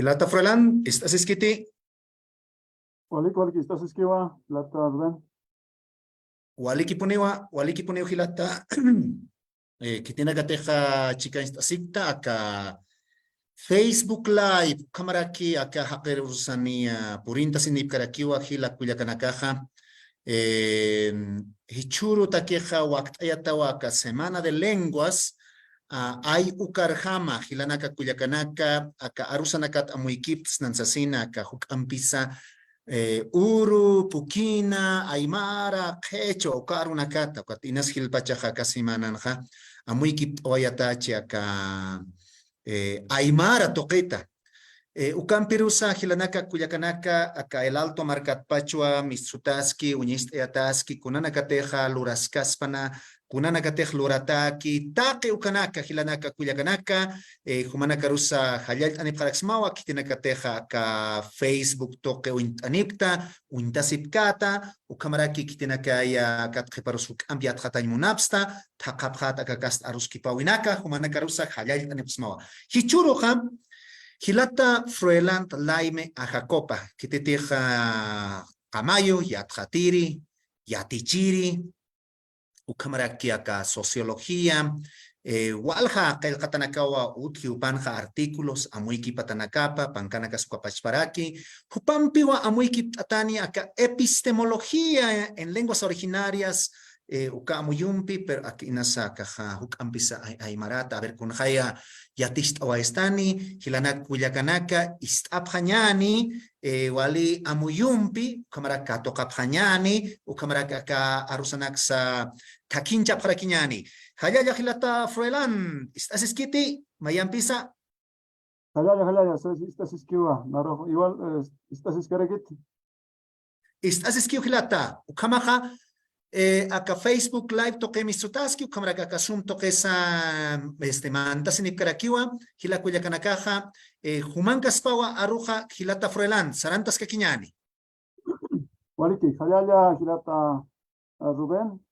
Hilata Froilán, ¿estás escrito? Walik estás esquiva, la tarde. Waliki puneo hilata. Que tiene que teja chica instasita acá Facebook Live, cámara aquí, acá hacker usania, purinta sinip karakiwa, hila kuya kanakaja. Hichuru takeja waktayatawaka, Semana de Lenguas. Hay ukarjama, hilanaka kuyakanaka, aka arusanakat amuikips nansasina, aka hukampisa. Uru, Pukina, Aymara, Quechua, Ocarunacata, Catinas Gilpachaja, Casimananja, Amuikip Oyatachi, acá, Aymara, Toqueta. Ucampirusa, Gilanaka, Cuyacanaka, acá el Alto Marcat Pachua, Mitsutaski, Uñisteataski, Kunanacateja, Lurascaspana, Kunanacatej Lurataki, Take Ucanaka, Gilanaka, Cuyacanaka, Humanaka Rusa, Hayal Aniparaxmawa, Kitinacateja, acá Facebook Toque Anipta, Uintasipkata, Ucamaraki, Kitinakaya, Katkeparusuk, Ambiat Hataymunapsta, Takaphat, Akakast Aruskipawinaka, Humanaka Rusa, Hayal Anipsmawa. Hichuruha. Hilata Froilán Laime a Jacopa, que te teja Camayo, Yatjatiri, Yatichiri, Ucamaraki acá sociología, Walja, el Katanakawa, Uthiupanja artículos, Amuiki Patanakapa, Pancanacas Cuapachparaki, Hupampiwa, Amuiki Tatani, acá epistemología en lenguas originarias. Ukamuyumpi, pero aquí nasa caja, Hukampisa Aymarata, a ver, con Jaya. Yatist Oaestani, Hilanak Willakanaka, Istaphañani, Wali Amuyumpi, Kamaraka Tokaphañani, Ukamaraka Arusanaxa, Takincha Parakiñani. Hayaya Hilata Froilán, ¿estás esquiti? Mayampisa. Jalaya, estás esquiva, Naro, igual, estás escareguete. ¿Estás esquiva Hilata? Ukamaja. Acá Facebook Live toque mis sutaski, cámara acá Zoom toque esa manta sin ipkarakiwa, hila cuya canakaja, Juman Caspawa, Aruja, Hilata Froilán, Sarantas Kakiñani. Waliki, Jalaya, Gilata Rubén,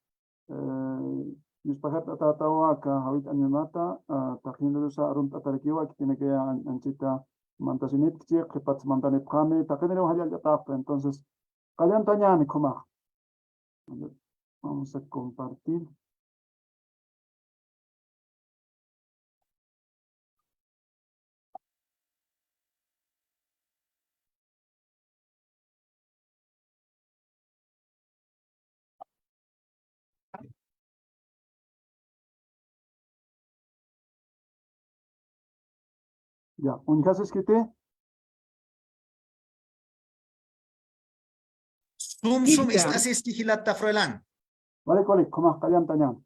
Yuspajata Tatawa, Habit Animata, Tajindusa, Arunt Atarikiwa, que tiene que anchita mantasinit, que pats mantanit kame, Tajinero Jalaya Tapa, entonces, Kayan Tañani, Koma. Vamos a compartir. Ya, ¿unijas escrite? Zoom, ¿estás esquijilata Froilán? Vale, ¿cómo Kayan Tañani?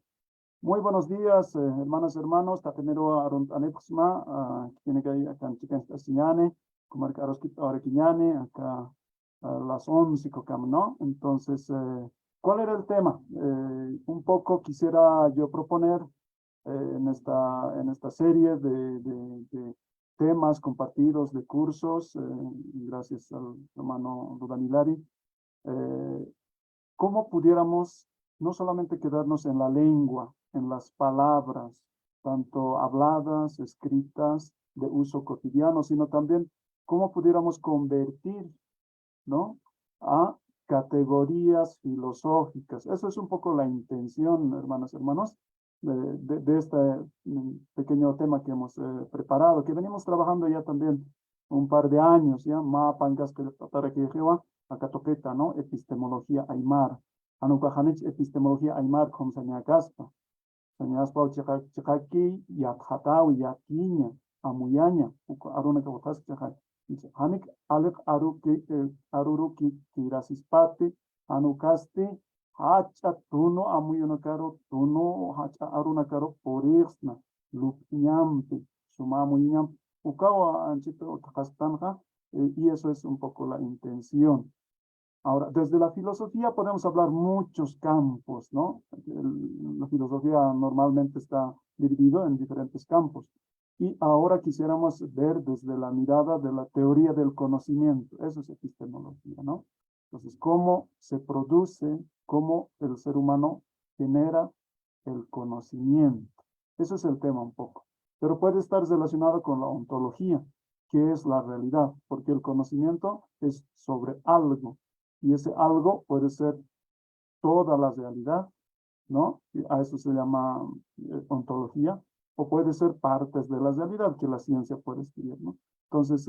Muy buenos días, hermanas y hermanos. Tajenero Arunt Anepsma, que tiene que ir acá en Chicken Stasiñane, como acá Arequiñane, acá a las 11, ¿no? Entonces, ¿cuál era el tema? Un poco quisiera yo proponer en esta serie de temas compartidos, de cursos, gracias al hermano Rudanilari, cómo pudiéramos no solamente quedarnos en la lengua, en las palabras, tanto habladas, escritas, de uso cotidiano, sino también cómo pudiéramos convertir, ¿no?, a categorías filosóficas. Eso es un poco la intención, hermanas y hermanos, de este pequeño tema que hemos preparado, que venimos trabajando ya también un par de años, ya, Mapangas que acá toqueta, ¿no?, epistemología aymara. Anukajanich epistemología aymar com sañagaspa. Sañagaspa chakaki yakjatawi yakiña amuyaña aruna kawatas chakak. Hanik alek aruruki kirasispati anukaste hacha tuno amuyunakaro tuno hacha arunakaro porixna lupñampi sumamuyñam ukawa anchito takastanja, y eso es un poco la intención. Ahora, desde la filosofía podemos hablar muchos campos, ¿no? La filosofía normalmente está dividido en diferentes campos. Y ahora quisiéramos ver desde la mirada de la teoría del conocimiento. Eso es epistemología, ¿no? Entonces, cómo se produce, cómo el ser humano genera el conocimiento. Eso es el tema un poco. Pero puede estar relacionado con la ontología. qué es la realidad, porque el conocimiento es sobre algo, y ese algo puede ser toda la realidad, ¿no? Y a eso se llama ontología, o puede ser partes de la realidad que la ciencia puede estudiar, ¿no? Entonces,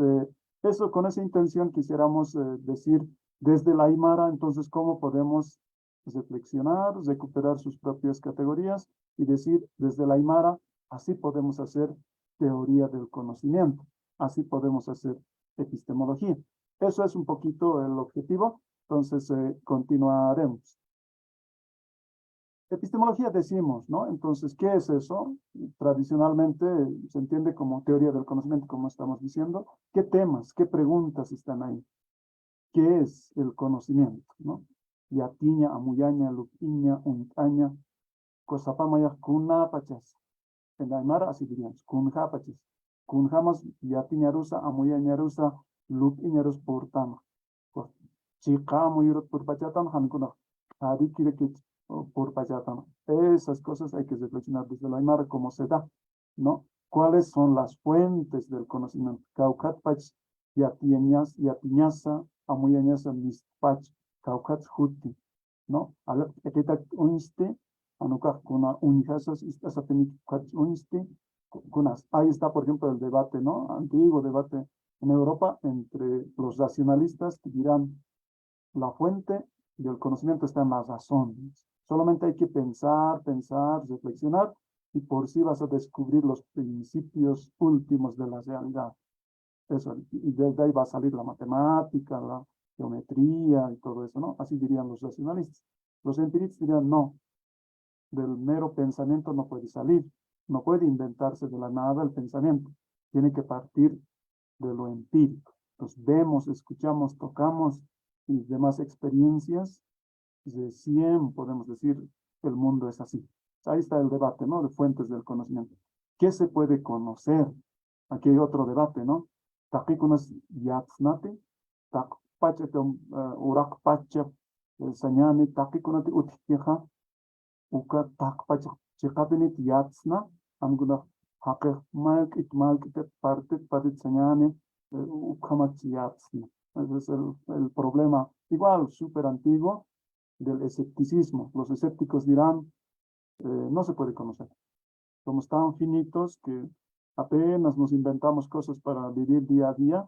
eso con esa intención quisiéramos decir desde la Aymara, entonces, cómo podemos reflexionar, recuperar sus propias categorías y decir desde la Aymara, así podemos hacer teoría del conocimiento, así podemos hacer epistemología. Eso es un poquito el objetivo, entonces continuaremos. Epistemología decimos, ¿no? Entonces, ¿qué es eso? Tradicionalmente se entiende como teoría del conocimiento, como estamos diciendo. ¿Qué temas, qué preguntas están ahí? ¿Qué es el conocimiento, no? Yatiña, amuyaña, lupiña, untaña, cosapamaya, kunapachas. En la Aymara así diríamos, kunjapachas. Kunjamas, yatiña rusa, amuyaña rusa, lupiña rus purtama. Chica, amuyurut purpachatan, hamikuna. Hari kirekich por Payatama. Esas cosas hay que reflexionar desde la Aymara cómo se da, ¿no? ¿Cuáles son las fuentes del conocimiento? Caucatpach, yatiñasa, amuyañasa, mispach, caucat juti, ¿no? Ekita unste, anuka kuna unjasas, istasapenik unste, kunas. Ahí está, por ejemplo, el debate, ¿no? Antiguo debate en Europa entre los racionalistas que dirán la fuente del conocimiento está en las razones. Solamente hay que pensar, reflexionar, y por sí vas a descubrir los principios últimos de la realidad. Eso, y desde ahí va a salir la matemática, la geometría y todo eso, ¿no? Así dirían los racionalistas. Los empiristas dirían, no, del mero pensamiento no puede salir, no puede inventarse de la nada el pensamiento, tiene que partir de lo empírico. Entonces vemos, escuchamos, tocamos y demás experiencias, recién podemos decir que el mundo es así. Ahí está el debate, ¿no? De fuentes del conocimiento. ¿Qué se puede conocer? Aquí hay otro debate, ¿no? Takikunas yatsnati, takpachetum urakpacha, sañani, takikunati utjeja, uka takpacha, chekapinit yatsna, amguna haqeq malk partit sañani, ukamach yatsna. Ese es el problema, igual, súper antiguo, del escepticismo. Los escépticos dirán, no se puede conocer. Somos tan finitos que apenas nos inventamos cosas para vivir día a día,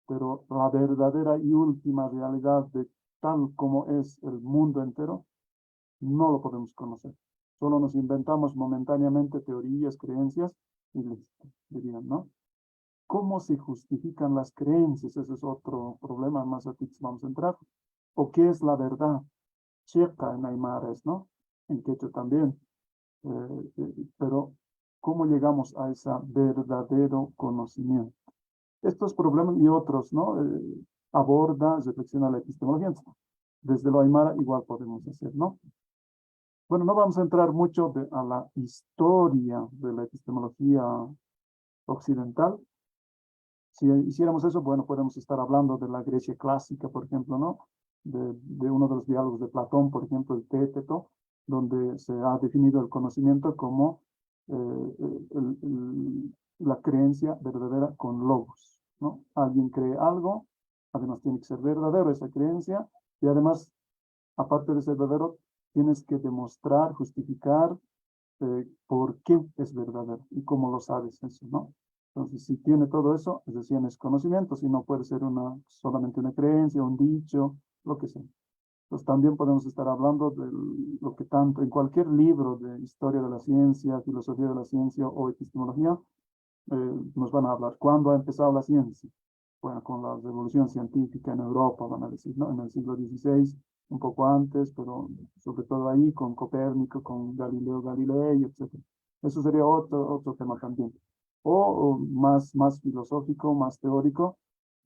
pero la verdadera y última realidad de tal como es el mundo entero, no lo podemos conocer. Solo nos inventamos momentáneamente teorías, creencias, y listo, dirían, ¿no? ¿Cómo se justifican las creencias? Ese es otro problema, más aquí vamos a entrar. ¿O qué es la verdad? Checa en Aymares, ¿no? En quechua también. Pero, ¿cómo llegamos a ese verdadero conocimiento? Estos problemas y otros, ¿no? Aborda, reflexiona la epistemología. Desde lo Aymara igual podemos hacer, ¿no? Bueno, no vamos a entrar mucho a la historia de la epistemología occidental. Si hiciéramos eso, bueno, podemos estar hablando de la Grecia clásica, por ejemplo, ¿no? De uno de los diálogos de Platón, por ejemplo, el Téteto, donde se ha definido el conocimiento como la creencia verdadera con logos, ¿no? Alguien cree algo, además tiene que ser verdadero esa creencia, y además, aparte de ser verdadero, tienes que demostrar, justificar por qué es verdadero y cómo lo sabes eso, ¿no? Entonces, si tiene todo eso, es decir, es conocimiento, si no puede ser solamente una creencia, un dicho, lo que sea. Entonces, también podemos estar hablando de lo que tanto, en cualquier libro de historia de la ciencia, filosofía de la ciencia o epistemología, nos van a hablar. ¿Cuándo ha empezado la ciencia? Bueno, con la revolución científica en Europa, van a decir, ¿no? En el siglo XVI, un poco antes, pero sobre todo ahí, con Copérnico, con Galileo Galilei, etc. Eso sería otro tema también. O más filosófico, más teórico,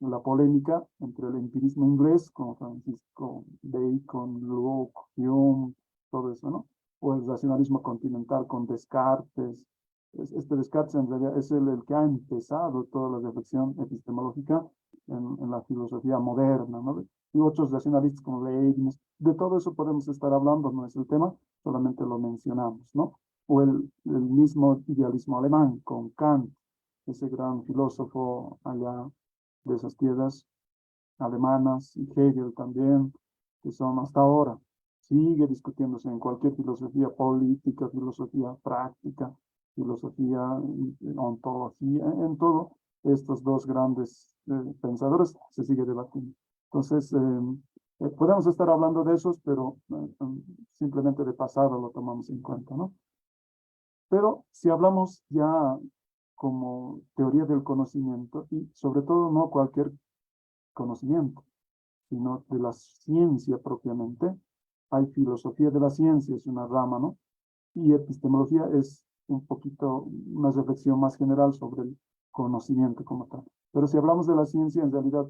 la polémica entre el empirismo inglés, con Francisco Bacon, Locke, Hume, todo eso, ¿no? O el racionalismo continental con Descartes. Este Descartes en realidad es el que ha empezado toda la reflexión epistemológica en la filosofía moderna, ¿no? Y otros racionalistas como Leibniz. De todo eso podemos estar hablando, no es el tema, solamente lo mencionamos, ¿no? O el mismo idealismo alemán con Kant, ese gran filósofo allá de esas tierras alemanas, y Hegel también, que son hasta ahora, sigue discutiéndose en cualquier filosofía política, filosofía práctica, filosofía, ontología, en todo, estos dos grandes pensadores se sigue debatiendo. Entonces, podemos estar hablando de esos, pero simplemente de pasado lo tomamos en cuenta, ¿no? Pero si hablamos ya como teoría del conocimiento, y sobre todo no cualquier conocimiento, sino de la ciencia propiamente, hay filosofía de la ciencia, es una rama, ¿no? Y epistemología es un poquito una reflexión más general sobre el conocimiento como tal. Pero si hablamos de la ciencia, en realidad,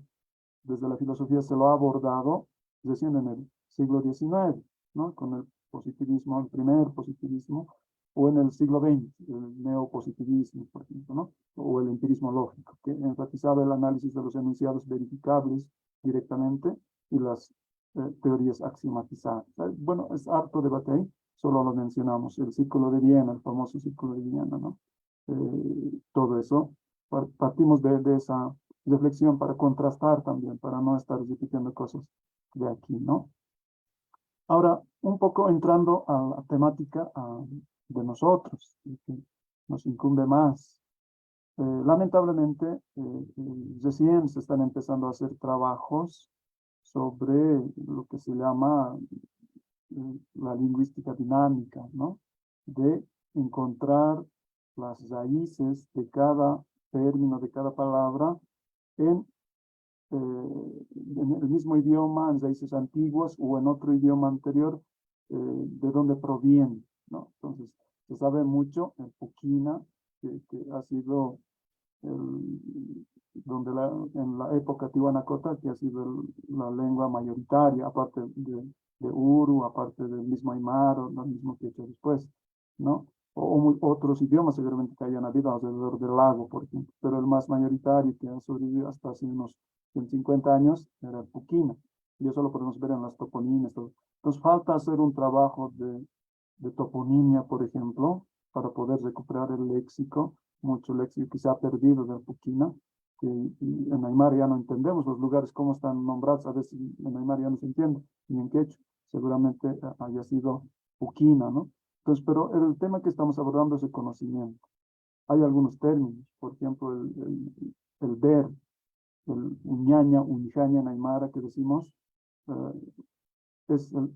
desde la filosofía se lo ha abordado recién en el siglo XIX, ¿no? Con el positivismo, el primer positivismo, o en el siglo XX, el neopositivismo, por ejemplo, ¿no? O el empirismo lógico, que enfatizaba el análisis de los enunciados verificables directamente y las teorías axiomatizadas. Bueno, es harto debate ahí, solo lo mencionamos, el círculo de Viena, el famoso círculo de Viena, ¿no? Todo eso, partimos de esa reflexión para contrastar también, para no estar repitiendo cosas de aquí, ¿no? Ahora, un poco entrando a la temática de nosotros, que nos incumbe más. Lamentablemente, recién se están empezando a hacer trabajos sobre lo que se llama la lingüística dinámica, ¿no? De encontrar las raíces de cada término, de cada palabra en el mismo idioma, en raíces antiguas o en otro idioma anterior, de dónde proviene, ¿no? Entonces, se sabe mucho en Puquina, que ha sido donde en la época Tiwanaku, que ha sido la lengua mayoritaria, aparte de Uru, aparte del mismo Aymara, lo mismo que he hecho después, ¿no? O otros idiomas seguramente que hayan habido alrededor del lago, por ejemplo, pero el más mayoritario que ha sobrevivido hasta hace unos 150 años era el Puquina, y eso lo podemos ver en las toponimias. Todo. Entonces falta hacer un trabajo de toponimia, por ejemplo, para poder recuperar el léxico, mucho léxico que se ha perdido del Puquina, que en Aymara ya no entendemos los lugares cómo están nombrados, a veces en Aymara ya no se entiende, y en quechua seguramente haya sido Puquina, ¿no? Entonces, pero el tema que estamos abordando es el conocimiento. Hay algunos términos, por ejemplo, el ver, el uñaña, unjaña en Aymara que decimos, es el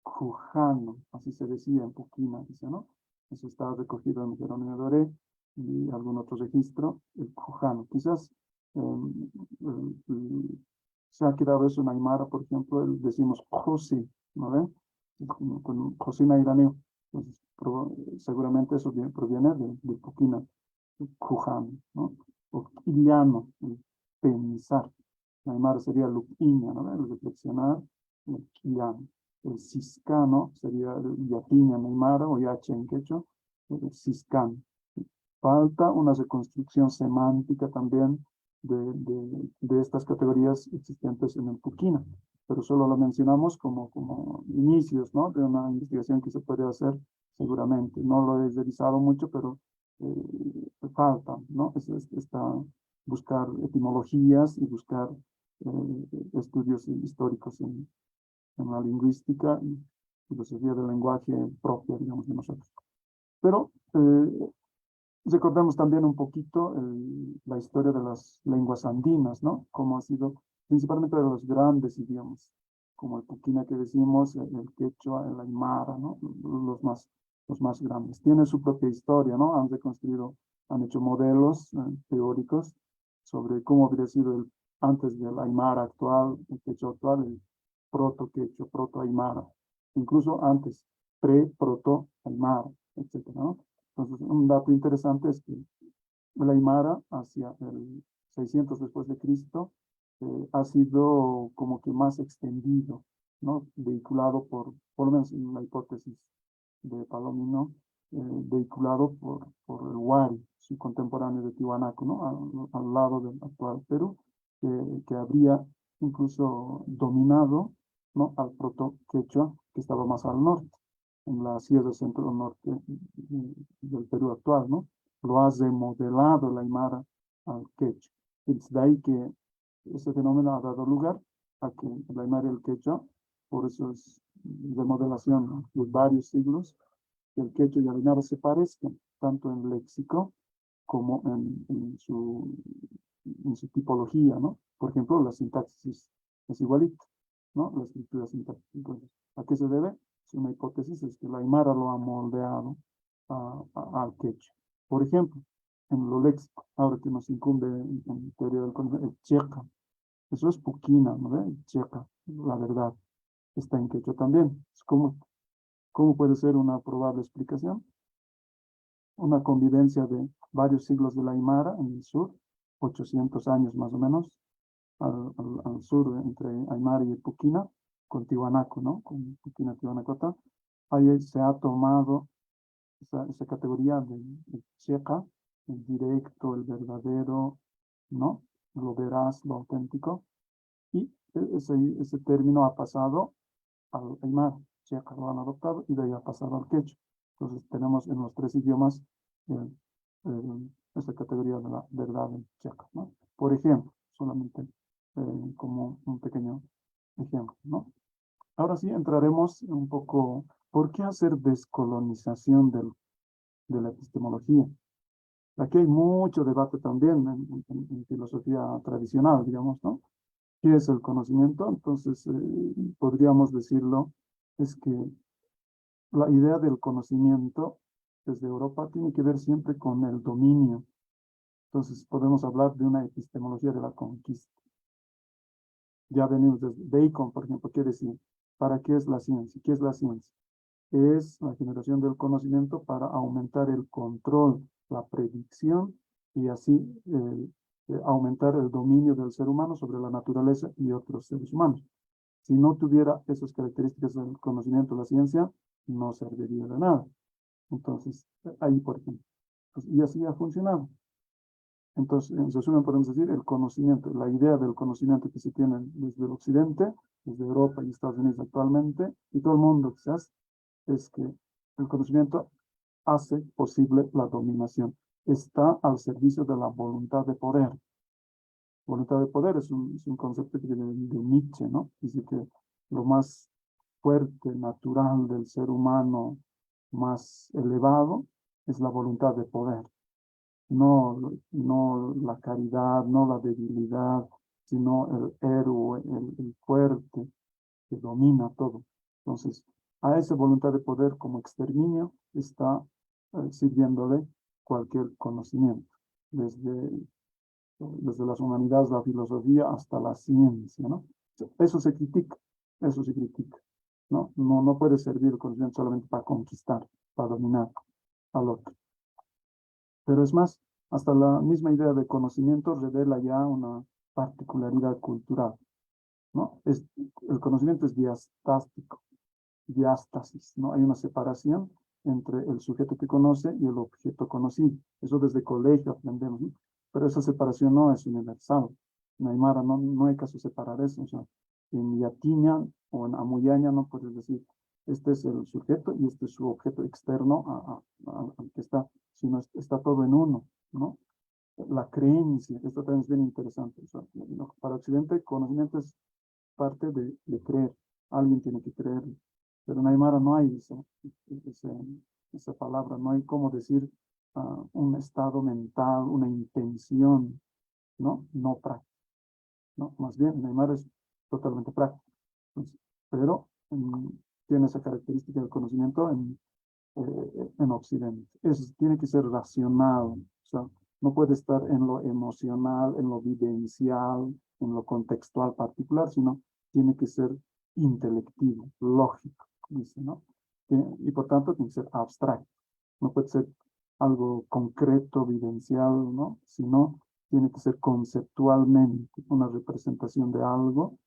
cujano, así se decía en Puquina, dice, ¿no? Eso está recogido en Jerónimo Doré y algún otro registro, el cujano. Quizás se ha quedado eso en Aymara, por ejemplo, decimos José, ¿no ven? Con José Nairaneo. Entonces, seguramente eso proviene de Puquina, cujano, ¿no? O quillano, el pensar. En Aymara sería lupiña, ¿no ven? El reflexionar, el quillano. El ciscano sería el yapiña en Aymara o yache en quechua, el ciscano. Falta una reconstrucción semántica también de estas categorías existentes en el Puquina, pero solo lo mencionamos como inicios, ¿no? De una investigación que se puede hacer seguramente. No lo he revisado mucho, pero falta, ¿no? Buscar etimologías y buscar estudios históricos en la lingüística y filosofía del lenguaje propia, digamos, de nosotros. Pero recordemos también un poquito la historia de las lenguas andinas, ¿no? Como ha sido principalmente de los grandes idiomas, como el puquina que decimos, el quechua, el aymara, ¿no? Los más grandes. Tienen su propia historia, ¿no? Han reconstruido, han hecho modelos teóricos sobre cómo habría sido antes del aymara actual, el quechua actual, el proto-quechua, proto-aymara, incluso antes, pre-proto-aymara, etcétera, ¿no? Entonces, un dato interesante es que el aymara, hacia el 600 después de Cristo, ha sido como que más extendido, ¿no? Vehiculado por lo menos en la hipótesis de Palomino, vehiculado por el Huari, su contemporáneo de Tiwanaku, ¿no? Al lado del actual Perú, que habría incluso dominado, ¿no? Al proto-quechua, que estaba más al norte, en la sierra centro-norte del Perú actual, ¿no? lo ha remodelado el aymara al quechua. Es de ahí que ese fenómeno ha dado lugar a que el aymara y el quechua, por eso es remodelación, ¿no?, de varios siglos, que el quechua y el aymara se parezcan, tanto en léxico como en su tipología, ¿no? Por ejemplo, la sintaxis es igualita, ¿no? La estructura sintáctica. Entonces, ¿a qué se debe? Es una hipótesis, es que el aymara lo ha moldeado al quechua. Por ejemplo, en lo léxico, ahora que nos incumbe en teoría del conocimiento, el checa, eso es puquina, ¿no ve? El checa, la verdad, está en quechua también. ¿Cómo puede ser una probable explicación? Una convivencia de varios siglos de la Aymara en el sur, 800 años más o menos, al sur entre Aymara y Puquina, con Tiwanaku, ¿no? Con Puquina, Tiwanacota. Ahí se ha tomado esa categoría de checa, el directo, el verdadero, ¿no? Lo veraz, lo auténtico. Y ese término ha pasado al Aymara, checa lo han adoptado y de ahí ha pasado al quechua. Entonces tenemos en los tres idiomas eh, esta categoría de la verdad en checa, ¿no? Por ejemplo, solamente como un pequeño ejemplo, ¿no? Ahora sí entraremos un poco, ¿por qué hacer descolonización de la epistemología? Aquí hay mucho debate también en filosofía tradicional, digamos, ¿no? ¿Qué es el conocimiento? Entonces, podríamos decirlo, es que la idea del conocimiento desde Europa tiene que ver siempre con el dominio. Entonces, podemos hablar de una epistemología de la conquista. Ya venimos desde Bacon, por ejemplo, ¿qué decir? ¿Para qué es la ciencia? ¿Qué es la ciencia? Es la generación del conocimiento para aumentar el control, la predicción y así aumentar el dominio del ser humano sobre la naturaleza y otros seres humanos. Si no tuviera esas características del conocimiento, la ciencia no serviría de nada. Entonces, ahí, por ejemplo. Pues, y así ha funcionado. Entonces, en resumen, podemos decir el conocimiento, la idea del conocimiento que se tiene desde el occidente, desde Europa y Estados Unidos actualmente, y todo el mundo quizás, es que el conocimiento hace posible la dominación. Está al servicio de la voluntad de poder. Voluntad de poder es un concepto que viene de Nietzsche, ¿no? Dice que lo más fuerte, natural del ser humano, más elevado, es la voluntad de poder. No la caridad, no la debilidad, sino el héroe, el fuerte, que domina todo. Entonces, a esa voluntad de poder como exterminio está sirviéndole cualquier conocimiento, desde las humanidades, la filosofía, hasta la ciencia, ¿no? Eso se critica, eso se critica, ¿no? No puede servir el conocimiento solamente para conquistar, para dominar al otro. Pero es más, hasta la misma idea de conocimiento revela ya una particularidad cultural, ¿no? El conocimiento es diastástico, diástasis, ¿no? Hay una separación entre el sujeto que conoce y el objeto conocido. Eso desde colegio aprendemos, ¿no? Pero esa separación no es universal. En Aymara no hay caso separar eso. O sea, en Yatiña o en Amuyaña no puedes decir, este es el sujeto y este es su objeto externo al que está, sino está todo en uno, ¿no? La creencia, esto también es bien interesante. O sea, para Occidente, conocimiento es parte de creer. Alguien tiene que creer. Pero en Aymara no hay esa palabra, no hay como decir un estado mental, una intención, ¿no? No práctica, ¿no? Más bien, en Aymara es totalmente práctico. Entonces, pero tiene esa característica del conocimiento en Occidente. Tiene que ser racional, o sea, no puede estar en lo emocional, en lo vivencial, en lo contextual particular, sino tiene que ser intelectivo, lógico, dice, ¿no? Y por tanto tiene que ser abstracto, no puede ser algo concreto, vivencial, ¿no? Sino tiene que ser conceptualmente una representación de algo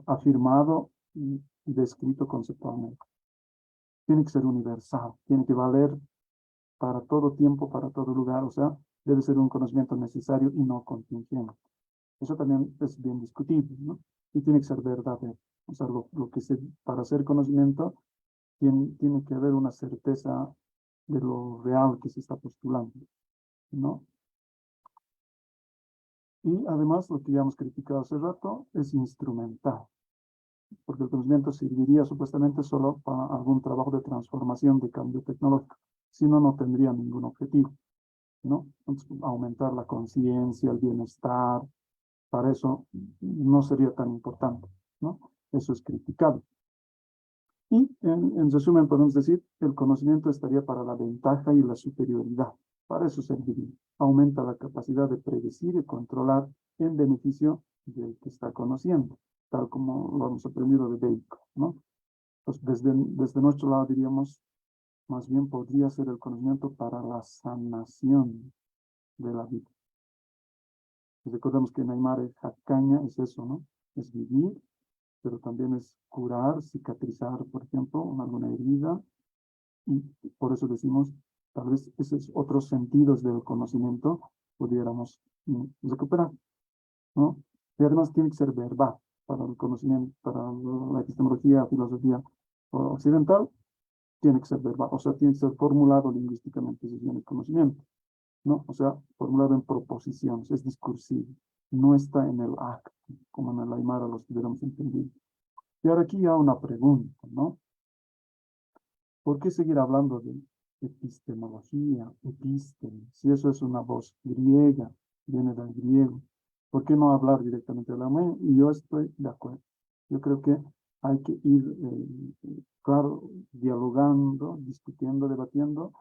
afirmado y descrito conceptualmente. Tiene que ser universal, tiene que valer para todo tiempo, para todo lugar, o sea, debe ser un conocimiento necesario y no contingente. Eso también es bien discutible, ¿no? Y tiene que ser verdadero. O sea, para hacer conocimiento tiene que haber una certeza de lo real que se está postulando, ¿no? Y además, lo que ya hemos criticado hace rato, es instrumental, porque el conocimiento serviría supuestamente solo para algún trabajo de transformación, de cambio tecnológico, si no, no tendría ningún objetivo, ¿no? Entonces, aumentar la conciencia, el bienestar, para eso no sería tan importante, ¿no? Eso es criticable. Y en resumen podemos decir, el conocimiento estaría para la ventaja y la superioridad. Para eso serviría. Aumenta la capacidad de predecir y controlar en beneficio del que está conociendo, tal como lo hemos aprendido de Bacon, ¿no? Pues desde nuestro lado diríamos, más bien podría ser el conocimiento para la sanación de la vida. Y recordemos que Neymar Hacaña es eso, ¿no? Es vivir, pero también es curar, cicatrizar, por ejemplo, alguna herida. Y por eso decimos, tal vez esos otros sentidos del conocimiento pudiéramos recuperar, ¿no? Y además tiene que ser verbal para el conocimiento, para la epistemología, filosofía occidental, tiene que ser verbal, o sea, tiene que ser formulado lingüísticamente, ese es el conocimiento, ¿no? O sea, formulado en proposiciones, es discursivo, no está en el acto, como en el Aymara lo estuviéramos entendiendo. Y ahora aquí ya una pregunta, ¿no? ¿Por qué seguir hablando de epistemología, episteme? Si eso es una voz griega, viene del griego, ¿por qué no hablar directamente del alemán? Y yo estoy de acuerdo. Yo creo que hay que ir, claro, dialogando, discutiendo, debatiendo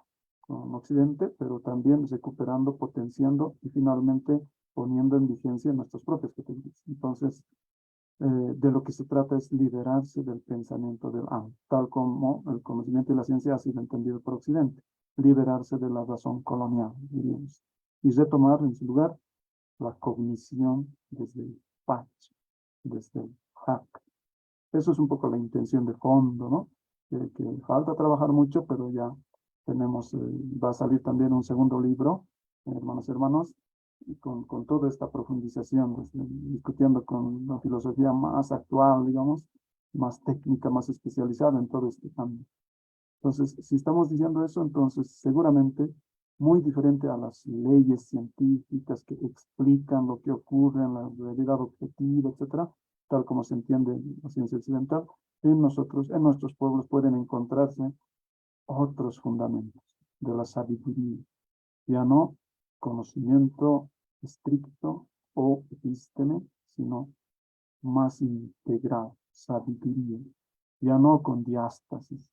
con Occidente, pero también recuperando, potenciando y finalmente poniendo en vigencia nuestros propios categorías. Entonces, de lo que se trata es liberarse del pensamiento del amo, tal como el conocimiento y la ciencia ha sido entendido por Occidente, liberarse de la razón colonial, diríamos, y retomar en su lugar la cognición desde el Pax, desde el Hack. Eso es un poco la intención de fondo, ¿no? Que falta trabajar mucho, pero ya tenemos, va a salir también un segundo libro, hermanos, con toda esta profundización, discutiendo con la filosofía más actual, digamos, más técnica, más especializada en todo este cambio. Entonces, si estamos diciendo eso, entonces seguramente muy diferente a las leyes científicas que explican lo que ocurre en la realidad objetiva, etcétera, tal como se entiende en la ciencia occidental, en nosotros, en nuestros pueblos pueden encontrarse otros fundamentos de la sabiduría, ya no conocimiento estricto o epísteme, sino más integral, sabiduría, ya no con diástasis,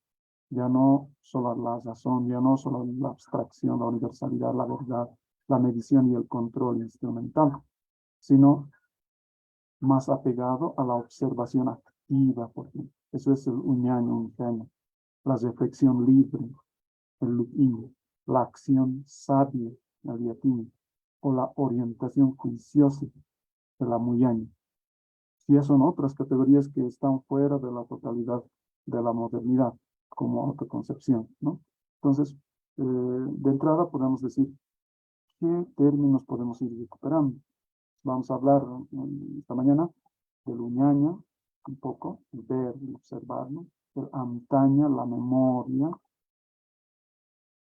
ya no solo la razón, ya no solo la abstracción, la universalidad, la verdad, la medición y el control instrumental, sino más apegado a la observación activa, por ejemplo. Eso es el uñaño, la reflexión libre, el lupín, la acción sabia, la diatina, o la orientación juiciosa, de la muyaña. Ya son otras categorías que están fuera de la totalidad de la modernidad, como autoconcepción, ¿no? Entonces, de entrada podemos decir, ¿qué términos podemos ir recuperando? Vamos a hablar esta mañana del uñaña, un poco, el ver, el observar, ¿no? El antaña, la memoria,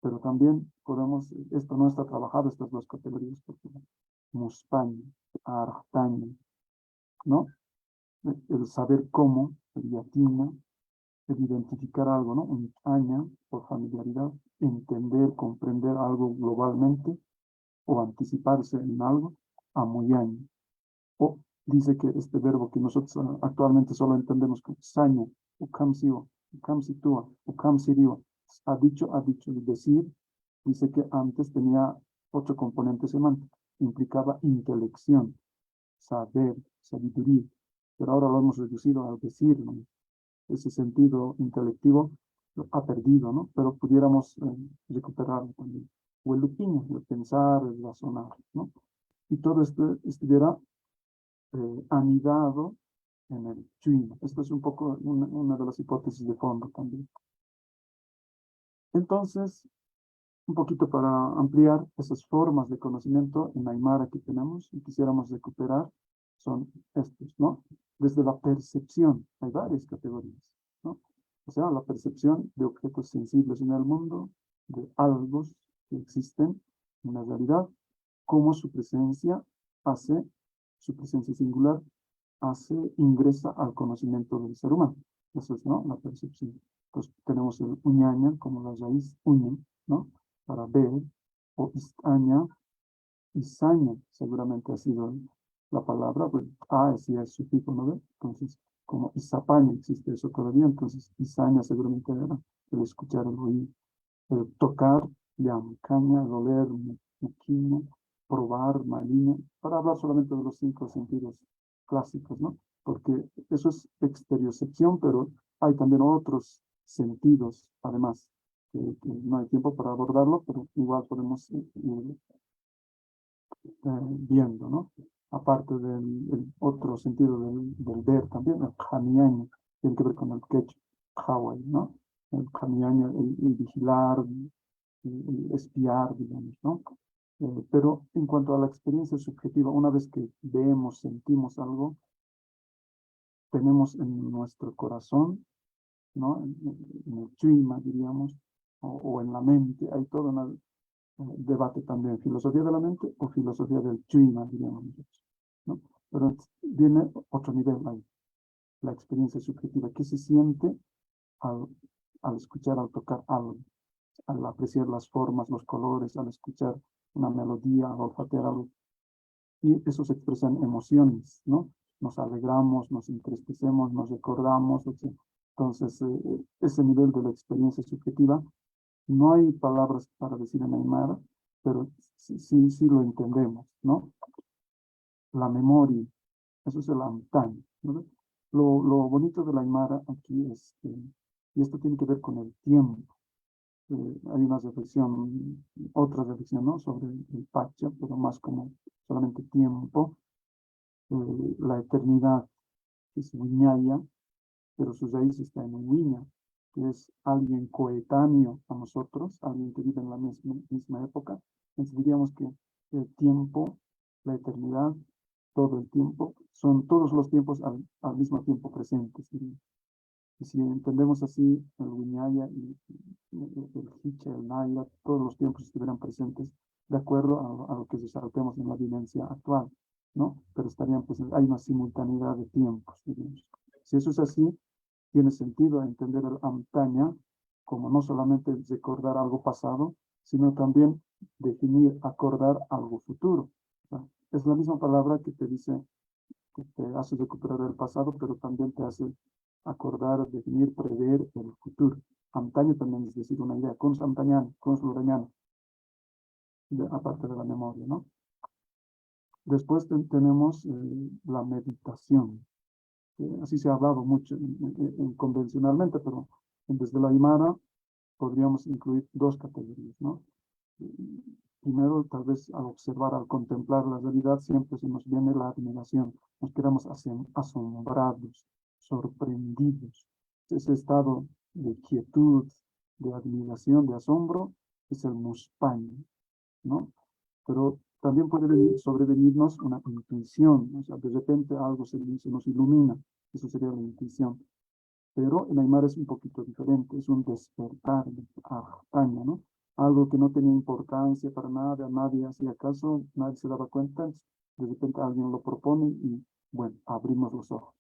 pero también podemos, esto no está trabajado, estas dos categorías, porque muspaña, artaña, ¿no? El saber cómo, el yatina, el identificar algo, ¿no? Un aña, por familiaridad, entender, comprender algo globalmente o anticiparse en algo, amoyaña. O dice que este verbo que nosotros actualmente solo entendemos como saña, ukamsiwa, ukamsitua, ukamsiriwa, ha dicho, y decir, dice que antes tenía 8 componentes semánticos, implicaba intelección, saber, sabiduría, pero ahora lo hemos reducido a decir, ¿no? Ese sentido intelectivo lo ha perdido, ¿no? Pero pudiéramos recuperarlo también. O el lupino, el pensar, el razonar, ¿no? Y todo esto estuviera anidado en el chuino. Esto es un poco una de las hipótesis de fondo también. Entonces, un poquito para ampliar esas formas de conocimiento en Aymara que tenemos y quisiéramos recuperar, son estos, ¿no? Desde la percepción, hay varias categorías, ¿no? O sea, la percepción de objetos sensibles en el mundo, de algo que existen en la realidad, cómo su presencia singular, ingresa al conocimiento del ser humano. Eso es, ¿no?, la percepción. Entonces tenemos el uñaña como la raíz uña, ¿no?, para ver, o istaña, isaña, seguramente ha sido la palabra, pues sí es sufijo, ¿no ve? Entonces, como isapaña existe eso todavía, entonces isaña seguramente era el escuchar, el oír, el tocar, caña, doler, muquina, probar, malina, para hablar solamente de los 5 sentidos clásicos, ¿no? Porque eso es exteriocepción, pero hay también otros sentidos, además, que no hay tiempo para abordarlo, pero igual podemos ir viendo, ¿no? Aparte del otro sentido del ver también, el janiaño, tiene que ver con el quechua, Hawái, ¿no? El janiaño, el vigilar, el espiar, digamos, ¿no? Pero en cuanto a la experiencia subjetiva, una vez que vemos, sentimos algo, tenemos en nuestro corazón, ¿no?, en el chuima, diríamos, o en la mente, hay todo un debate también, filosofía de la mente o filosofía del chuima, diríamos nosotros, ¿no? Pero viene otro nivel ahí, la experiencia subjetiva, ¿qué se siente al escuchar, al tocar algo, al apreciar las formas, los colores, al escuchar una melodía, al olfatear algo? Y eso se expresa en emociones, ¿no? Nos alegramos, nos entristecemos, nos recordamos, etc. Entonces, ese nivel de la experiencia subjetiva, no hay palabras para decir en aymara, pero sí lo entendemos, ¿no? La memoria, eso es el amtán, ¿no? Lo bonito de la aymara aquí es que, y esto tiene que ver con el tiempo. Hay una reflexión, otra reflexión, ¿no?, sobre el pacha, pero más como solamente tiempo, la eternidad, que es viñaya, pero su raíz está en un viña, que es alguien coetáneo a nosotros, alguien que vive en la misma época. Entonces diríamos que el tiempo, la eternidad, todo el tiempo, son todos los tiempos al mismo tiempo presentes, diríamos. Y si entendemos así, el Viñaya y el Hicha, el Naila, todos los tiempos estuvieran presentes de acuerdo a lo que resaltemos en la vivencia actual, ¿no? Pero estarían presentes, hay una simultaneidad de tiempos, diríamos. Si eso es así, tiene sentido entender el Amtaña como no solamente recordar algo pasado, sino también definir, acordar algo futuro. O sea, es la misma palabra que te dice, que te hace recuperar el pasado, pero también te hace acordar, definir, prever el futuro. Amtaño también es decir una idea, con Samtañán, con Slorañán, aparte de la memoria, ¿no? Después tenemos la meditación. Así se ha hablado mucho convencionalmente, pero desde la Aymara podríamos incluir 2 categorías, ¿no? Primero, tal vez al observar, al contemplar la realidad, siempre se nos viene la admiración. Nos quedamos asombrados, sorprendidos. Ese estado de quietud, de admiración, de asombro, es el muspaña, ¿no? Pero también puede sobrevenirnos una intuición, ¿no? O sea, de repente algo se nos ilumina, eso sería la intuición. Pero en Aymara es un poquito diferente, es un despertar de Ajtaña, ¿no? Algo que no tenía importancia para nada, nadie hacía caso, nadie se daba cuenta, de repente alguien lo propone y, bueno, abrimos los ojos.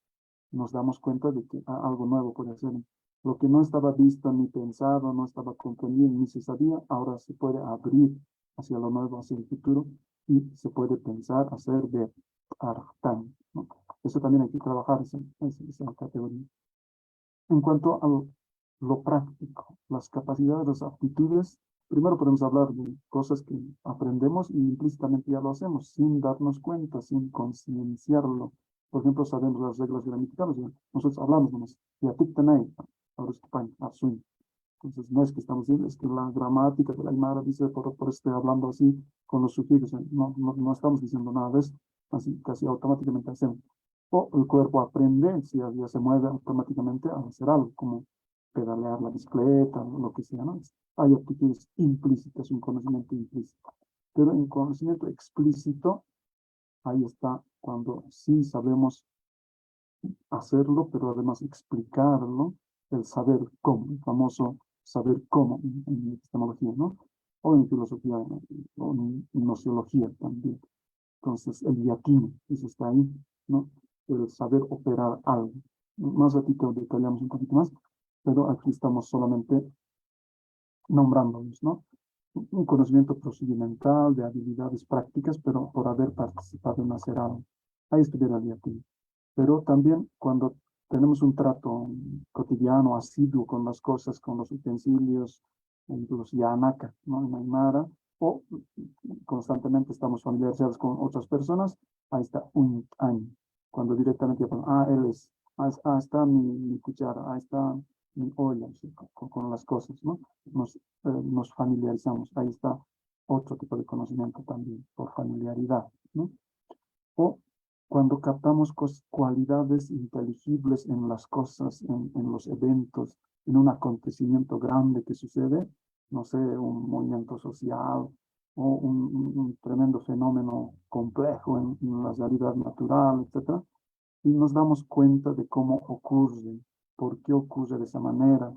Nos damos cuenta de que algo nuevo puede ser. Lo que no estaba visto ni pensado, no estaba comprendido ni se sabía, ahora se puede abrir hacia lo nuevo, hacia el futuro, y se puede pensar, hacer, ver, Ajtaña, ¿no? Eso también hay que trabajar, esa categoría. En cuanto a lo práctico, las capacidades, las aptitudes, primero podemos hablar de cosas que aprendemos y implícitamente ya lo hacemos, sin darnos cuenta, sin concienciarlo. Por ejemplo, sabemos las reglas gramaticales, nosotros hablamos de las entonces no es que estamos diciendo, es que la gramática de la Aymara dice, por estoy hablando así con los sufijos, no estamos diciendo nada de eso, así casi automáticamente hacemos. O el cuerpo aprende, si ya se mueve automáticamente a hacer algo, como pedalear la bicicleta, lo que sea, ¿no? Hay actitudes implícitas, un conocimiento implícito. Pero en conocimiento explícito, ahí está cuando sí sabemos hacerlo, pero además explicarlo, el saber cómo, el famoso saber cómo en epistemología, ¿no? O en filosofía, o en gnoseología también. Entonces, el yaquino, eso está ahí, ¿no? El saber operar algo. Más ratito detallamos un poquito más, pero aquí estamos solamente nombrándolos, ¿no? Un conocimiento procedimental, de habilidades prácticas, pero por haber participado en hacer algo. Ahí estuviera el yaquino. Pero también cuando tenemos un trato cotidiano, asiduo con las cosas, con los utensilios, los yanaka, ¿no? En Aymara, o constantemente estamos familiarizados con otras personas, ahí está un año. Cuando directamente, él es, está mi cuchara, ahí está mi olla, ¿sí? Con las cosas, ¿no? Nos familiarizamos, ahí está otro tipo de conocimiento también, por familiaridad, ¿no? O cuando captamos cualidades inteligibles en las cosas, en los eventos, en un acontecimiento grande que sucede, no sé, un movimiento social o un tremendo fenómeno complejo en la realidad natural, etc. Y nos damos cuenta de cómo ocurre, por qué ocurre de esa manera,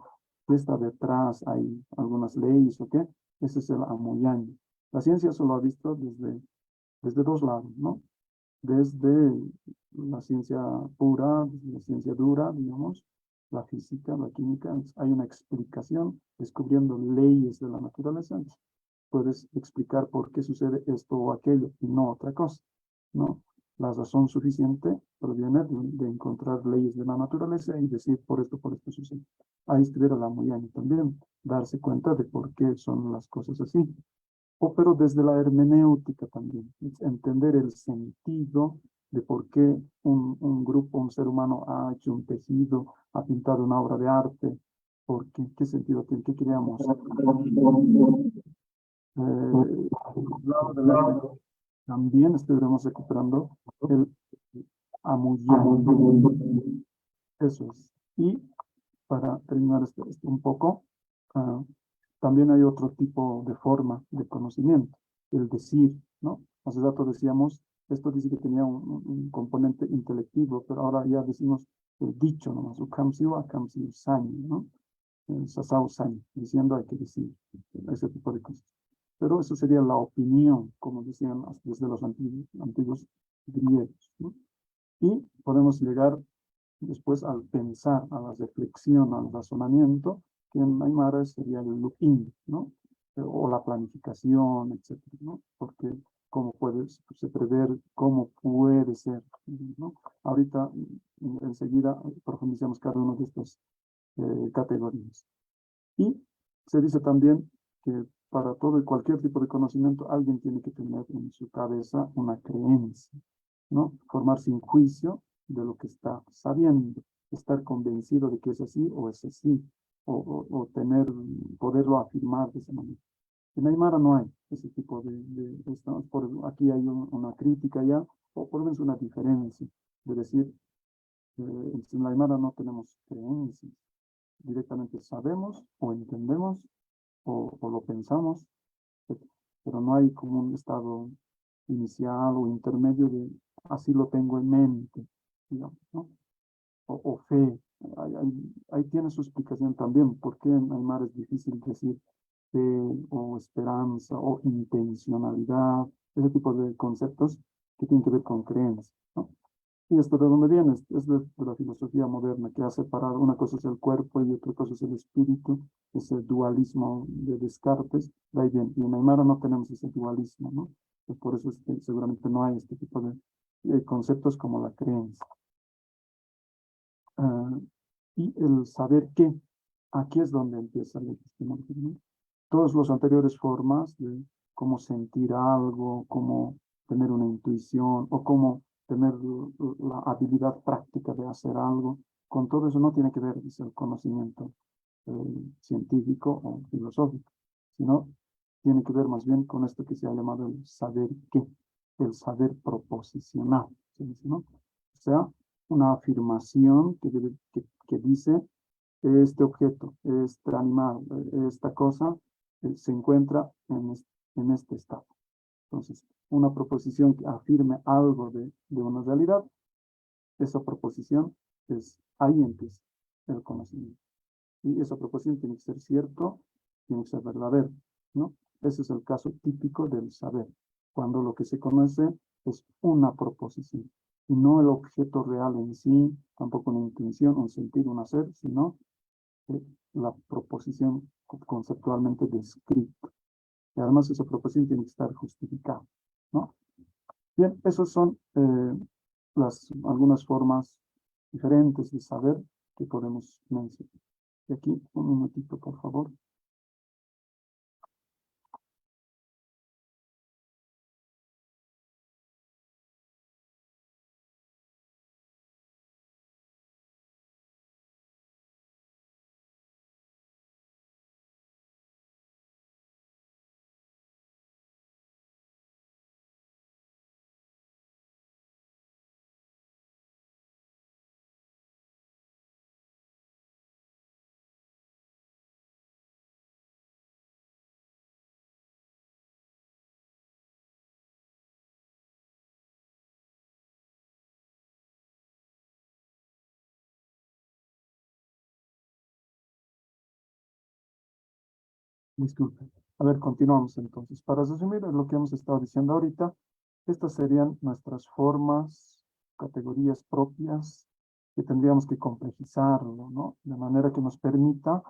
qué está detrás, hay algunas leyes o qué. Ese es el amoyaño. La ciencia solo ha visto desde dos lados, ¿no? Desde la ciencia pura, desde la ciencia dura, digamos, la física, la química, hay una explicación, descubriendo leyes de la naturaleza, puedes explicar por qué sucede esto o aquello y no otra cosa, ¿no? La razón suficiente proviene de encontrar leyes de la naturaleza y decir por esto sucede. Ahí estuviera la Moyani también, darse cuenta de por qué son las cosas así. Pero desde la hermenéutica también, es entender el sentido de por qué un grupo, un ser humano ha hecho un tejido, ha pintado una obra de arte, qué sentido tiene, qué queríamos. Lado de la también estaremos recuperando el amuyan. Eso es. Y para terminar esto un poco, también hay otro tipo de forma de conocimiento, el decir, ¿no? Hace rato decíamos, esto dice que tenía un componente intelectivo, pero ahora ya decimos el dicho nomás, ukamsiu, akamsiu, saño, ¿no? Sasau saño, diciendo hay que decir, ese tipo de cosas. Pero eso sería la opinión, como decían desde los antiguos griegos, ¿no? Y podemos llegar después al pensar, a la reflexión, al razonamiento, que en Aymara sería el looking, ¿no? O la planificación, etcétera, ¿no? Porque cómo se prever cómo puede ser, ¿no? Ahorita, enseguida, profundizamos cada una de estas categorías. Y se dice también que para todo y cualquier tipo de conocimiento, alguien tiene que tener en su cabeza una creencia, ¿no? Formarse un juicio de lo que está sabiendo, estar convencido de que es así o es así, o poderlo afirmar de esa manera. En Aymara no hay ese tipo aquí hay una crítica ya, o por lo menos una diferencia, de decir, en Aymara no tenemos creencias, directamente sabemos o entendemos o lo pensamos, pero no hay como un estado inicial o intermedio de así lo tengo en mente, digamos, ¿no? O fe. Ahí tiene su explicación también, por qué en Aymara es difícil decir fe o esperanza o intencionalidad, ese tipo de conceptos que tienen que ver con creencias, ¿no? Y esto de dónde viene, es de la filosofía moderna, que ha separado, una cosa es el cuerpo y otra cosa es el espíritu, ese dualismo de Descartes, de ahí viene. Y en Aymara no tenemos ese dualismo, ¿no? Pues por eso es que seguramente no hay este tipo de conceptos como la creencia. Y el saber qué, aquí es donde empieza la epistemología, ¿no? Todas las anteriores formas de cómo sentir algo, cómo tener una intuición o cómo tener la habilidad práctica de hacer algo, con todo eso no tiene que ver el conocimiento científico o filosófico, sino tiene que ver más bien con esto que se ha llamado el saber qué, el saber proposicional, ¿sí? ¿No? O sea, una afirmación que dice este objeto, este animal, esta cosa se encuentra en este estado. Entonces, una proposición que afirme algo de una realidad, esa proposición ahí empieza el conocimiento. Y esa proposición tiene que ser cierto, tiene que ser verdadero, ¿no? Ese es el caso típico del saber, cuando lo que se conoce es una proposición, y no el objeto real en sí, tampoco una intención, un sentido, un hacer, sino la proposición conceptualmente descrita. Y además esa proposición tiene que estar justificada, ¿no? Bien, esas son algunas formas diferentes de saber que podemos mencionar. Y aquí, un minutito, por favor. Disculpen. A ver, continuamos entonces. Para resumir lo que hemos estado diciendo ahorita, estas serían nuestras formas, categorías propias que tendríamos que complejizarlo, ¿no? De manera que nos permita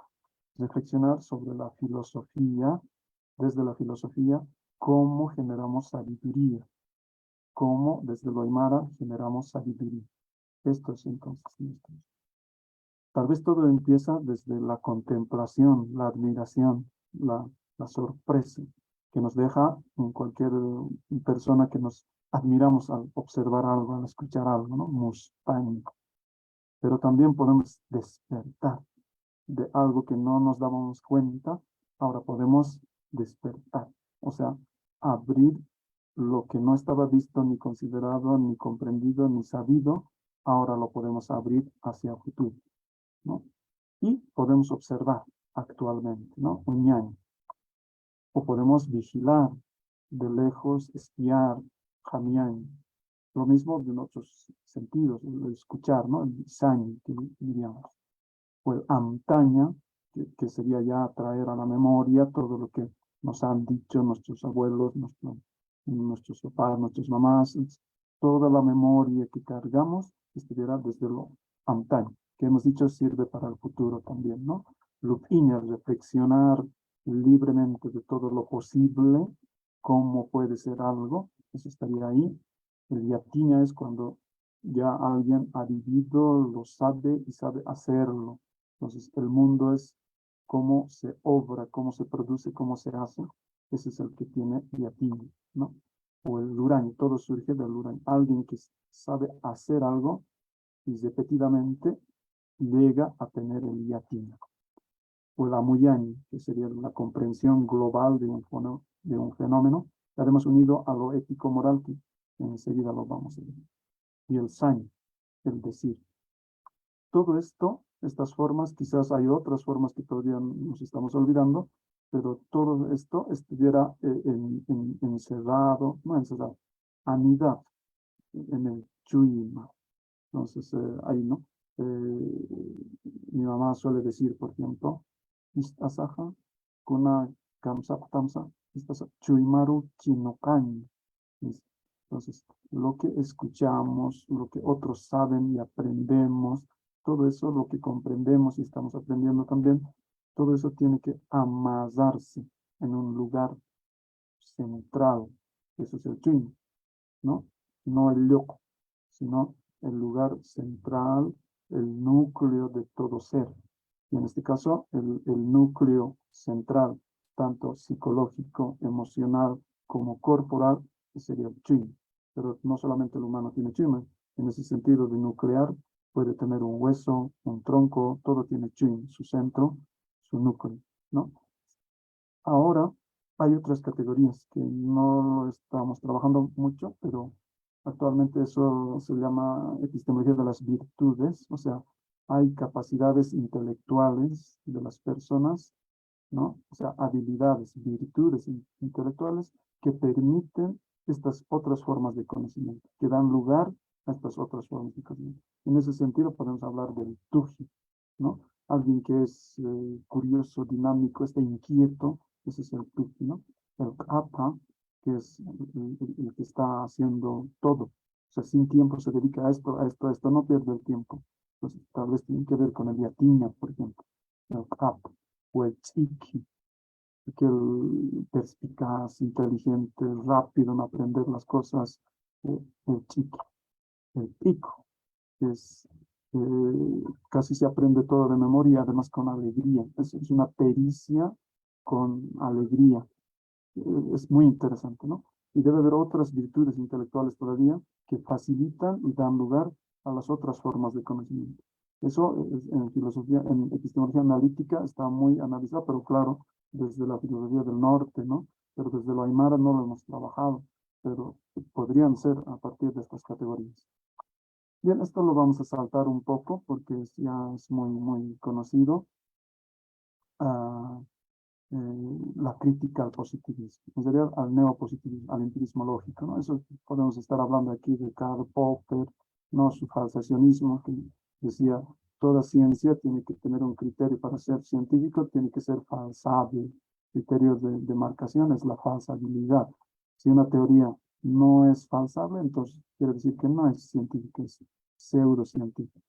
reflexionar sobre la filosofía, desde la filosofía, cómo generamos sabiduría, cómo desde lo aymara generamos sabiduría. Esto es entonces nuestro. Tal vez todo empieza desde la contemplación, la admiración, la sorpresa que nos deja en cualquier persona que nos admiramos al observar algo, al escuchar algo, ¿no? Mustang. Pero también podemos despertar de algo que no nos dábamos cuenta, ahora podemos despertar, o sea, abrir lo que no estaba visto, ni considerado, ni comprendido, ni sabido, ahora lo podemos abrir hacia el futuro, ¿no? Y podemos observar actualmente, ¿no? Uñan. O podemos vigilar de lejos, espiar, jamián. Lo mismo en otros sentidos, el escuchar, ¿no? El san, que diríamos. O el amtaña, que sería ya traer a la memoria todo lo que nos han dicho nuestros abuelos, nuestros papás, nuestras mamás, toda la memoria que cargamos estuviera desde lo antaño, que hemos dicho sirve para el futuro también, ¿no? Lupiña, reflexionar libremente de todo lo posible, cómo puede ser algo, eso estaría ahí. El yatiña es cuando ya alguien ha vivido, lo sabe y sabe hacerlo. Entonces, el mundo es cómo se obra, cómo se produce, cómo se hace. Ese es el que tiene yatiña, ¿no? O el luraño, todo surge del luraño. Alguien que sabe hacer algo y repetidamente llega a tener el yatiña. O el amuyaño, que sería la comprensión global de un fenómeno, que haremos unido a lo ético-moral, que enseguida lo vamos a ver. Y el saño, el decir. Todo esto, estas formas, quizás hay otras formas que todavía nos estamos olvidando, pero todo esto estuviera encerrado, no encerrado, anidado en el chuyima. Entonces, ahí, ¿no? Mi mamá suele decir, por ejemplo, istasaja, kuna kamsa tamsa, istasa chuymaru chinokan. Entonces, lo que escuchamos, lo que otros saben y aprendemos, todo eso, lo que comprendemos y estamos aprendiendo también, todo eso tiene que amasarse en un lugar central. Eso es el chuin, ¿no? No el yoco, sino el lugar central, el núcleo de todo ser. Y en este caso, el núcleo central, tanto psicológico, emocional como corporal, que sería el chuin. Pero no solamente el humano tiene chuin, en ese sentido de nuclear, puede tener un hueso, un tronco, todo tiene chuin, su centro, su núcleo, ¿no? Ahora hay otras categorías que no estamos trabajando mucho, pero actualmente eso se llama epistemología de las virtudes, o sea, hay capacidades intelectuales de las personas, ¿no? O sea, habilidades, virtudes intelectuales que permiten estas otras formas de conocimiento, que dan lugar a estas otras formas de conocimiento. En ese sentido podemos hablar del tuji, ¿no? alguien que es curioso, dinámico, está inquieto, ese es el tuki, ¿no? El kapa, que es el que está haciendo todo, o sea, sin tiempo se dedica a esto, a esto, a esto, no pierde el tiempo. Entonces, tal vez tiene que ver con el yatiña, por ejemplo, el kapa, o el tsiki, que el perspicaz, inteligente, rápido en aprender las cosas, el chiqui, el pico, que es casi se aprende todo de memoria, además con alegría. Es una pericia con alegría. Es muy interesante, ¿no? Y debe haber otras virtudes intelectuales todavía que facilitan y dan lugar a las otras formas de conocimiento. Eso en filosofía, en epistemología analítica está muy analizado, pero claro, desde la filosofía del norte, ¿no? Pero desde lo aymara no lo hemos trabajado, pero podrían ser a partir de estas categorías. Bien, esto lo vamos a saltar un poco porque ya es muy, muy conocido. Ah, la crítica al positivismo, en realidad al neopositivismo, al empirismo lógico, ¿no? Eso podemos estar hablando aquí de Karl Popper, ¿no? Su falsacionismo, que decía, toda ciencia tiene que tener un criterio para ser científico, tiene que ser falsable. Criterio de marcación es la falsabilidad. Si una teoría no es falsable, entonces quiere decir que no es científica, es pseudocientífica.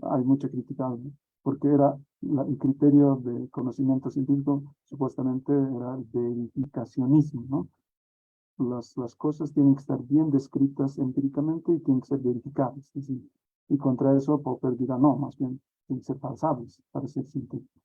Hay mucha crítica, ¿no? Porque era el criterio de conocimiento científico, supuestamente era el verificacionismo, ¿no? Las cosas tienen que estar bien descritas empíricamente y tienen que ser verificadas. Es decir, y contra eso Popper dirá, no, más bien tienen que ser falsables para ser científicos.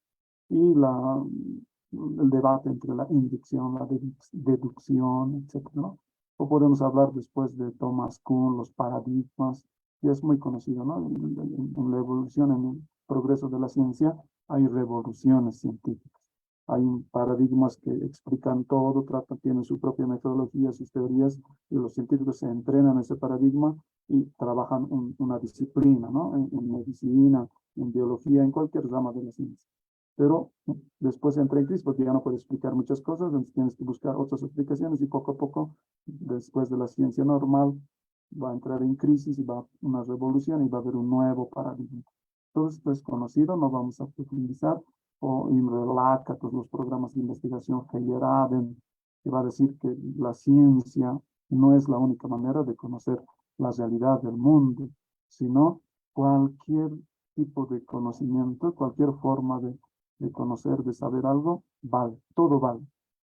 Y el debate entre la inducción, la deducción, etcétera, ¿no? O podemos hablar después de Thomas Kuhn, los paradigmas, y es muy conocido, ¿no? En la evolución, en el progreso de la ciencia, hay revoluciones científicas. Hay paradigmas que explican todo, tienen su propia metodología, sus teorías, y los científicos se entrenan en ese paradigma y trabajan una disciplina, ¿no? En medicina, en biología, en cualquier rama de la ciencia. Pero después entra en crisis porque ya no puede explicar muchas cosas, entonces tienes que buscar otras explicaciones y poco a poco, después de la ciencia normal, va a entrar en crisis y va a una revolución y va a haber un nuevo paradigma. Todo esto es conocido, no vamos a profundizar, o Imre Lacka, todos los programas de investigación Feyerabend, que va a decir que la ciencia no es la única manera de conocer la realidad del mundo, sino cualquier tipo de conocimiento, cualquier forma de conocer, de saber algo, vale, todo vale.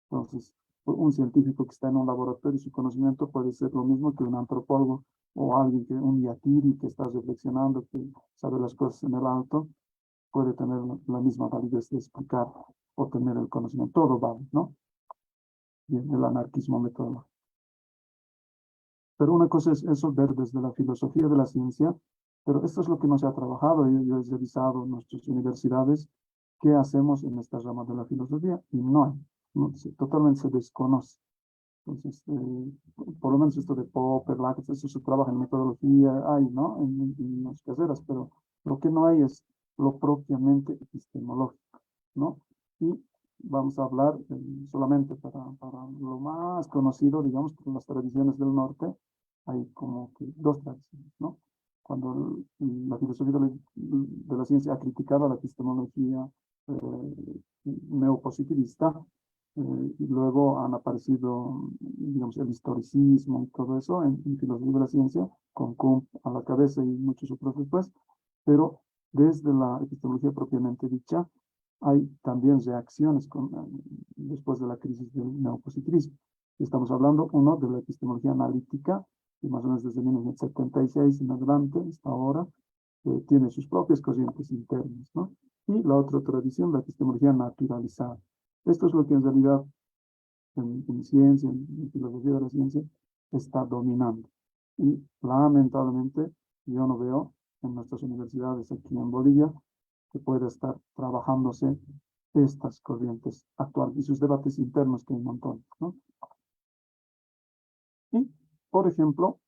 Entonces, un científico que está en un laboratorio y su conocimiento puede ser lo mismo que un antropólogo o alguien que, un yatiri que está reflexionando, que sabe las cosas en el alto, puede tener la misma validez de explicar o tener el conocimiento. Todo vale, ¿no? Bien, el anarquismo metodológico. Pero una cosa es eso, ver desde la filosofía de la ciencia, pero esto es lo que no se ha trabajado. Yo he revisado en nuestras universidades qué hacemos en esta rama de la filosofía y no hay, totalmente se desconoce. Entonces, por lo menos esto de Popper, Lacks, eso se trabaja en metodología, hay, ¿no? En las carreras, pero lo que no hay es lo propiamente epistemológico, ¿no? Y vamos a hablar solamente para lo más conocido, digamos, por las tradiciones del norte, hay como que dos tradiciones, ¿no? Cuando la filosofía de la ciencia ha criticado la epistemología neopositivista, y luego han aparecido, digamos, el historicismo y todo eso en filosofía de la ciencia, con Kuhn a la cabeza y muchos otros después, pero desde la epistemología propiamente dicha, hay también reacciones después de la crisis del neopositivismo. Estamos hablando, uno, de la epistemología analítica, que más o menos desde 1976 en adelante, hasta ahora, tiene sus propias corrientes internas, ¿no? Y la otra tradición, la epistemología naturalizada. Esto es lo que en realidad en ciencia, en filosofía de la ciencia, está dominando. Y lamentablemente yo no veo en nuestras universidades aquí en Bolivia que pueda estar trabajándose estas corrientes actuales y sus debates internos que hay un montón, ¿no? Y, por ejemplo,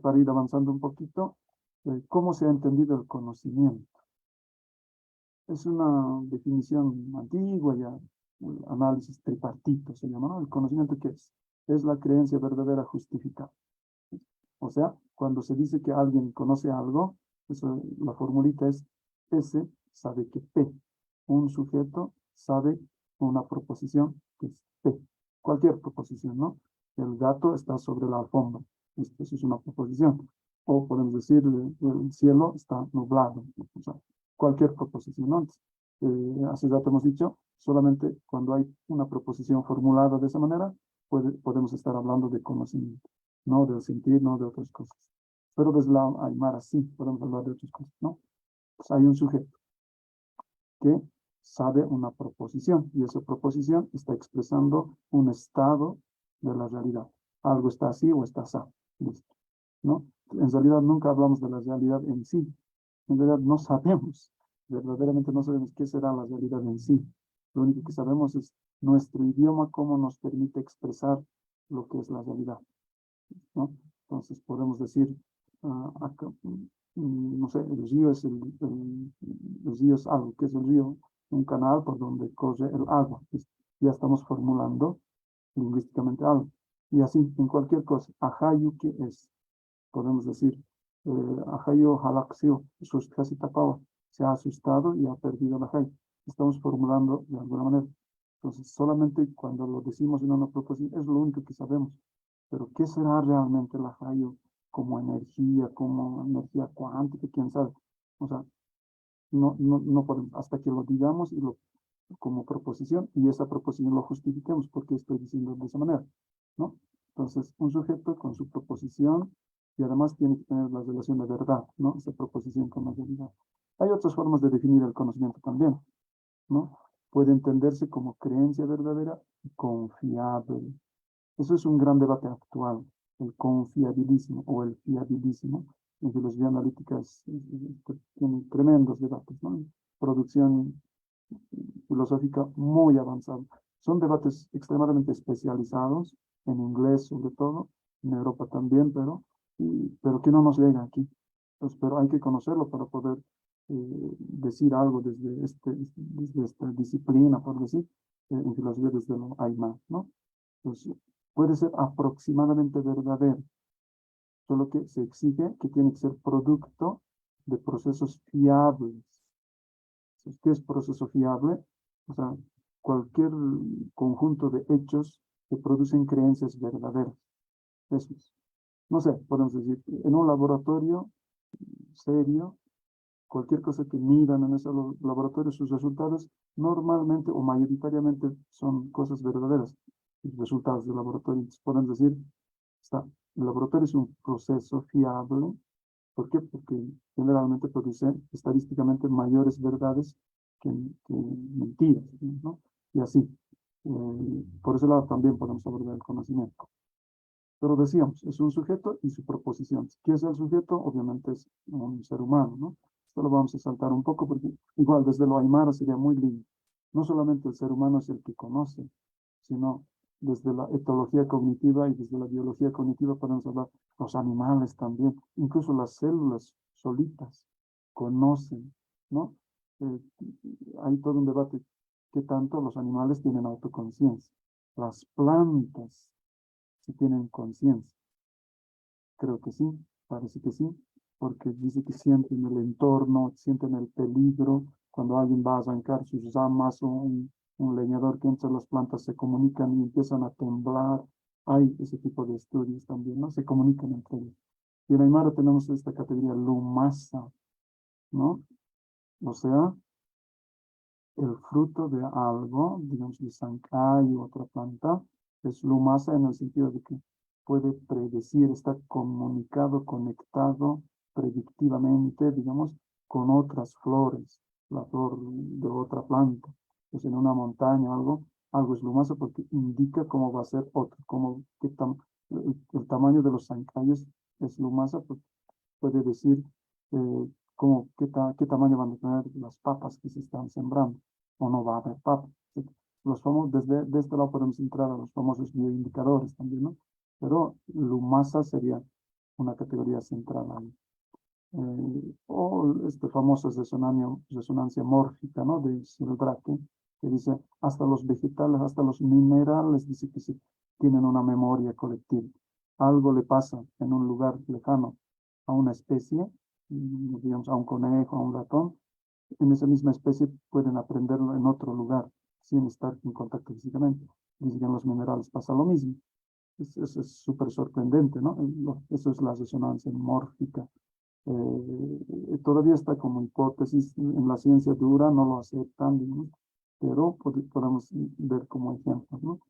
para ir avanzando un poquito, ¿cómo se ha entendido el conocimiento? Es una definición antigua ya, el análisis tripartito se llama, ¿no? El conocimiento, ¿qué es? Es la creencia verdadera justificada. O sea, cuando se dice que alguien conoce algo, eso, la formulita es S sabe que P. Un sujeto sabe una proposición que es P. Cualquier proposición, ¿no? El gato está sobre la alfombra. Eso es una proposición. O podemos decir, el cielo está nublado. O sea, cualquier proposición, ¿no? Hace rato hemos dicho, solamente cuando hay una proposición formulada de esa manera, podemos estar hablando de conocimiento, no del sentir, no de otras cosas. Pero desde la Aymara sí podemos hablar de otras cosas, ¿no? Pues hay un sujeto que sabe una proposición y esa proposición está expresando un estado de la realidad. Algo está así o está así, listo, ¿no? En realidad nunca hablamos de la realidad en sí. En realidad no sabemos, verdaderamente no sabemos qué será la realidad en sí. Lo único que sabemos es nuestro idioma, cómo nos permite expresar lo que es la realidad, ¿no? Entonces podemos decir, no sé, el río es el río es algo, que es el río, un canal por donde corre el agua. Ya estamos formulando lingüísticamente algo. Y así, en cualquier cosa, ajayu que es, podemos decir, ajayu halaxio, se ha asustado y ha perdido la ajayu. Estamos formulando de alguna manera. Entonces, solamente cuando lo decimos en una proposición, es lo único que sabemos. Pero, ¿qué será realmente la ajayu como energía cuántica? ¿Quién sabe? O sea, no podemos, hasta que lo digamos y como proposición, y esa proposición lo justifiquemos porque estoy diciendo de esa manera, ¿no? Entonces, un sujeto con su proposición y además tiene que tener la relación de verdad, ¿no? Esa proposición con la realidad. Hay otras formas de definir el conocimiento también, ¿no? Puede entenderse como creencia verdadera y confiable. Eso es un gran debate actual, el confiabilismo o el fiabilismo. En filosofía analítica tienen tremendos debates, ¿no? Producción filosófica muy avanzada. Son debates extremadamente especializados, en inglés sobre todo, en Europa también, pero que no nos llega aquí. Entonces, pero hay que conocerlo para poder decir algo desde esta disciplina, por decir, en filosofía desde lo Aymara, ¿no? Entonces, puede ser aproximadamente verdadero, solo que se exige que tiene que ser producto de procesos fiables. ¿Qué es proceso fiable? O sea, cualquier conjunto de hechos que producen creencias verdaderas. Eso es. No sé, podemos decir, en un laboratorio serio, cualquier cosa que midan en ese laboratorio, sus resultados normalmente o mayoritariamente son cosas verdaderas. Los resultados del laboratorio. Entonces, podemos decir, el laboratorio es un proceso fiable. ¿Por qué? Porque generalmente produce estadísticamente mayores verdades que mentiras, ¿no? Y así. Por ese lado también podemos abordar el conocimiento. Pero decíamos, es un sujeto y su proposición. ¿Qué es el sujeto? Obviamente es un ser humano, ¿no? Esto lo vamos a saltar un poco porque igual desde lo aymara sería muy lindo. No solamente el ser humano es el que conoce, sino desde la etología cognitiva y desde la biología cognitiva podemos hablar los animales también, incluso las células solitas conocen, ¿no? Eh, Hay todo un debate qué tanto los animales tienen autoconciencia. Las plantas si tienen conciencia. Creo que sí, parece que sí, porque dice que sienten el entorno, sienten el peligro. Cuando alguien va a arrancar sus ramas o un leñador que entra, las plantas se comunican y empiezan a temblar. Hay ese tipo de estudios también, ¿no? Se comunican entre ellos. Y en Aymara tenemos esta categoría lumasa, ¿no? O sea, el fruto de algo, digamos, de zancay u otra planta, es lumasa en el sentido de que puede predecir, está comunicado, conectado predictivamente, digamos, con otras flores, la flor de otra planta. Pues en una montaña o algo es lumasa porque indica cómo va a ser otro, el tamaño de los zancayes es lumasa, pues puede decir qué tamaño van a tener las papas que se están sembrando, o no va a haber papas. Los famosos, de este lado podemos entrar a los famosos bioindicadores también, ¿no? Pero lumasa sería una categoría central ahí. O este famoso resonancia mórfica, ¿no? De Sildrake, que dice, hasta los vegetales, hasta los minerales, dice que tienen una memoria colectiva. Algo le pasa en un lugar lejano a una especie, digamos a un conejo, a un ratón, en esa misma especie pueden aprenderlo en otro lugar, sin estar en contacto físicamente. Dicen que en los minerales pasa lo mismo. Eso es súper sorprendente, ¿no? Eso es la resonancia mórfica. Todavía está como hipótesis en la ciencia dura, no lo aceptan, ¿no? Pero podemos ver como ejemplos, ¿no?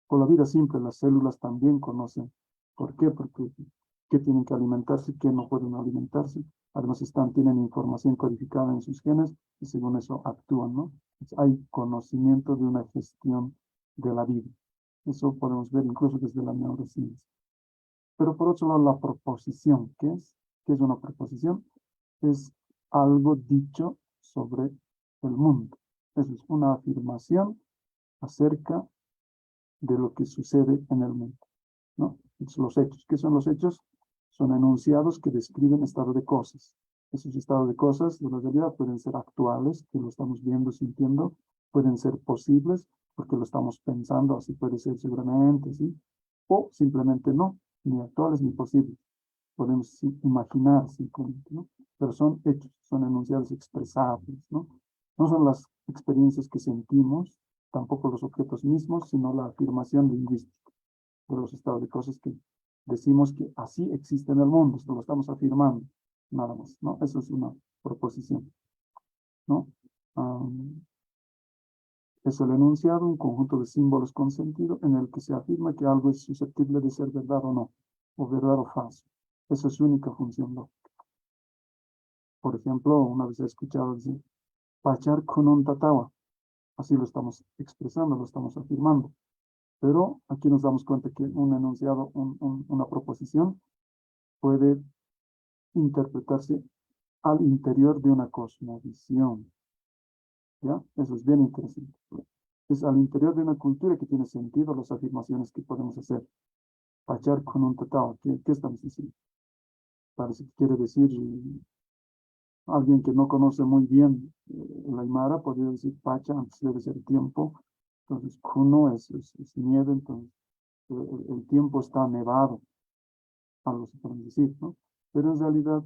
Por la vida simple, las células también conocen. ¿Por qué? Porque qué tienen que alimentarse, qué no pueden alimentarse. Además tienen información codificada en sus genes y según eso actúan, ¿no? Entonces, hay conocimiento de una gestión de la vida. Eso podemos ver incluso desde la neurociencia. Pero por otro lado, la proposición, ¿qué es? ¿Qué es una proposición? Es algo dicho sobre el mundo. Eso es una afirmación acerca de lo que sucede en el mundo, ¿no? Los hechos. ¿Qué son los hechos? Son enunciados que describen estado de cosas. Esos estados de cosas de la realidad pueden ser actuales, que lo estamos viendo, sintiendo, pueden ser posibles, porque lo estamos pensando, así puede ser seguramente, ¿sí? O simplemente no, ni actuales ni posibles. Podemos imaginar simplemente, ¿no? Pero son hechos, son enunciados expresables, ¿no? No son las experiencias que sentimos, tampoco los objetos mismos, sino la afirmación lingüística de los estados de cosas que decimos que así existe en el mundo, esto lo estamos afirmando, nada más, ¿no? Eso es una proposición, ¿no? Es el enunciado, un conjunto de símbolos con sentido en el que se afirma que algo es susceptible de ser verdad o no, o verdad o falso. Esa es su única función lógica. Por ejemplo, una vez he escuchado decir, pachar con un tatawa. Así lo estamos expresando, lo estamos afirmando. Pero aquí nos damos cuenta que un enunciado, una proposición, puede interpretarse al interior de una cosmovisión. ¿Ya? Eso es bien interesante. Es al interior de una cultura que tiene sentido las afirmaciones que podemos hacer. Pachar con un tatawa. ¿Qué estamos diciendo? Parece que quiere decir alguien que no conoce muy bien el Aymara, podría decir Pacha, antes debe ser tiempo. Entonces, Kuno es nieve, entonces el tiempo está nevado, algo se puede decir, ¿no? Pero en realidad,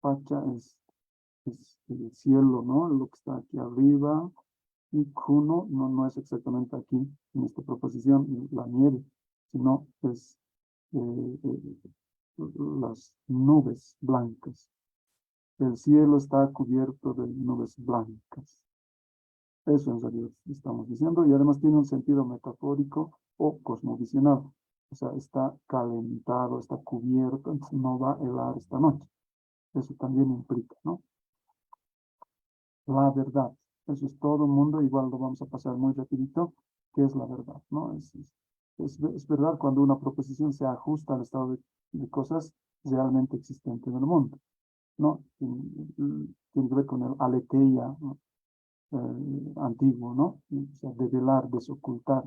Pacha es el cielo, ¿no? Lo que está aquí arriba. Y Kuno no es exactamente aquí, en esta proposición, la nieve, sino es las nubes blancas. El cielo está cubierto de nubes blancas. Eso en realidad estamos diciendo, y además tiene un sentido metafórico o cosmovisional. O sea, está calentado, está cubierto, entonces no va a helar esta noche. Eso también implica, ¿no? La verdad. Eso es todo el mundo, igual lo vamos a pasar muy rapidito, ¿qué es la verdad? ¿No? Es verdad cuando una proposición se ajusta al estado de cosas realmente existentes en el mundo, ¿no? Tiene que ver con el aletheia, ¿no? Antiguo, ¿no? O sea, develar, desocultar,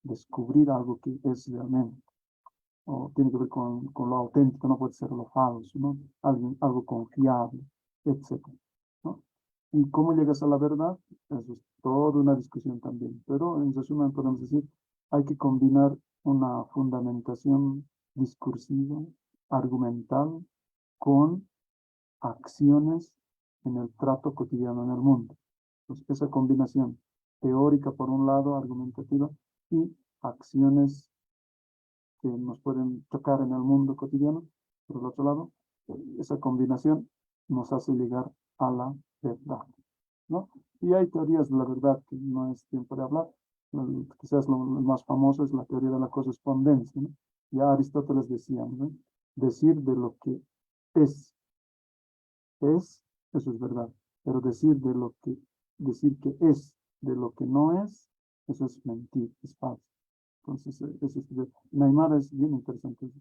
descubrir algo que es realmente. O tiene que ver con lo auténtico, no puede ser lo falso, ¿no? Algo confiable, etcétera, ¿no? ¿Y cómo llegas a la verdad? Eso es toda una discusión también. Pero en resumen podemos decir, hay que combinar una fundamentación discursiva, argumental, con acciones en el trato cotidiano en el mundo. Pues esa combinación teórica por un lado, argumentativa, y acciones que nos pueden chocar en el mundo cotidiano, por el otro lado, esa combinación nos hace llegar a la verdad, ¿no? Y hay teorías de la verdad que no es tiempo de hablar. Quizás lo más famoso es la teoría de la correspondencia, ¿no? Ya Aristóteles decía, ¿no? Decir de lo que es, eso es verdad. Pero decir que es de lo que no es, eso es mentir, es falso. Entonces, eso es, Neymar es bien interesante.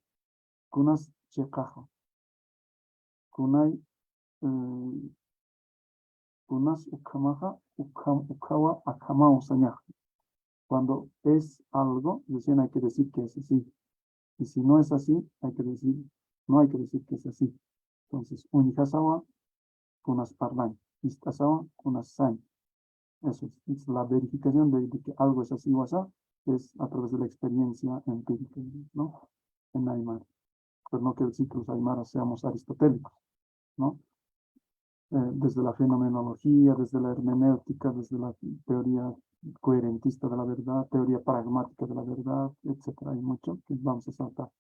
Kunas chekaja. Kunai, kunas ukamaja, ukawa akamao sañaja. Cuando es algo, recién hay que decir que es así. Y si no es así, no hay que decir que es así. Entonces, unijasawa, kunas parlan. Istasawa, kunas sañ. Eso es la verificación de que algo es así o así, es a través de la experiencia empírica, ¿no? En Aymara. Pero no quiere decir que los aymaras seamos aristotélicos, ¿no? desde la fenomenología, desde la hermenéutica, desde la teoría coherentista de la verdad, teoría pragmática de la verdad, etcétera. Hay mucho que vamos a saltar.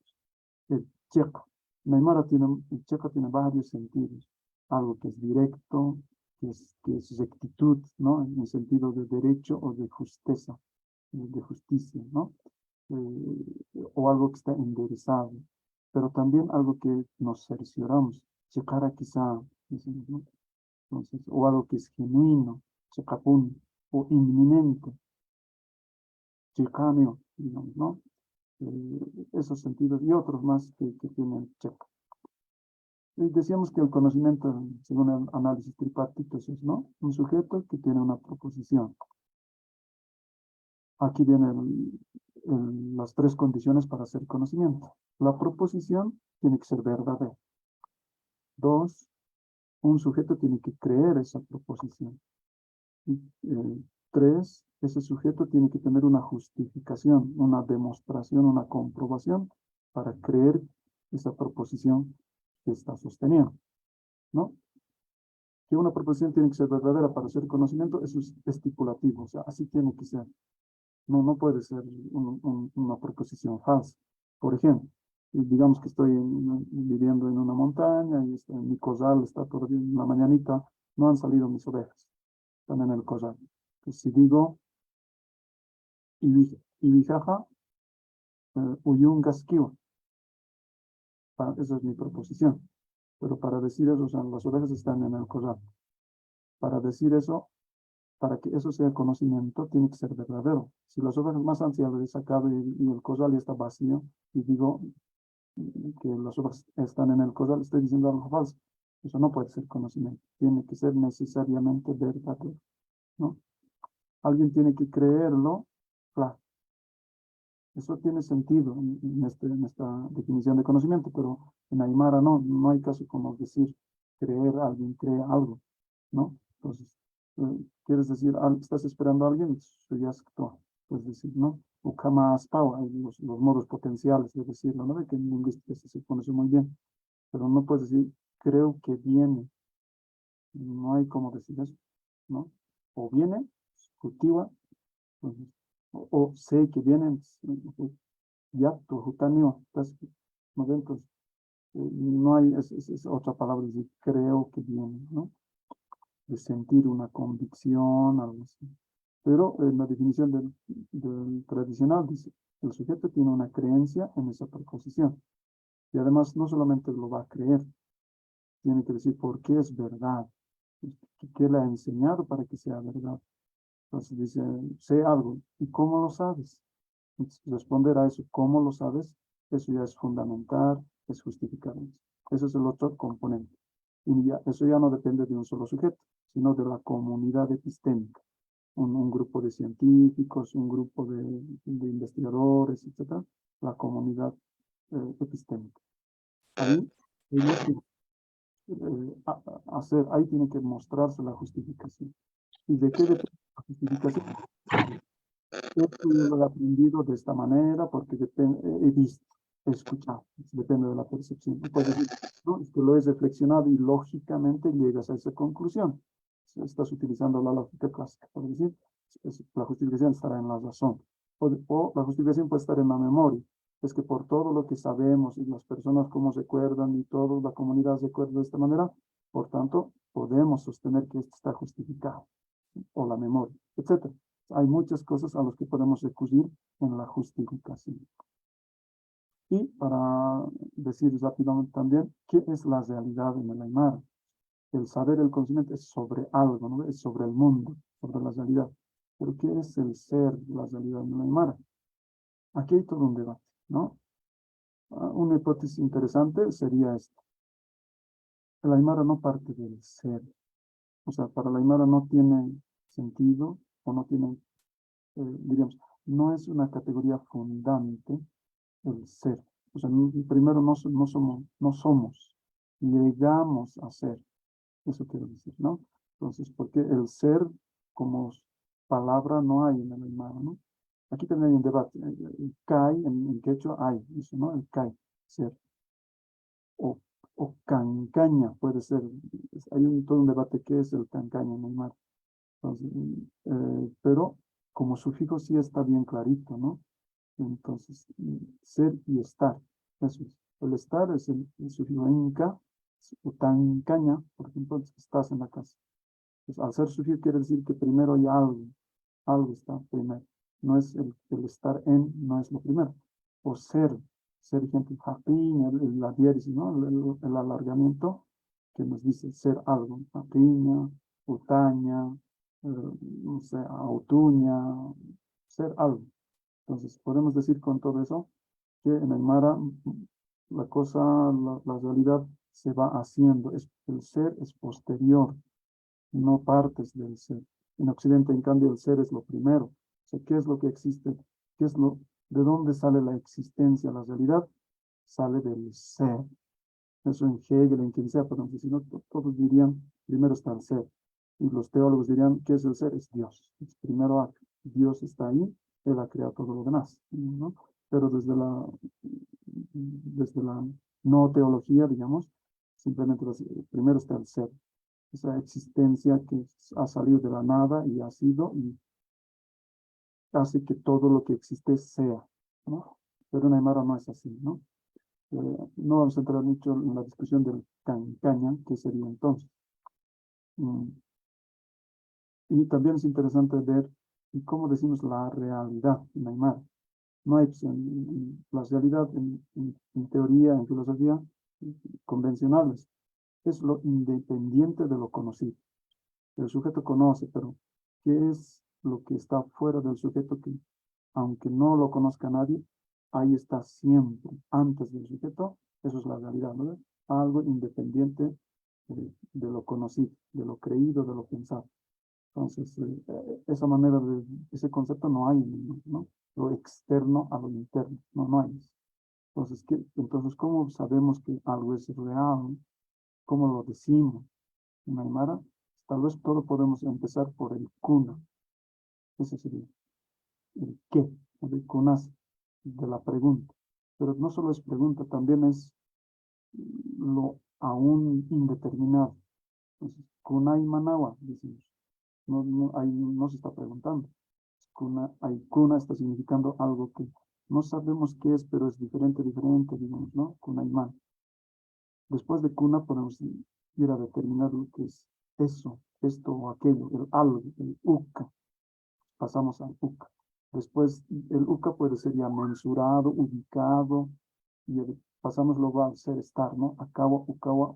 El checa. El checa tiene varios sentidos. Algo que es directo, que es rectitud, ¿no? En el sentido de derecho o de justeza, de justicia, ¿no? O algo que está enderezado, pero también algo que nos cercioramos. Checara quizá, decimos, ¿no? Entonces, o algo que es genuino, checapún, o inminente, checamio, digamos, ¿no? Esos sentidos y otros más que tienen checa. Decíamos que el conocimiento, según el análisis tripartito, es, ¿no? Un sujeto que tiene una proposición. Aquí vienen las tres condiciones para hacer conocimiento. La proposición tiene que ser verdadera. Dos, un sujeto tiene que creer esa proposición. Y, tres, ese sujeto tiene que tener una justificación, una demostración, una comprobación para creer esa proposición que está sosteniendo, ¿no? Que una proposición tiene que ser verdadera para ser conocimiento, eso es estipulativo, o sea, así tiene que ser. No puede ser una proposición falsa. Por ejemplo, digamos que estoy viviendo en una montaña y en mi corral está todavía en la mañanita, no han salido mis ovejas, están en el corral. Entonces, si digo, Ibijaja, Uyungaskiwa, esa es mi proposición. Pero para decir eso, o sea, las ovejas están en el corral. Para decir eso, para que eso sea conocimiento, tiene que ser verdadero. Si las ovejas más ansias las he sacado y el corral ya está vacío, y digo que las ovejas están en el corral, estoy diciendo algo falso. Eso no puede ser conocimiento. Tiene que ser necesariamente verdadero, ¿no? Alguien tiene que creerlo, claro. Eso tiene sentido en esta definición de conocimiento, pero en Aymara no hay caso como decir creer, alguien cree algo, ¿no? Entonces, quieres decir, estás esperando a alguien, suyascto, puedes decir, ¿no? Ukamas pau, hay los modos potenciales de decirlo, ¿no? De que en lingüística se conoce muy bien, pero no puedes decir, creo que viene, no hay como decir eso, ¿no? O viene, cultiva, entonces, o sé que vienen, ya, tu jutanio, ¿no? Entonces, no hay, es otra palabra, decir, creo que viene, ¿no? De sentir una convicción, algo así. Pero en la definición del tradicional dice, el sujeto tiene una creencia en esa proposición. Y además no solamente lo va a creer, tiene que decir por qué es verdad, qué le ha enseñado para que sea verdad. Entonces dice, sé algo, ¿y cómo lo sabes? Entonces, responder a eso, ¿cómo lo sabes? Eso ya es fundamental, es justificar. Ese es el otro componente. Y eso ya no depende de un solo sujeto, sino de la comunidad epistémica. Un grupo de científicos, un grupo de investigadores, etc. La comunidad epistémica. Ahí ellos ahí tiene que mostrarse la justificación. ¿Y de qué depende la justificación? Esto yo lo he aprendido de esta manera porque he visto, he escuchado, depende de la percepción. Y puedes decir, no, es que lo he reflexionado y lógicamente llegas a esa conclusión. Estás utilizando la lógica clásica, por decir, la justificación estará en la razón. O la justificación puede estar en la memoria. Es que por todo lo que sabemos y las personas cómo recuerdan y toda la comunidad recuerda de esta manera, por tanto, podemos sostener que esto está justificado, o la memoria, etc. Hay muchas cosas a las que podemos recurrir en la justificación. Y para decir rápidamente también, ¿qué es la realidad en el Aymara? El saber, el conocimiento es sobre algo, ¿no? Es sobre el mundo, sobre la realidad. Pero ¿qué es el ser, la realidad en el Aymara? Aquí hay todo un debate, ¿no? Una hipótesis interesante sería esta. El Aymara no parte del ser. O sea, para el Aymara no tiene sentido o no tiene, diríamos, no es una categoría fundante el ser. O sea, primero no somos, llegamos a ser. Eso quiero decir, ¿no? Entonces, porque el ser como palabra no hay en el Aymara, ¿no? Aquí también hay un debate. El kai, en quechua hay, eso, ¿no? El kai, ser. O o cancaña, puede ser. Hay todo un debate qué es el cancaña en Aymara. Entonces, pero como sufijo sí está bien clarito, ¿no? Entonces, ser y estar, eso es. El estar es el sufijo inca, utancaña, por ejemplo, estás en la casa. Pues, al ser sufijo quiere decir que primero hay algo está primero. No es el estar en, no es lo primero. O ser gente japiña, la diéresis, ¿no? El alargamiento que nos dice ser algo. Japiña, utaña, no sé, autuña, ser algo. Entonces, podemos decir con todo eso que en Aymara la cosa, la realidad se va haciendo. El ser es posterior, no partes del ser. En Occidente, en cambio, el ser es lo primero. O sea, ¿qué es lo que existe? ¿De dónde sale la existencia? La realidad sale del ser. Eso en Hegel, en quien sea, pero si no, todos dirían, primero está el ser. Y los teólogos dirían, ¿qué es el ser? Es Dios. Es primero Dios está ahí, Él ha creado todo lo demás, ¿no? Pero desde la no teología, digamos, simplemente primero está el ser, esa existencia que ha salido de la nada y ha sido y hace que todo lo que existe sea, ¿no? Pero en Aymara no es así, ¿no? No vamos a entrar mucho en la discusión del cancaña, que sería entonces. Y también es interesante ver cómo decimos la realidad en Aymara. No hay, pues, la realidad en teoría, en filosofía, convencionales, es lo independiente de lo conocido. El sujeto conoce, pero ¿qué es lo que está fuera del sujeto que, aunque no lo conozca nadie, ahí está siempre, antes del sujeto? Eso es la realidad, ¿no? Algo independiente de lo conocido, de lo creído, de lo pensado. Entonces, esa manera ese concepto no hay, ¿no? Lo externo a lo interno, no hay. Entonces, ¿cómo sabemos que algo es real? ¿Cómo lo decimos? En Aymara, tal vez todo podemos empezar por el cuna. Ese sería el qué, el cunas de la pregunta. Pero no solo es pregunta, también es lo aún indeterminado. Entonces, cuna y manawa, decimos. Ahí no se está preguntando. Cuna está significando algo que no sabemos qué es, pero es diferente, digamos, ¿no? Cuna y man. Después de cuna podemos ir a determinar lo que es eso, esto o aquello, el algo, el uka. Pasamos al uka. Después el uka puede ser ya mensurado, ubicado, y pasamos luego al ser estar, ¿no? Akawa, ukawa,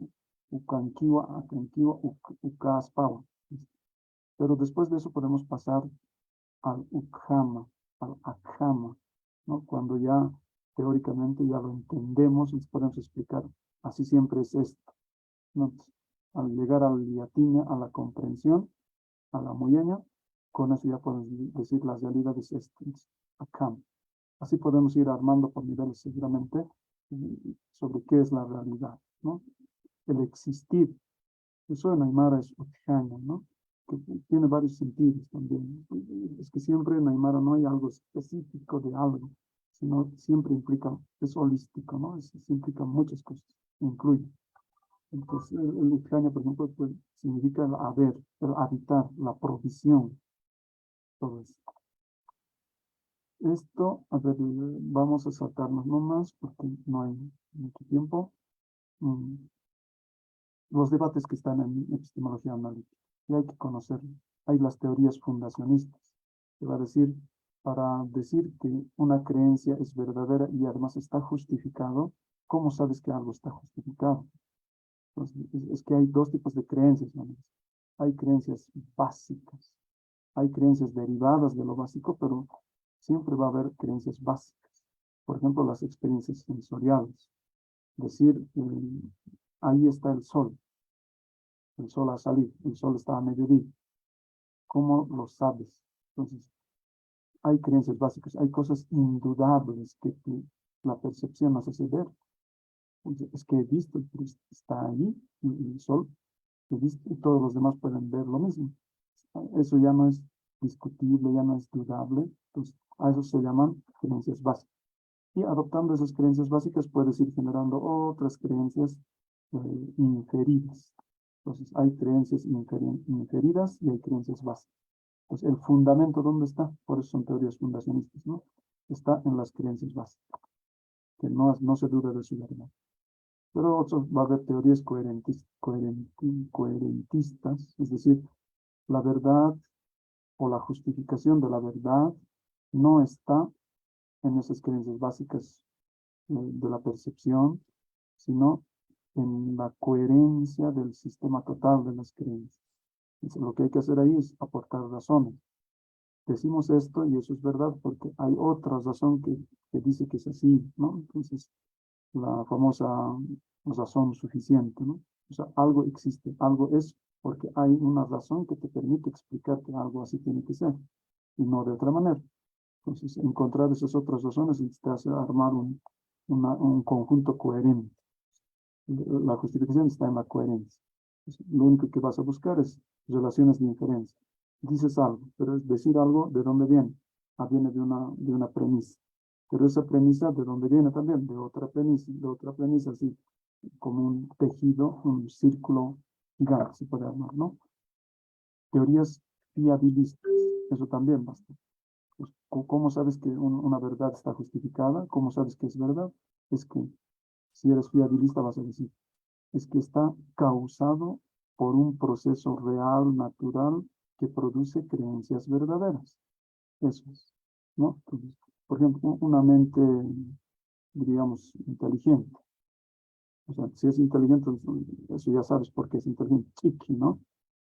ukankiwa, akankiwa, ukaspawa. Pero después de eso podemos pasar al ukhama, al akhama, ¿no? Cuando ya teóricamente ya lo entendemos y podemos explicar, así siempre es esto, ¿no? Al llegar al yatiña, a la comprensión, a la muyeña, con eso ya podemos decir las realidades akhama. Así podemos ir armando por niveles seguramente sobre qué es la realidad, ¿no? El existir. Eso en Aymara es Utjana, ¿no? Que tiene varios sentidos también. Es que siempre en Aymara no hay algo específico de algo, sino siempre implica, es holístico, ¿no? Implica muchas cosas, incluye. Entonces, el Utjana, por ejemplo, pues, significa el haber, el habitar, la provisión, todo eso. Esto, a ver, vamos a saltarnos nomás porque no hay mucho tiempo. Los debates que están en epistemología analítica. Y hay que conocerlo. Hay las teorías fundacionistas, que va a decir, para decir que una creencia es verdadera y además está justificado, ¿cómo sabes que algo está justificado? Entonces, es que hay dos tipos de creencias, ¿no? Hay creencias básicas, hay creencias derivadas de lo básico, pero siempre va a haber creencias básicas. Por ejemplo, las experiencias sensoriales. Decir, ahí está el sol ha salido, el sol está a mediodía. ¿Cómo lo sabes? Entonces, hay creencias básicas, hay cosas indudables que la percepción nos hace ver. Es que he visto, está ahí, el sol, he visto, y todos los demás pueden ver lo mismo. Eso ya no es discutible, ya no es dudable. Entonces, a eso se llaman creencias básicas. Y adoptando esas creencias básicas puedes ir generando otras creencias inferidas. Entonces, hay creencias inferidas y hay creencias básicas. Entonces, el fundamento, ¿dónde está? Por eso son teorías fundacionistas, ¿no? Está en las creencias básicas, que no se duda de su verdad. Pero va a haber teorías coherentistas, es decir, la verdad o la justificación de la verdad no está en esas creencias básicas de la percepción, sino en la coherencia del sistema total de las creencias. Entonces, lo que hay que hacer ahí es aportar razones. Decimos esto y eso es verdad porque hay otra razón que dice que es así, ¿no? Entonces, la famosa razón suficiente, ¿no? O sea, algo existe, algo es porque hay una razón que te permite explicar que algo así tiene que ser y no de otra manera. Entonces, encontrar esas otras razones te hace armar un conjunto coherente. La justificación está en la coherencia. Lo único que vas a buscar es relaciones de inferencia. Dices algo, pero es decir algo, ¿de dónde viene? Viene de una premisa. Pero esa premisa, ¿de dónde viene también? De otra premisa, así como un tejido, un círculo gigante, se puede armar, ¿no? Teorías fiabilistas, eso también basta. Pues, ¿cómo sabes que una verdad está justificada? ¿Cómo sabes que es verdad? Es que si eres fiabilista vas a decir, es que está causado por un proceso real, natural, que produce creencias verdaderas. Eso es, ¿no? Entonces, por ejemplo, una mente, digamos, inteligente. O sea, si es inteligente, eso ya sabes por qué es inteligente, chiqui, ¿no?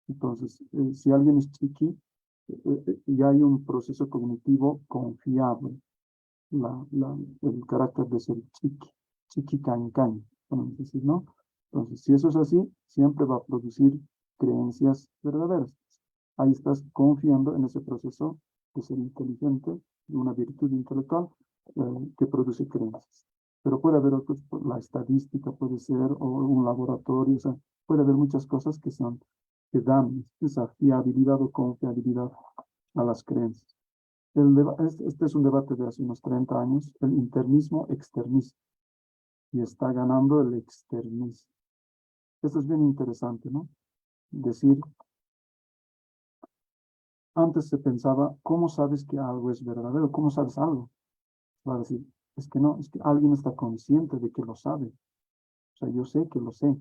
Entonces, si alguien es chiqui, ya hay un proceso cognitivo confiable. El carácter de ser chiqui can, podemos decir, ¿no? Entonces, si eso es así, siempre va a producir creencias verdaderas. Ahí estás confiando en ese proceso de ser inteligente, de una virtud intelectual que produce creencias. Pero puede haber otros, la estadística puede ser, o un laboratorio, o sea, puede haber muchas cosas que dan esa fiabilidad o confiabilidad a las creencias. Este es un debate de hace unos 30 años, el internismo-externismo, y está ganando el externismo. Esto es bien interesante, ¿no? Decir, antes se pensaba, ¿cómo sabes que algo es verdadero? ¿Cómo sabes algo? Va a decir, es que no, es que alguien está consciente de que lo sabe. O sea, yo sé que lo sé.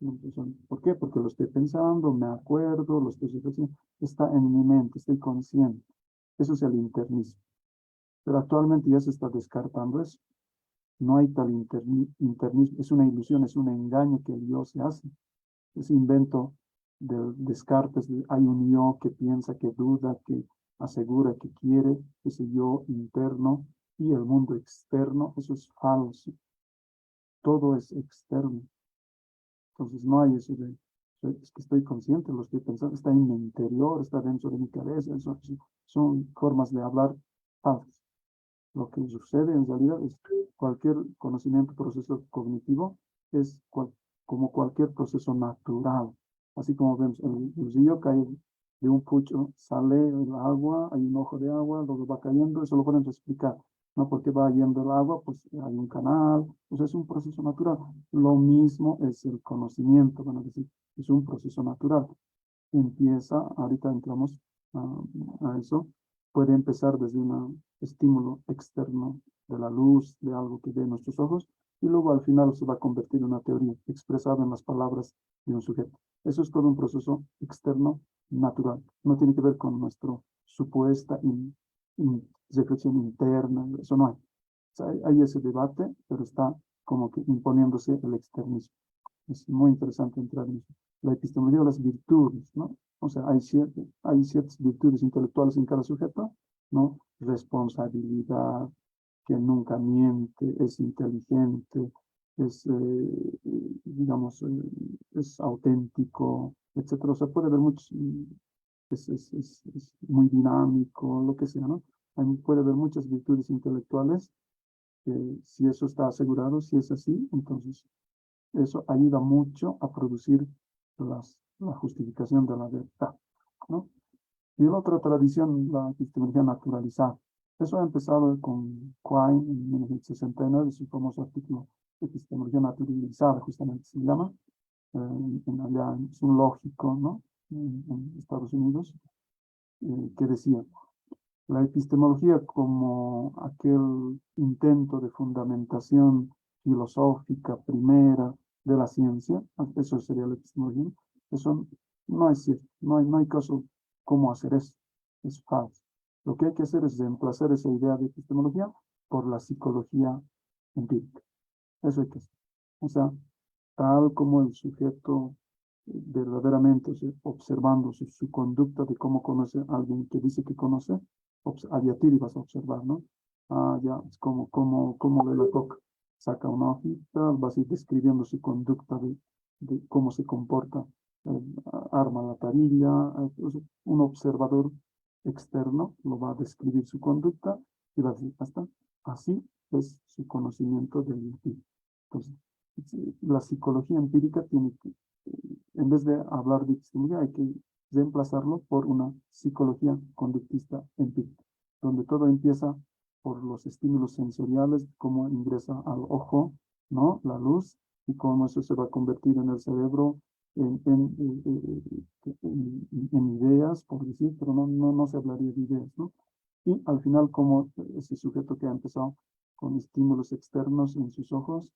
Entonces, ¿por qué? Porque lo estoy pensando, me acuerdo, lo estoy haciendo, está en mi mente, estoy consciente. Eso es el internismo. Pero actualmente ya se está descartando eso. No hay tal internismo, es una ilusión, es un engaño que el yo se hace. Ese invento de Descartes, hay un yo que piensa, que duda, que asegura, que quiere, ese yo interno y el mundo externo, eso es falso. Todo es externo. Entonces no hay eso de, es que estoy consciente, lo estoy pensando, está en mi interior, está dentro de mi cabeza, eso son formas de hablar falsas. Lo que sucede en realidad es que cualquier conocimiento, proceso cognitivo, es como cualquier proceso natural. Así como vemos, el río cae de un pucho, sale el agua, hay un ojo de agua, luego va cayendo, eso lo podemos explicar. ¿No? Porque va yendo el agua, pues hay un canal, pues es un proceso natural. Lo mismo es el conocimiento, van a decir, es un proceso natural. Empieza, ahorita entramos a eso, puede empezar desde un estímulo externo de la luz, de algo que ve nuestros ojos, y luego al final se va a convertir en una teoría expresada en las palabras de un sujeto. Eso es todo un proceso externo natural. No tiene que ver con nuestra supuesta reflexión interna, eso no hay. O sea, hay ese debate, pero está como que imponiéndose el externismo. Es muy interesante entrar en eso. La epistemología de las virtudes, ¿no? O sea, hay ciertas virtudes intelectuales en cada sujeto, ¿no? Responsabilidad, que nunca miente, es inteligente, es, digamos, es auténtico, etcétera. O sea, puede haber muchos, es muy dinámico, lo que sea, ¿no? Puede haber muchas virtudes intelectuales que si eso está asegurado, si es así, entonces eso ayuda mucho a producir la justificación de la verdad, ¿no? Y la otra tradición, la epistemología naturalizada. Eso ha empezado con Quine en 1969, su famoso artículo de epistemología naturalizada, justamente se llama. Allá es un lógico, ¿no? En Estados Unidos, que decía, la epistemología como aquel intento de fundamentación filosófica primera de la ciencia, eso sería la epistemología, eso no es cierto, no hay caso cómo hacer eso, es falso. Lo que hay que hacer es reemplazar esa idea de epistemología por la psicología empírica. Eso hay que hacer. O sea, tal como el sujeto verdaderamente, o sea, observando su conducta de cómo conoce a alguien que dice que conoce, a Yatiri vas a observar, ¿no? Ah, ya, es como ve la coca. Saca una hojita, vas a ir describiendo su conducta de cómo se comporta, arma la tarilla, un observador externo lo va a describir su conducta y va a decir, hasta así es su conocimiento del Yatiri. Entonces, la psicología empírica tiene que, en vez de hablar de epistemología, hay que reemplazarlo por una psicología conductista empírica, donde todo empieza por los estímulos sensoriales, cómo ingresa al ojo, ¿no? La luz, y cómo eso se va a convertir en el cerebro, en ideas, por decir, pero no se hablaría de ideas, ¿no? Y al final, como ese sujeto que ha empezado con estímulos externos en sus ojos,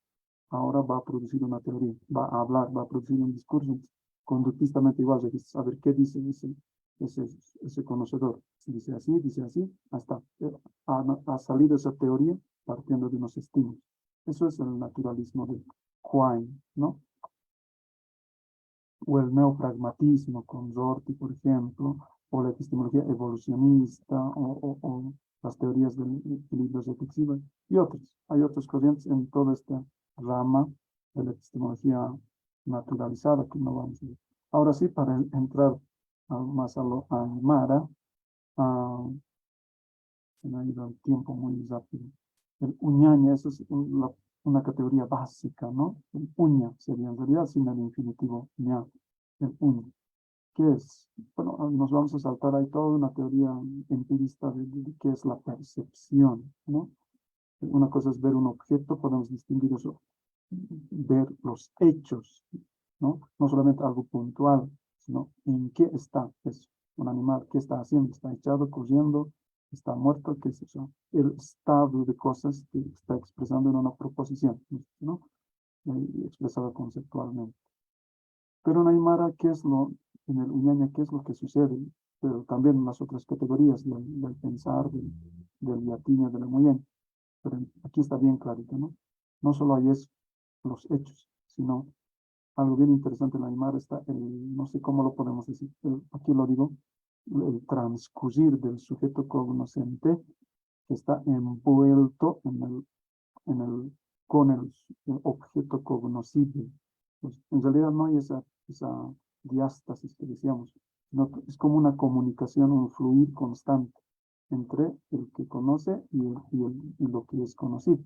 ahora va a producir una teoría, va a hablar, va a producir un discurso conductistamente igual, a ver qué dice ese conocedor. Si dice así, hasta ha salido esa teoría partiendo de unos estímulos. Eso es el naturalismo de Quine, ¿no? O el neopragmatismo con Rorty, por ejemplo, o la epistemología evolucionista, o las teorías del equilibrio reflexivo, y otros. Hay otros corrientes en toda esta rama de la epistemología naturalizada que no vamos a ver. Ahora sí, para entrar más a lo Aymara, se me ha ido el tiempo muy rápido. El uñaña, eso es una categoría básica, ¿no? El uña sería en realidad sin el infinitivo ña, el uña. ¿Qué es? Bueno, nos vamos a saltar ahí toda una teoría empirista de qué es la percepción, ¿no? Una cosa es ver un objeto, podemos distinguir eso, ver los hechos, ¿no? No solamente algo puntual, sino en qué está eso. Un animal, ¿qué está haciendo? ¿Está echado, corriendo? ¿Está muerto? ¿Qué es eso? El estado de cosas que está expresando en una proposición, ¿no? Expresada conceptualmente. Pero en Aymara, ¿qué es en el Uñaña, qué es lo que sucede? Pero también en las otras categorías del pensar, del yatiña, del Amuyen. Pero aquí está bien clarito, ¿no? No solo hay los hechos, sino algo bien interesante en Aymara está no sé cómo lo podemos decir, aquí lo digo, el transcurrir del sujeto cognoscente que está envuelto con el objeto cognoscible. Pues, en realidad no hay esa diástasis que decíamos, no, es como una comunicación, un fluir constante entre el que conoce y lo que es conocido.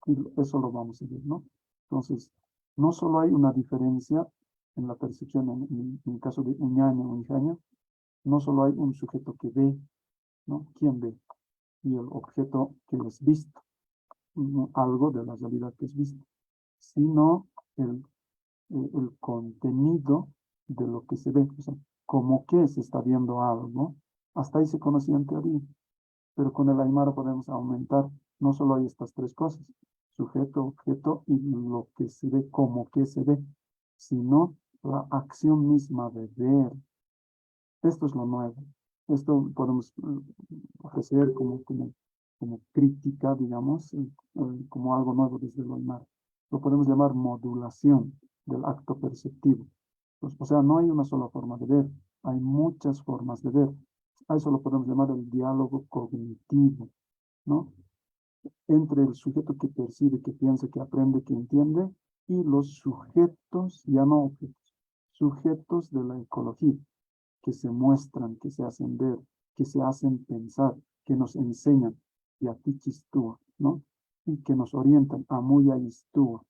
Y eso lo vamos a ver, ¿no? Entonces, no solo hay una diferencia en la percepción, en el caso de Uñaña o Uñaña, no solo hay un sujeto que ve, ¿no? ¿Quién ve? Y el objeto que es visto, ¿no? Algo de la realidad que es visto, sino el contenido de lo que se ve, o sea, como que se está viendo algo, hasta ahí se conocía en teoría, pero con el Aymara podemos aumentar, no solo hay estas tres cosas, sujeto, objeto y lo que se ve, como que se ve, sino la acción misma de ver. Esto es lo nuevo. Esto podemos ofrecer como crítica, digamos, como algo nuevo desde el Aymara. Lo podemos llamar modulación del acto perceptivo. Pues, o sea, no hay una sola forma de ver, hay muchas formas de ver. A eso lo podemos llamar el diálogo cognitivo, ¿no? Entre el sujeto que percibe, que piensa, que aprende, que entiende, y los sujetos, ya no objetos, sujetos de la ecología, que se muestran, que se hacen ver, que se hacen pensar, que nos enseñan, y a ti chistúa, ¿no? Y que nos orientan, a muy istúa,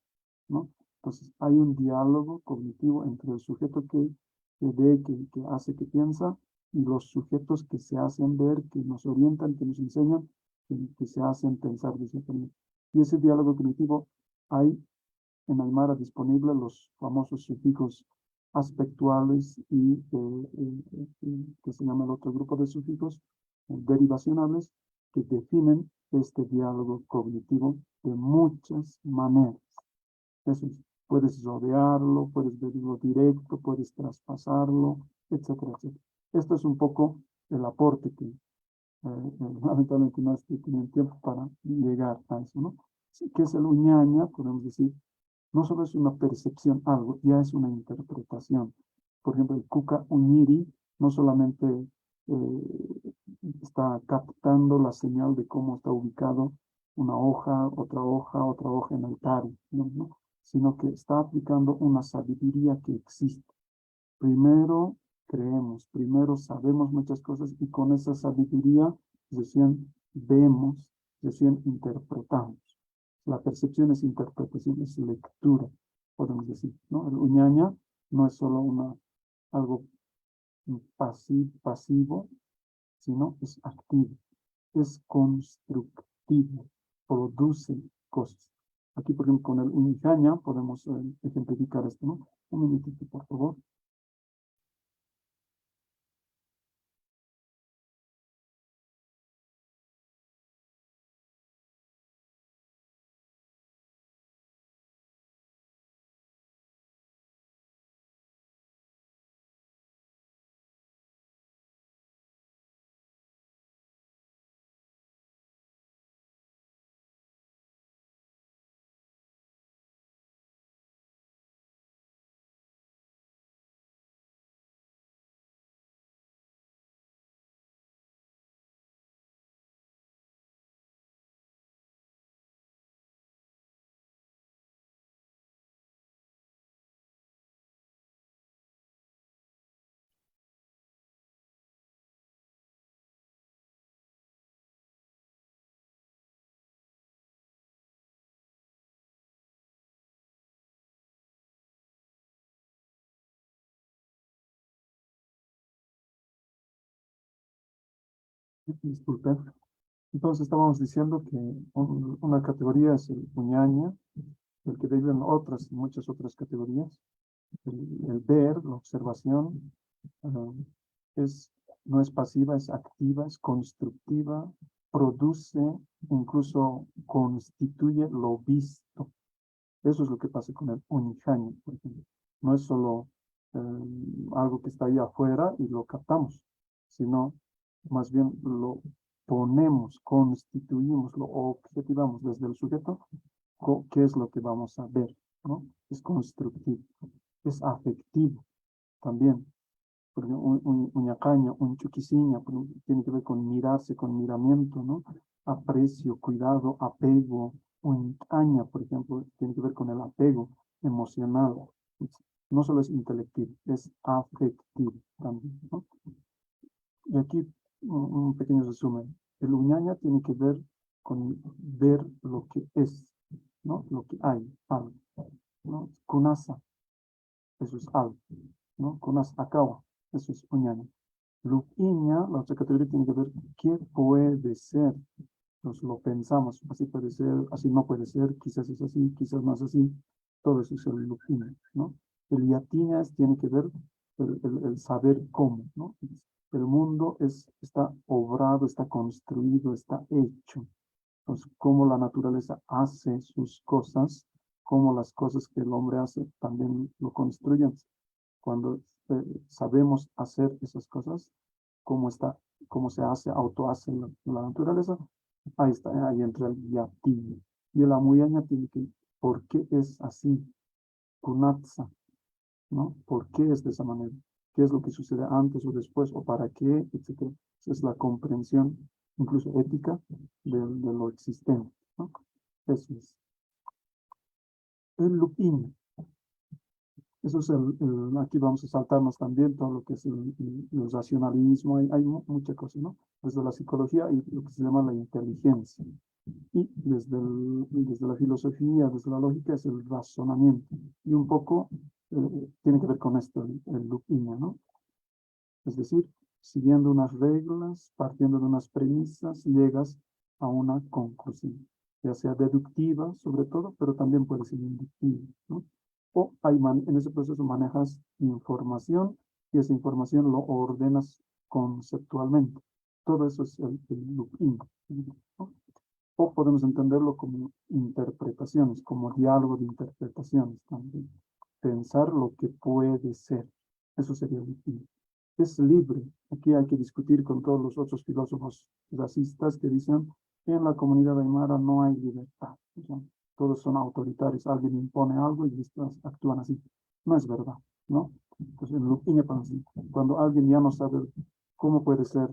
¿no? Entonces, hay un diálogo cognitivo entre el sujeto que ve, que hace, que piensa, y los sujetos que se hacen ver, que nos orientan, que nos enseñan, que se hacen pensar de cierta manera. Y ese diálogo cognitivo hay en Aymara disponible los famosos sufijos aspectuales y que se llama el otro grupo de sufijos derivacionales que definen este diálogo cognitivo de muchas maneras. Eso es, puedes rodearlo, puedes verlo directo, puedes traspasarlo, etcétera, etcétera. Esto es un poco el aporte que lamentablemente no estoy teniendo tiempo para llegar a eso, ¿no? Sí, ¿qué es el uñaña? Podemos decir, no solo es una percepción, algo, ya es una interpretación. Por ejemplo, el kuka uñiri no solamente está captando la señal de cómo está ubicado una hoja, otra hoja en el tari, ¿no? Sino que está aplicando una sabiduría que existe. Primero creemos, primero sabemos muchas cosas y con esa sabiduría recién vemos, recién interpretamos. La percepción es interpretación, es lectura, podemos decir, ¿no? El uñaña no es solo algo pasivo, sino es activo, es constructivo, produce cosas. Aquí, por ejemplo, con el uñaña podemos ejemplificar esto, ¿no? Un minutito, por favor. Disculpen. Entonces estábamos diciendo que una categoría es el uñaña, el que derivan otras, muchas otras categorías. El ver, la observación, es, no es pasiva, es activa, es constructiva, produce, incluso constituye lo visto. Eso es lo que pasa con el uñaña, por ejemplo. No es solo algo que está ahí afuera y lo captamos, sino más bien lo ponemos, constituimos, lo objetivamos desde el sujeto, qué es lo que vamos a ver, ¿no? Es constructivo, es afectivo también, porque un ñacaño, un chuquiciña, tiene que ver con mirarse, con miramiento, ¿no? Aprecio, cuidado, apego, un caña, por ejemplo, tiene que ver con el apego emocional. No solo es intelectivo, es afectivo también, ¿no? Y aquí un pequeño resumen. El uñaña tiene que ver con ver lo que es, ¿no? Lo que hay, algo, ¿no? Kunasa, eso es algo, ¿no? Kunas akawa, eso es uñaña. Lupiña, la otra categoría tiene que ver qué puede ser. Nos lo pensamos, así puede ser, así no puede ser, quizás es así, quizás no es así. Todo eso es el lupiña, ¿no? El yatiña tiene que ver el saber cómo, ¿no? El mundo está obrado, está construido, está hecho. Entonces, cómo la naturaleza hace sus cosas, cómo las cosas que el hombre hace también lo construyen. Cuando sabemos hacer esas cosas, cómo se hace, autohace la naturaleza, ahí está, ahí entra el yati. Y el amuyaña tiene que, ¿por qué es así? Kunatsa, ¿no? ¿Por qué es de esa manera? ¿Qué es lo que sucede antes o después? ¿O para qué? Etcétera. Esa es la comprensión, incluso ética, de lo existente, ¿no? Eso es. El lupín. Eso es aquí vamos a saltarnos también todo lo que es el racionalismo, hay mucha cosa, ¿no? Desde la psicología y lo que se llama la inteligencia. Y desde la filosofía, desde la lógica, es el razonamiento. Y un poco tiene que ver con esto, el lupina, ¿no? Es decir, siguiendo unas reglas, partiendo de unas premisas, llegas a una conclusión, ya sea deductiva sobre todo, pero también puede ser inductiva, ¿no? O en ese proceso manejas información y esa información lo ordenas conceptualmente. Todo eso es el looping, ¿no? O podemos entenderlo como interpretaciones, como diálogo de interpretaciones también. Pensar lo que puede ser. Eso sería looping. Es libre. Aquí hay que discutir con todos los otros filósofos racistas que dicen que en la comunidad aymara no hay libertad. O sea, todos son autoritarios. Alguien impone algo y estos actúan así. No es verdad, ¿no? Entonces, el looping es así. Cuando alguien ya no sabe cómo puede ser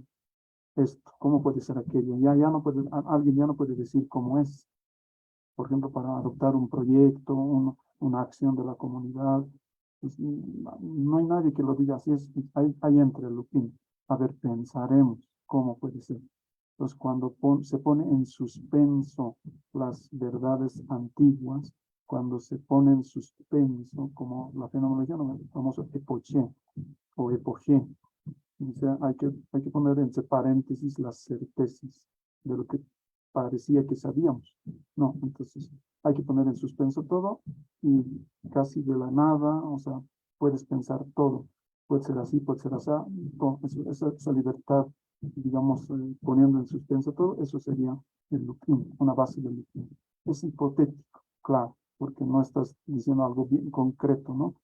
esto, cómo puede ser aquello, ya no puede, alguien ya no puede decir cómo es. Por ejemplo, para adoptar un proyecto, una acción de la comunidad, pues, no hay nadie que lo diga así, hay entre el looping. A ver, pensaremos cómo puede ser. Entonces, cuando se pone en suspenso las verdades antiguas, cuando se pone en suspenso, como la fenomenología, ¿no? El famoso epoché o epogé, o sea, hay que poner entre paréntesis las certezas de lo que parecía que sabíamos. No, entonces hay que poner en suspenso todo y casi de la nada, o sea, puedes pensar todo. Puede ser así, puede ser así. Esa libertad, digamos, poniendo en suspenso todo, eso sería el looping, una base del looping. Es hipotético, claro, porque no estás diciendo algo bien concreto, ¿no?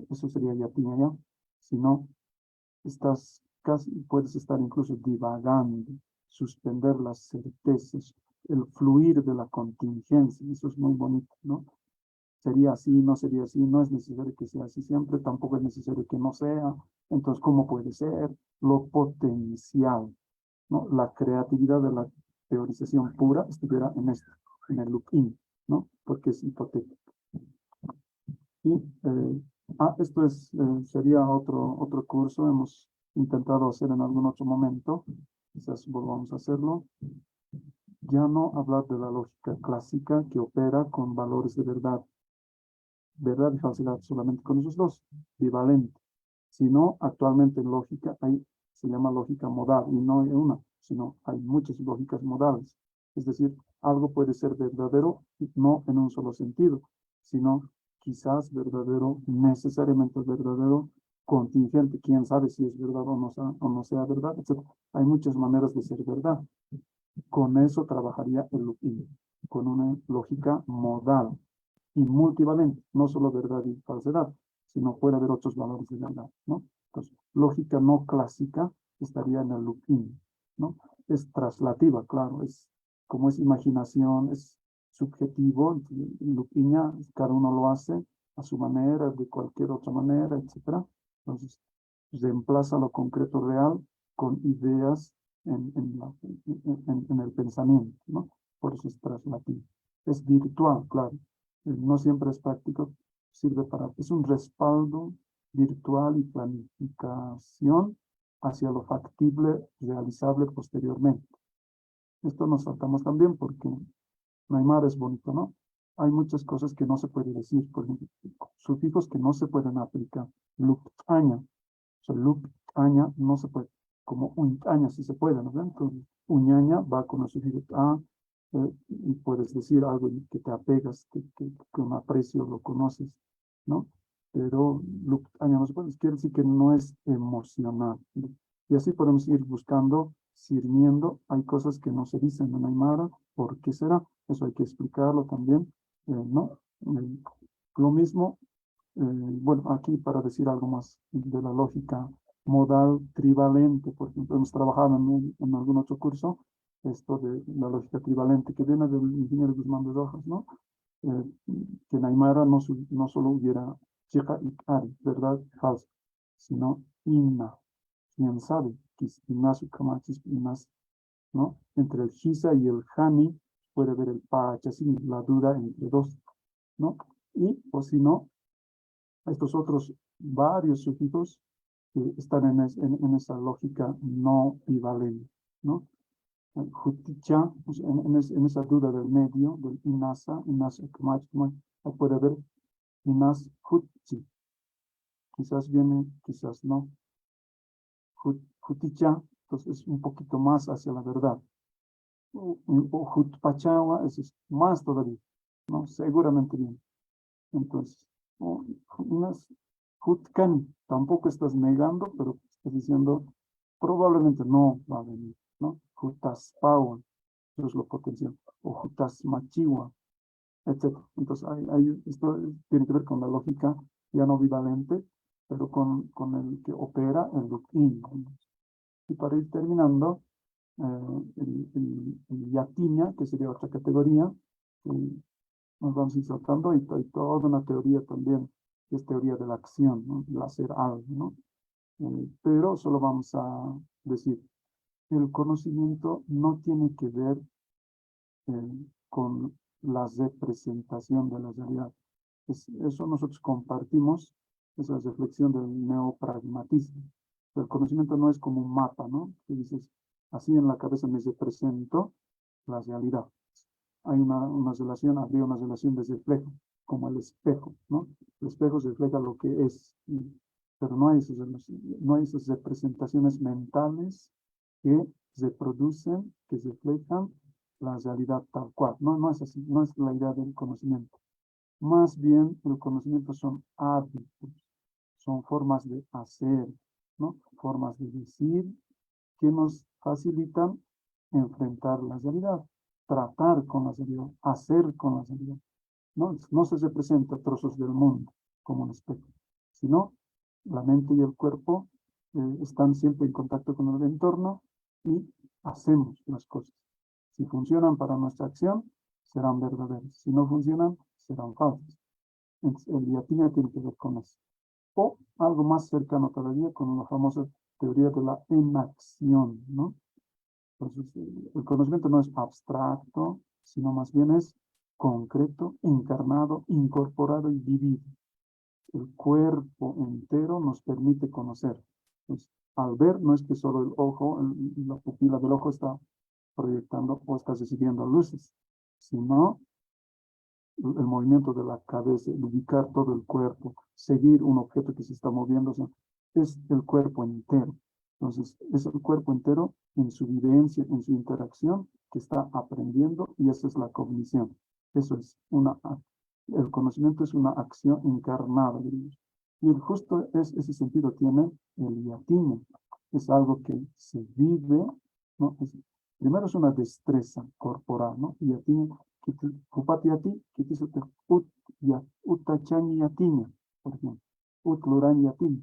Eso sería ya piña ya. Si no, estás casi, puedes estar incluso divagando, suspender las certezas, el fluir de la contingencia, eso es muy bonito, ¿no? Sería así, no sería así, no es necesario que sea así siempre, tampoco es necesario que no sea, entonces, ¿cómo puede ser? Lo potencial, ¿no? La creatividad de la teorización pura estuviera en esto, en el loop-in, ¿no? Porque es hipotético. Y esto sería otro curso, hemos intentado hacer en algún otro momento, quizás volvamos a hacerlo. Ya no hablar de la lógica clásica que opera con valores de verdad y falsedad, solamente con esos dos, bivalente. Sino actualmente en lógica se llama lógica modal, y no hay una, sino hay muchas lógicas modales. Es decir, algo puede ser verdadero no en un solo sentido, sino quizás verdadero, necesariamente verdadero, contingente, quién sabe si es verdad o no sea verdad, etc. Hay muchas maneras de ser verdad. Con eso trabajaría el looping, con una lógica modal y multivalente, no solo verdad y falsedad, sino puede haber otros valores de verdad, ¿no? Entonces, lógica no clásica estaría en el looping, ¿no? Es traslativa, claro, como es imaginación, es subjetivo, looping, cada uno lo hace a su manera, de cualquier otra manera, etc. Entonces, reemplaza lo concreto real con ideas en el pensamiento, ¿no? Por eso es traslativo. Es virtual, claro, no siempre es práctico, es un respaldo virtual y planificación hacia lo factible, realizable posteriormente. Esto nos saltamos también porque Neymar es bonito, ¿no? Hay muchas cosas que no se puede decir, por ejemplo, sufijos que no se pueden aplicar. Luptaña, o sea, luptaña no se puede, como untaña sí se puede, ¿no? Entonces, uñaña va con el sufijo a, y puedes decir algo que te apegas, que con aprecio lo conoces, ¿no? Pero luptaña no se puede, quiere decir que no es emocional, ¿no? Y así podemos ir buscando, sirviendo. Hay cosas que no se dicen en Aymara, ¿por qué será? Eso hay que explicarlo también, ¿no? Lo mismo, bueno, aquí para decir algo más de la lógica modal trivalente, por ejemplo, hemos trabajado en algún otro curso, esto de la lógica trivalente que viene del ingeniero Guzmán de Rojas, ¿no? Eh, que en Aymara no solo hubiera chica y ari, verdad, falso, sino inna, quién sabe, quizás camachis, ¿no? Entre el Hisa y el Hani puede haber el Pachasín, la duda entre dos, ¿no? Y, o si no, estos otros varios sufijos que están en esa lógica no bivalente, ¿no? Juticha, pues, en esa duda del medio, del inasa, puede haber inas jutchi, quizás viene, quizás no. Juticha, entonces es un poquito más hacia la verdad. o Jutpachawa, eso es más todavía, ¿no? Seguramente bien. Entonces, unas Jutkani, tampoco estás negando, pero estás diciendo, probablemente no va a venir, ¿no? Jutaspawa, eso es lo potencial, o Jutasmachiwa, etcétera. Entonces, esto tiene que ver con la lógica ya no bivalente, pero con el que opera el Dukin. Y para ir terminando, el Yatiña, que sería otra categoría, que nos vamos a ir saltando, y hay toda una teoría también, que es teoría de la acción, ¿no? El hacer algo, ¿no? Pero solo vamos a decir, el conocimiento no tiene que ver con la representación de la realidad. Eso nosotros compartimos, esa reflexión del neopragmatismo. El conocimiento no es como un mapa, ¿no? Que dices, así en la cabeza me represento la realidad. Hay una relación, habría una relación de reflejo, como el espejo, ¿no? El espejo refleja lo que es, pero no hay esas representaciones mentales que se producen, que reflejan la realidad tal cual. No, no es así, no es la idea del conocimiento. Más bien, el conocimiento son hábitos, son formas de hacer, ¿no? Formas de decir que nos facilitan enfrentar la realidad, tratar con la realidad, hacer con la realidad. No se representa trozos del mundo como un espejo, sino la mente y el cuerpo están siempre en contacto con el entorno y hacemos las cosas. Si funcionan para nuestra acción, serán verdaderas. Si no funcionan, serán falsas. El Yatina tiene que ver con eso. O algo más cercano todavía con la famosa teoría de la enacción, ¿no? Entonces, el conocimiento no es abstracto, sino más bien es concreto, encarnado, incorporado y vivido. El cuerpo entero nos permite conocer. Entonces, al ver, no es que solo el ojo, la pupila del ojo está proyectando o está recibiendo luces, sino el movimiento de la cabeza, el ubicar todo el cuerpo, seguir un objeto que se está moviendo, es el cuerpo entero. Entonces, es el cuerpo entero en su vivencia, en su interacción, que está aprendiendo, y esa es la cognición. Eso es el conocimiento es una acción encarnada, diríamos. Y justo ese sentido tiene el yatine. Es algo que se vive, ¿no? Primero es una destreza corporal, ¿no? Y yatine, Upati yati, kitisute utachani yatiña, por ejemplo. Utluran yatiña.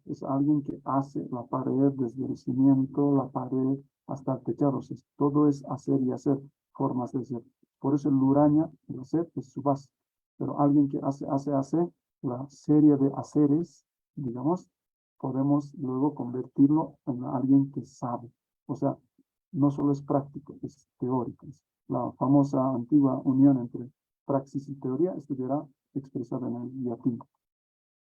Es alguien que hace la pared desde el cimiento, la pared hasta el techado. Todo es hacer y hacer, formas de ser. Por eso el luraña, el hacer, es su base. Pero alguien que hace, la serie de haceres, digamos, podemos luego convertirlo en alguien que sabe. O sea, no solo es práctico, es teórico. La famosa antigua unión entre praxis y teoría estuviera expresada en el yatín.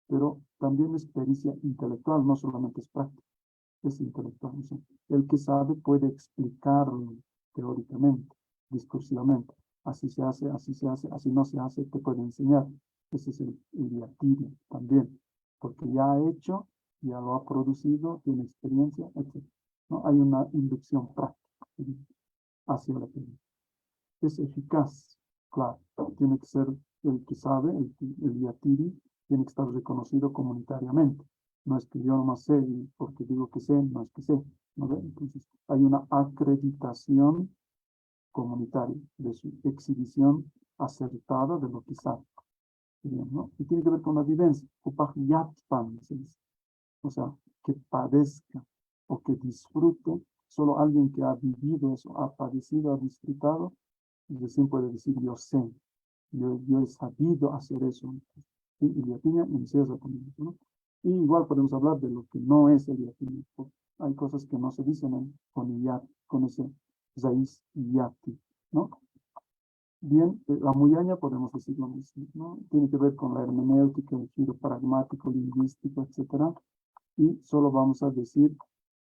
Pero también es pericia intelectual, no solamente es práctica, es intelectual. O sea, el que sabe puede explicarlo teóricamente, discursivamente. Así se hace, así no se hace, te puede enseñar. Ese es el yatiri también, porque ya ha hecho, ya lo ha producido, tiene experiencia, etc. ¿No? Hay una inducción práctica hacia la teoría. Es eficaz, claro, tiene que ser el que sabe, el yatiri, tiene que estar reconocido comunitariamente. No es que yo nomás sé, y porque digo que sé, no es que sé. ¿No? Entonces, hay una acreditación comunitaria de su exhibición acertada de lo que sabe. ¿No? Y tiene que ver con la vivencia. O sea, que padezca o que disfrute. Solo alguien que ha vivido eso, ha padecido, ha disfrutado, recién puede decir yo sé, yo he sabido hacer eso. Y yatina encierra también eso, ¿no? Y igual podemos hablar de lo que no es el yatina. Hay cosas que no se dicen con ese raíz yati, ¿no? Bien, la muyaña podemos decir lo mismo, ¿no? Tiene que ver con la hermenéutica, el giro pragmático, lingüístico, etcétera. Y solo vamos a decir,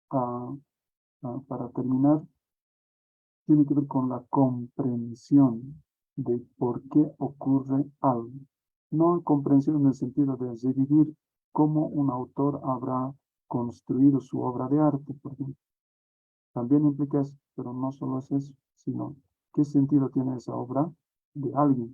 para terminar, tiene que ver con la comprensión de por qué ocurre algo. No comprensión en el sentido de revivir cómo un autor habrá construido su obra de arte, por ejemplo. También implica eso, pero no solo es eso, sino qué sentido tiene esa obra de alguien.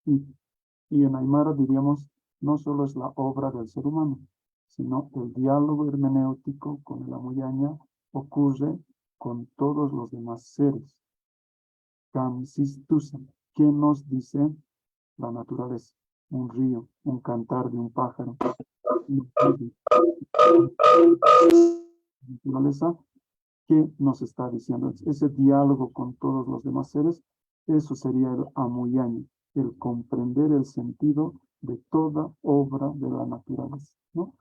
Y en Aymara diríamos, no solo es la obra del ser humano, sino el diálogo hermenéutico con el Amuyaña ocurre con todos los demás seres. ¿Qué nos dice la naturaleza? Un río, un cantar de un pájaro, la naturaleza, ¿qué nos está diciendo? Ese diálogo con todos los demás seres, eso sería el Amuyaña, el comprender el sentido de toda obra de la naturaleza, ¿no?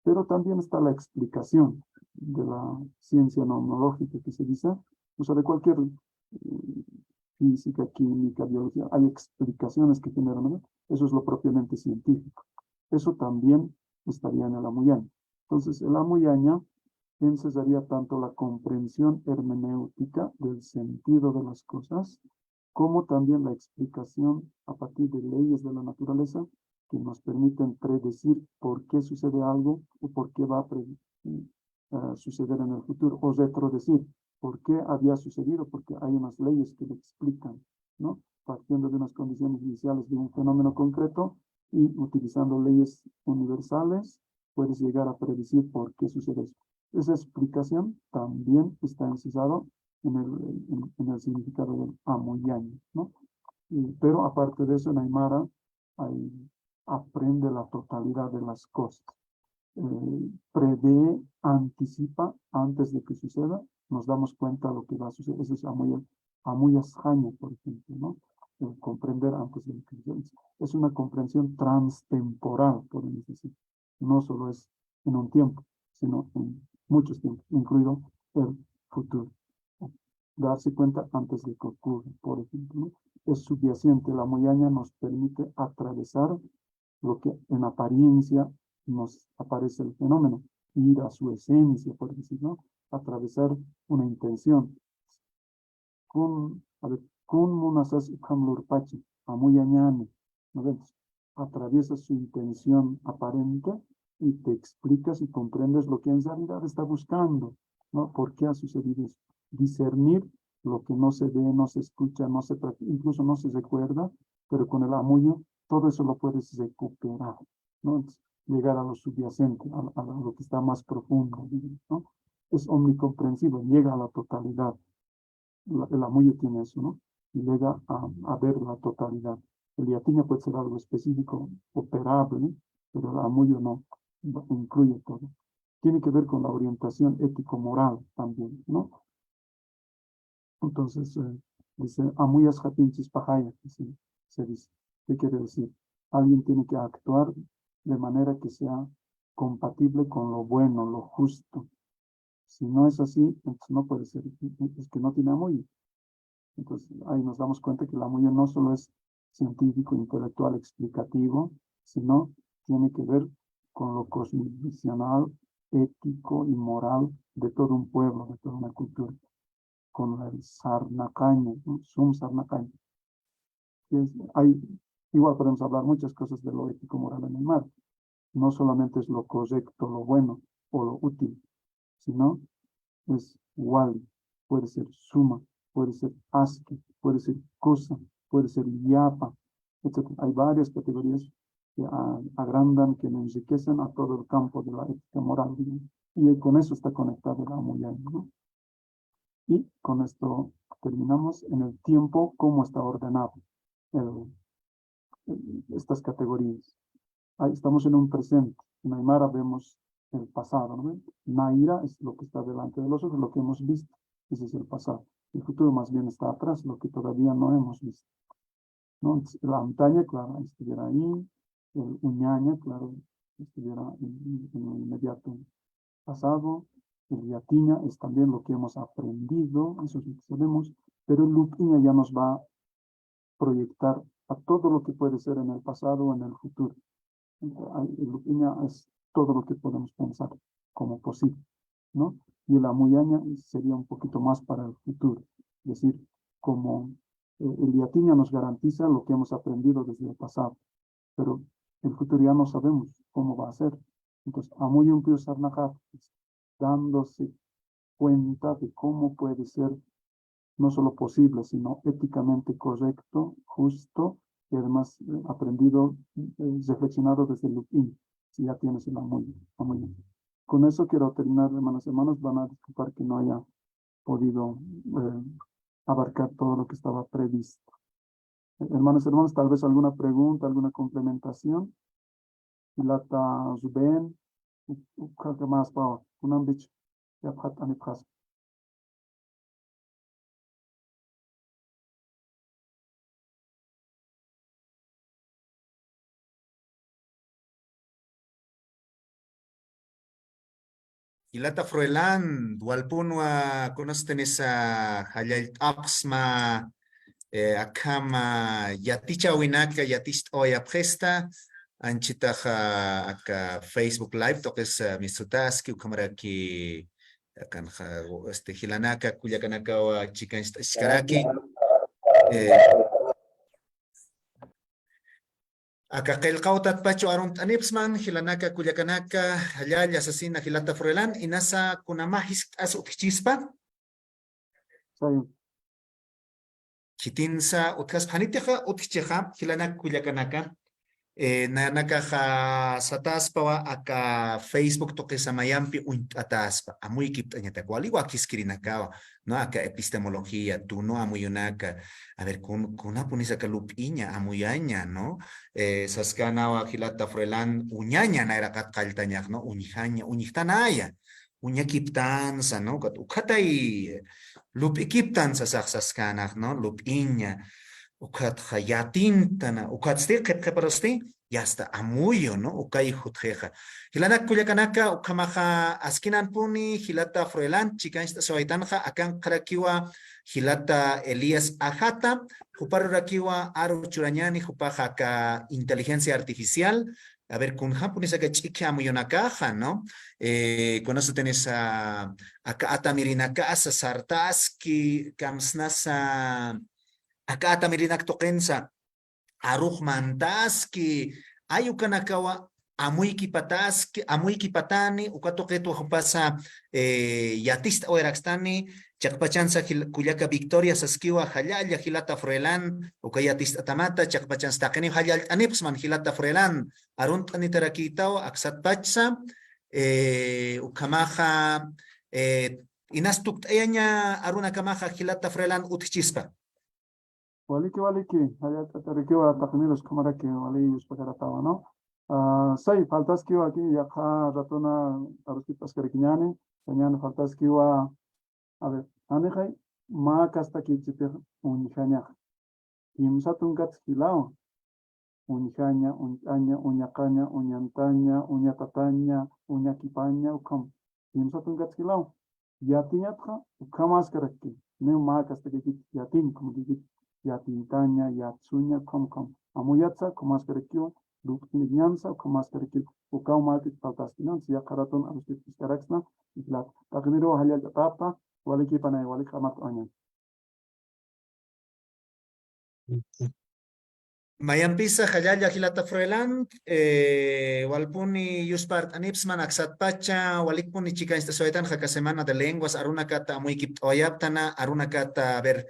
Pero también está la explicación de la ciencia nomológica que se dice, o sea, de cualquier física, química, biología, hay explicaciones que generan, ¿no? Eso es lo propiamente científico. Eso también estaría en el Amuyaña. Entonces, el Amuyaña enseñaría tanto la comprensión hermenéutica del sentido de las cosas, como también la explicación a partir de leyes de la naturaleza que nos permiten predecir por qué sucede algo o por qué va a suceder en el futuro, o retrodecir por qué había sucedido, porque hay unas leyes que lo explican, ¿no? Partiendo de unas condiciones iniciales de un fenómeno concreto y utilizando leyes universales, puedes llegar a predecir por qué sucede eso. Esa explicación también está encisado en el significado del Amuyaña, ¿no? Pero aparte de eso, en Aymara aprende la totalidad de las cosas. Prevé, anticipa antes de que suceda, nos damos cuenta de lo que va a suceder. Eso es Amuyasjaña, por ejemplo, ¿no? Comprender antes de que suceda. Es una comprensión transtemporal, podemos decir. No solo es en un tiempo, sino en muchos tiempos, incluido el futuro. Darse cuenta antes de que ocurra, por ejemplo, ¿no? Es subyacente. La Amuyaña nos permite atravesar lo que en apariencia nos aparece el fenómeno, ir a su esencia, por decirlo, atravesar una intención. Kun munasas ukhamlurpachi, Amuyañani, ¿no ves? Atraviesas su intención aparente y te explicas y comprendes lo que en realidad está buscando, ¿no? ¿Por qué ha sucedido eso? Discernir lo que no se ve, no se escucha, no se practica, incluso no se recuerda, pero con el amuyo todo eso lo puedes recuperar, ¿no? Entonces, llegar a lo subyacente, a lo que está más profundo, ¿no? Es omnicomprensivo, llega a la totalidad. El amuyo tiene eso, ¿no? Y llega a ver la totalidad. El yatiña puede ser algo específico, operable, ¿no? Pero el amuyo no, incluye todo. Tiene que ver con la orientación ético-moral también, ¿no? Entonces, dice, amuyas japinchis pajaya, se dice. ¿Qué quiere decir? Alguien tiene que actuar de manera que sea compatible con lo bueno, lo justo. Si no es así, entonces no puede ser, es que no tiene amuyo. Entonces, ahí nos damos cuenta que el amuyo no solo es científico, intelectual, explicativo, sino tiene que ver con lo cosmovisional, ético y moral de todo un pueblo, de toda una cultura. Con el sarnacaño, ¿no? Sum sarnacaño. Igual podemos hablar muchas cosas de lo ético moral en el mar. No solamente es lo correcto, lo bueno o lo útil, sino es wali, puede ser suma, puede ser aski, puede ser cosa, puede ser yapa, etc. Hay varias categorías que agrandan, que enriquecen a todo el campo de la ética moral. Y con eso está conectado la Amuyaña, ¿no? Y con esto terminamos en el tiempo, cómo está ordenado estas categorías. Ahí estamos en un presente. En Aymara vemos el pasado, ¿no? Naira es lo que está delante de los ojos, lo que hemos visto. Ese es el pasado. El futuro más bien está atrás, lo que todavía no hemos visto, ¿no? La montaña, claro, estuviera ahí. El uñaña, claro, estuviera en el inmediato pasado. El yatiña es también lo que hemos aprendido, eso es lo que sabemos, pero el lupiña ya nos va a proyectar a todo lo que puede ser en el pasado o en el futuro. El lupiña es todo lo que podemos pensar como posible, ¿no? Y el amuyaña sería un poquito más para el futuro, es decir, como el yatiña nos garantiza lo que hemos aprendido desde el pasado, pero el futuro ya no sabemos cómo va a ser. Entonces, amuyo un sarnajat, dándose cuenta de cómo puede ser no solo posible, sino éticamente correcto, justo, y además aprendido, reflexionado desde el Lupín, si ya tienes el amuyo. Con eso quiero terminar, hermanos y hermanos, van a disculpar que no haya podido abarcar todo lo que estaba previsto. Hermanos y hermanos, tal vez alguna pregunta, alguna complementación. Lata Zuben, ¿qué más, Pau? Un ambich, ya pat anipras. Ilata Froelan, Dualpunwa, conocen esa Hayal Apsma, Akama, Yaticha Winaka, Yatist Oya Presta, Anchitaja, Aka Facebook Live, toques Mitsutaski, Ukamara ki, Kanja, Hilanaka, Kuyakanaka, Chicken Skaraki. Aka qillqawta pacho arunt anipsman hilanaka kullakanaka hallalla asasina hilata froelan inasa kunamahis as ukchispa Sí, chitinsa utkas paniteja utkicheja hilanak kullakanaka nanakaja sataspa aka Facebook toquesa mayampi ataspa amuy kiptañata kuali wakiskirinakawa no aka epistemología tu no amuyunaka a ver kuna punisa kalupiña amuyaña no saskanawa hilata froelan uñaña nairakat kaltañak no uñijaña uñijtanaya uña kiptansa no ukatay lupi kiptansa saksaskanak no lupiña ukat hayatintana ukat stil keprosti ya hasta amuyo no ukay jutjeja hilanak kuyakanaka ukamaja askinan puni hilata froelan chikan esta soaitanja akan karakiwa hilata Elías Ajata juparurakiwa aru churañani jupaja ka inteligencia artificial a ver kun japonesa que chique amuyonakaja no con eso tenés acá atamirinaka asa sartaski kamsnasa acá tamirinak tokensa aruj mantaski ayukanakawa amuiki pataski amuiki patani ukatoketu pasa yatista oeraxtani chakpachansa kuyaka Victoria saskiwa hallalla hilata froelan ukayatista tamata chakpachans taqeni hallal anipsman hilata froelan arunt anitarakitaw aksatpachsa ukamaja inastuk ayaña aruna kamaja hilata froelan utchispa waliki, allá te requiero también los cámaras que vale ellos para atawa, ¿no? Sí, faltas que aquí ya ratona a los tipos que requiñane, tenían faltas que a ver, anejai, ma casta que chipir unijaña, kimsatun gatskilao, unijaña, uñaña, uñacaña, uñantaña, uñatataña, uñaquipaña, ukam, kimsatun gatskilao, yatiñatja, ukamas karakki, ne ma casta que yatin, como dije. Yatintaña, yatsuña, com. Amuyatsa, como más perequio, lupniñanza, como más perequio, ukau market paltastinan, si yakaraton, alustit piskaraxna, y plat. Tagniro, halia tapa, waliki panay, walik amat oñan. Mayampisa hallalla hilata froelan walpuni yuspart anipsman aksatpacha walikpuni chica esta soetan jaka semana de lenguas aruna kata muy kip oyaptana aruna kata a ver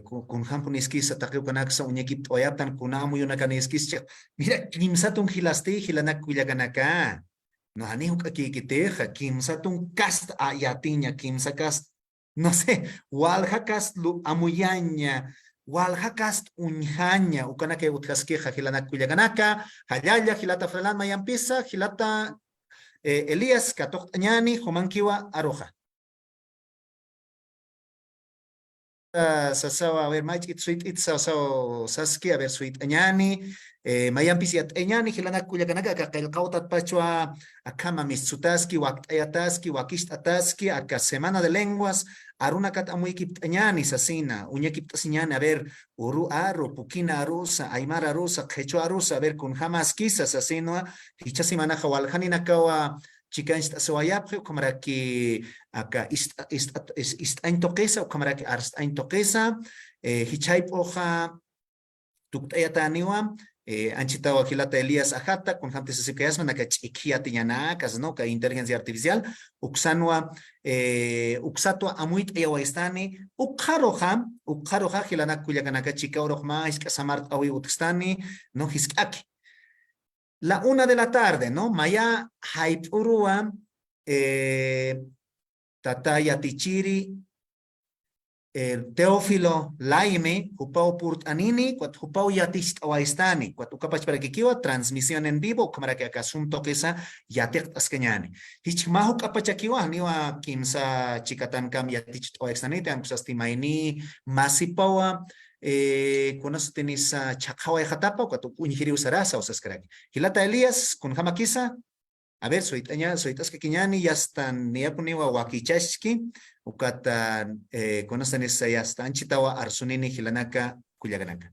kun hampuni skisa taqiukanaksa uñekip oyaptan kuna muy una kaniskischa mira kimsatun hilasti hilanak kuyakanaka no anihu kakikiteja kimsatun kast ayatiña kimsa kast no sé walja kast lu amuyaña Walhakast unjaña, ukanake utkaskeja, hilanak kuyaganaka, hayalla, hilata frelan mayampisa, hilata Elías, katoktañani, humankiwa, aroja. Sasawa, a ver, mach it sweet it sasaw saski, a ver, sweet añani, mayampisi at añani, hilanak kuyaganaka, kakelkautat pachua, akama mitsutaski, waktayataski, wakistataski, aka semana de lenguas, aruna kat amuy kiptañani sasina, uña kiptasiñani, a ver, uru aro, pukina arusa, aymara arusa, quechua arusa, a ver, kun jamas quizás asino, hichasimana jawaljani nakawa, chica insta soayapre, kamara ki acá ist ein toquesa, o kamara ki arst ein toquesa, hichayp oja, tuktayataniwa, anchitawa hilata Elías Ajata, con Hamtes Sikayasman, acá chiquiati yanacas, ¿no? Que inteligencia artificial, uxanwa, uxatua amuit ewaistani, ukharoja, hilana kuyakanaka chikaurojma, iskasamart awi utstani, no hiskaki. La 1 de la tarde, ¿no? Maya hype urua, tataya tichiri, Teófilo Laime, Jupau Purtanini, cuat Jupau Yatist Oaistani, cuat Ucapach para que kiwa, transmisión en vivo, como que asunto que esa Yatek Askeñani. Hich Mahu Capachakiwa, niwa Kimsa Chicatan Cam Yatich Oaistani, Timaini, Masipawa, conoce tenis Chakawa Jatapa, cuat Unjiri Usarasa, o sea, Hilata Elías, con Hamakisa. A ver, soy Tasque Quiñani, ya están, ni apuniwa Wakichashki, Ukata, conocen esa ya están, Chitawa, Arsunini, Hilanaka, Cuyaganaka.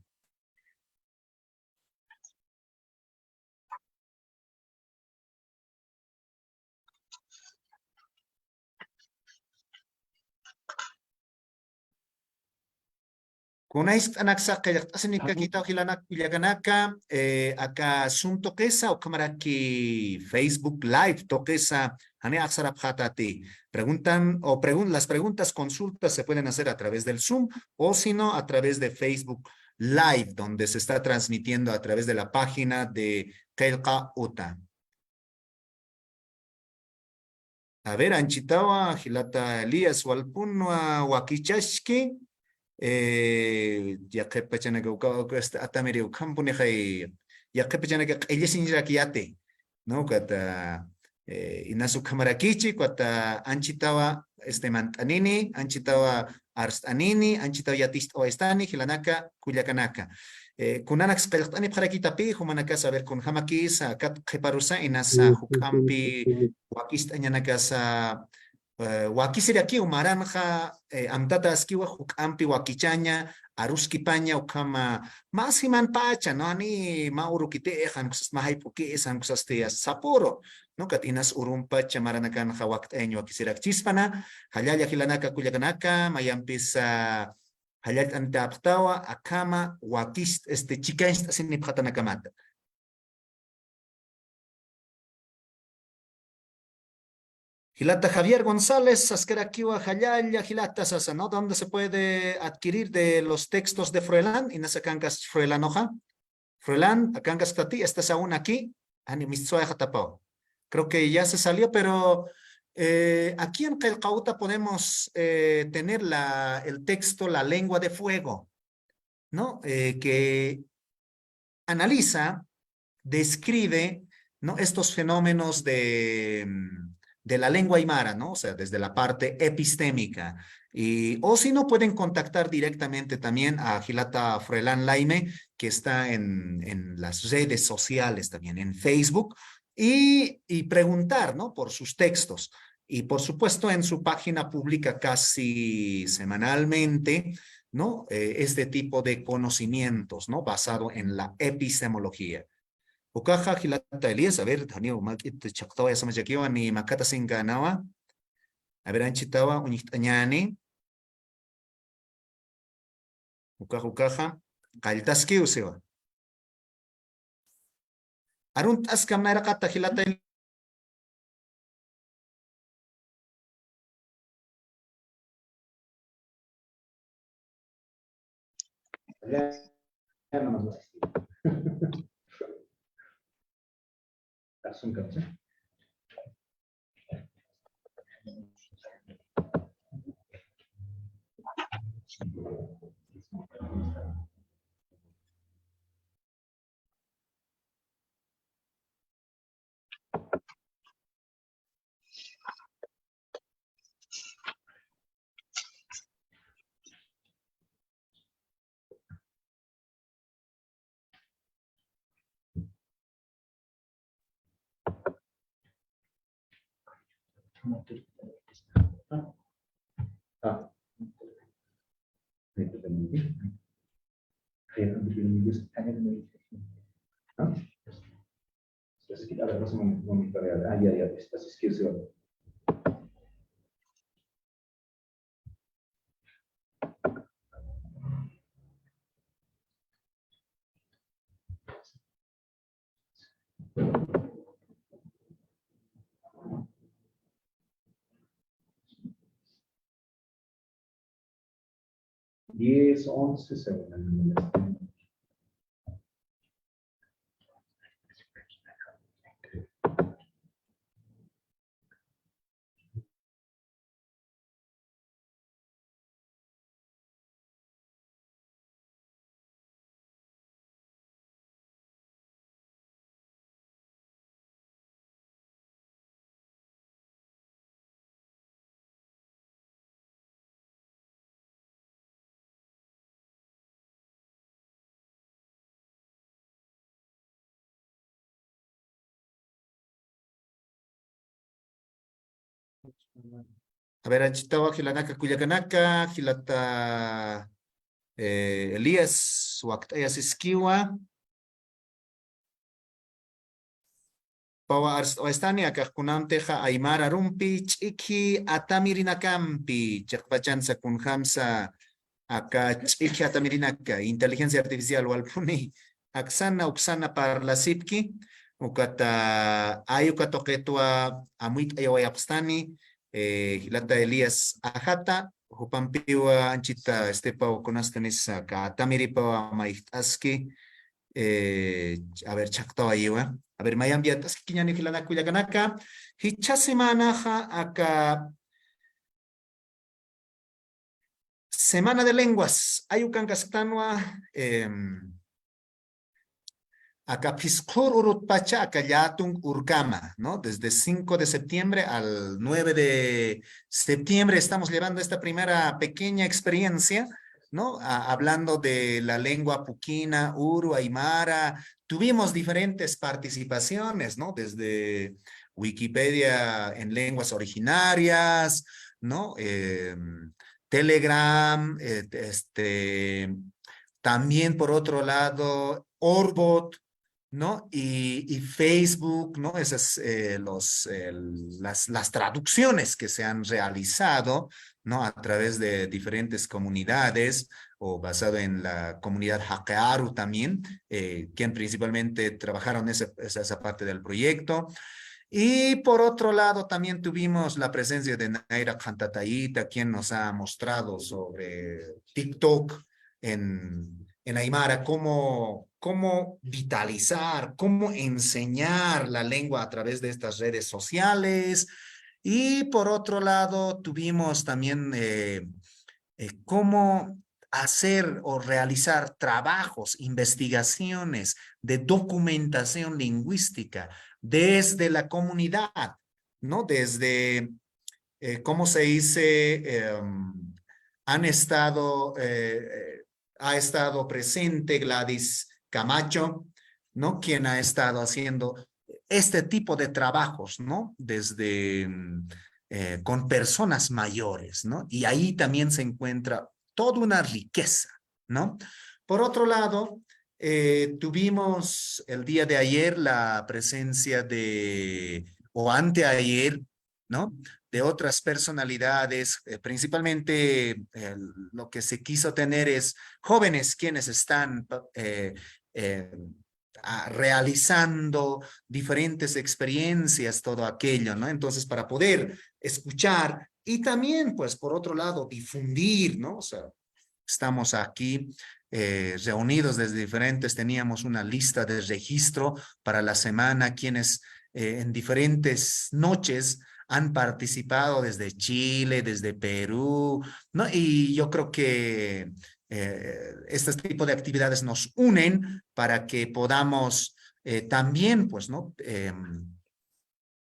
Kunais anaksa kayak asini kakita hilanak Cuyaganaka, acá Zoom toquesa o cámara que Facebook Live toquesa, Hane Aksarap Hatati. Las preguntas, consultas se pueden hacer a través del Zoom o si no a través de Facebook Live, donde se está transmitiendo a través de la página de Kelka Uta. A ver, Anchitawa, Hilata Elías, Walpunwa, Wakichashki, ya que pechanaga atamiri ukampuni hay, ya que pechanaga ellesinirakiyate, ¿no? Kata inasu kamarakichi, kata Anchitawa mantanini, Anchitawa arstanini, Anchitawa yatist oestani, Hilanaka, Cuyacanaka. Kunanax kaltani para kitapi, humanaka saber kun hamakis, kat keparusa inasa hukampi wakist añanaka sa wakisiri aquí umaranja amtata askiwa hukampi wakichaña aruski paña ukama más himan pacha no ani mauru kite han kusas mahay puki han kusas te sapuro no katinas urumpa chamaranakan hawakt enyo wakisirak chispana halaya hilanaka kuyakanaka mayampis halat antaptawa akama wakist chikast asini phatanakamata. Gilata Javier González, Asqueraquiwa Jayaya, Gilata Sasa, ¿no? ¿Dónde se puede adquirir de los textos de Froilán? Y nasa cancas Froilán hoja. Froilán, acancas tati, estás aún aquí. Ani Mitzua Jatapao. Creo que ya se salió, pero aquí en Calcauta podemos tener el texto, la lengua de fuego, ¿no? Que analiza, describe, ¿no? Estos fenómenos de la lengua aymara, ¿no? O sea, desde la parte epistémica. O si no, pueden contactar directamente también a Gilata Froilán Laime, que está en las redes sociales también, en Facebook, y preguntar, ¿no? Por sus textos. Y por supuesto, en su página publica casi semanalmente, ¿no? Este tipo de conocimientos, ¿no? Basado en la epistemología. Ukaja Hilata Elías, a ver, Daniel, Makit Chaktawa Yasamajakiwa ni Makata Singanawa. A ver, Anchitawa, Unitañani. Ukaja, Kaltaski Usewa. Arunt Askam Narakata Hilata Elías. 10, 11 se ven. A ver, Anchitawa, Gilanaka, Cuyacanaka, Gilata, Elías, Huactayas, Esquiwa, Pawa Oestani, Akakunamteja, Aymara Rumpi, Chiki, Atamirinakampi, Chakpachanza Kunhamsa, Aka Chiki Atamirinaka, Inteligencia Artificial, Walpuni, Aksana, Uksana Parlasipki, Ukata, Ayukatoketua, Amuit Ayawayapstani, Hilata Elías Ajata, Jupampiwa Anchita Estepa Okonastanis Ka Tamiripa Maitaski, a ver, Chactoa Iwa, a ver, Mayambia Taski Kiñani Hilana Kuyakanaka, Hicha semana acá. Semana de lenguas, Ayukan Castanua, acá Piscor Urutpacha, acá Yatung Urkama, ¿no? Desde 5 de septiembre al 9 de septiembre estamos llevando esta primera pequeña experiencia, ¿no? Hablando de la lengua puquina, Uru, Aymara. Tuvimos diferentes participaciones, ¿no? Desde Wikipedia en lenguas originarias, ¿no? Telegram, también por otro lado, Orbot, ¿no? Y Facebook, ¿no? Esas, las traducciones que se han realizado, ¿no? A través de diferentes comunidades o basado en la comunidad Hakearu también, quien principalmente trabajaron esa parte del proyecto. Y por otro lado, también tuvimos la presencia de Naira Khantatayita, quien nos ha mostrado sobre TikTok en Aymara, cómo vitalizar, cómo enseñar la lengua a través de estas redes sociales. Y por otro lado, tuvimos también cómo hacer o realizar trabajos, investigaciones de documentación lingüística desde la comunidad, ¿no? Desde, ¿cómo se dice? Ha estado presente Gladys Camacho, ¿no? Quien ha estado haciendo este tipo de trabajos, ¿no? Desde con personas mayores, ¿no? Y ahí también se encuentra toda una riqueza, ¿no? Por otro lado, tuvimos el día de ayer la presencia o anteayer, ¿no? De otras personalidades, principalmente lo que se quiso tener es jóvenes quienes están eh, realizando diferentes experiencias, todo aquello, ¿no? Entonces, para poder escuchar y también, pues, por otro lado, difundir, ¿no? O sea, estamos aquí reunidos desde diferentes, teníamos una lista de registro para la semana, quienes en diferentes noches han participado desde Chile, desde Perú, ¿no? Y yo creo que este tipo de actividades nos unen para que podamos también, pues, ¿no?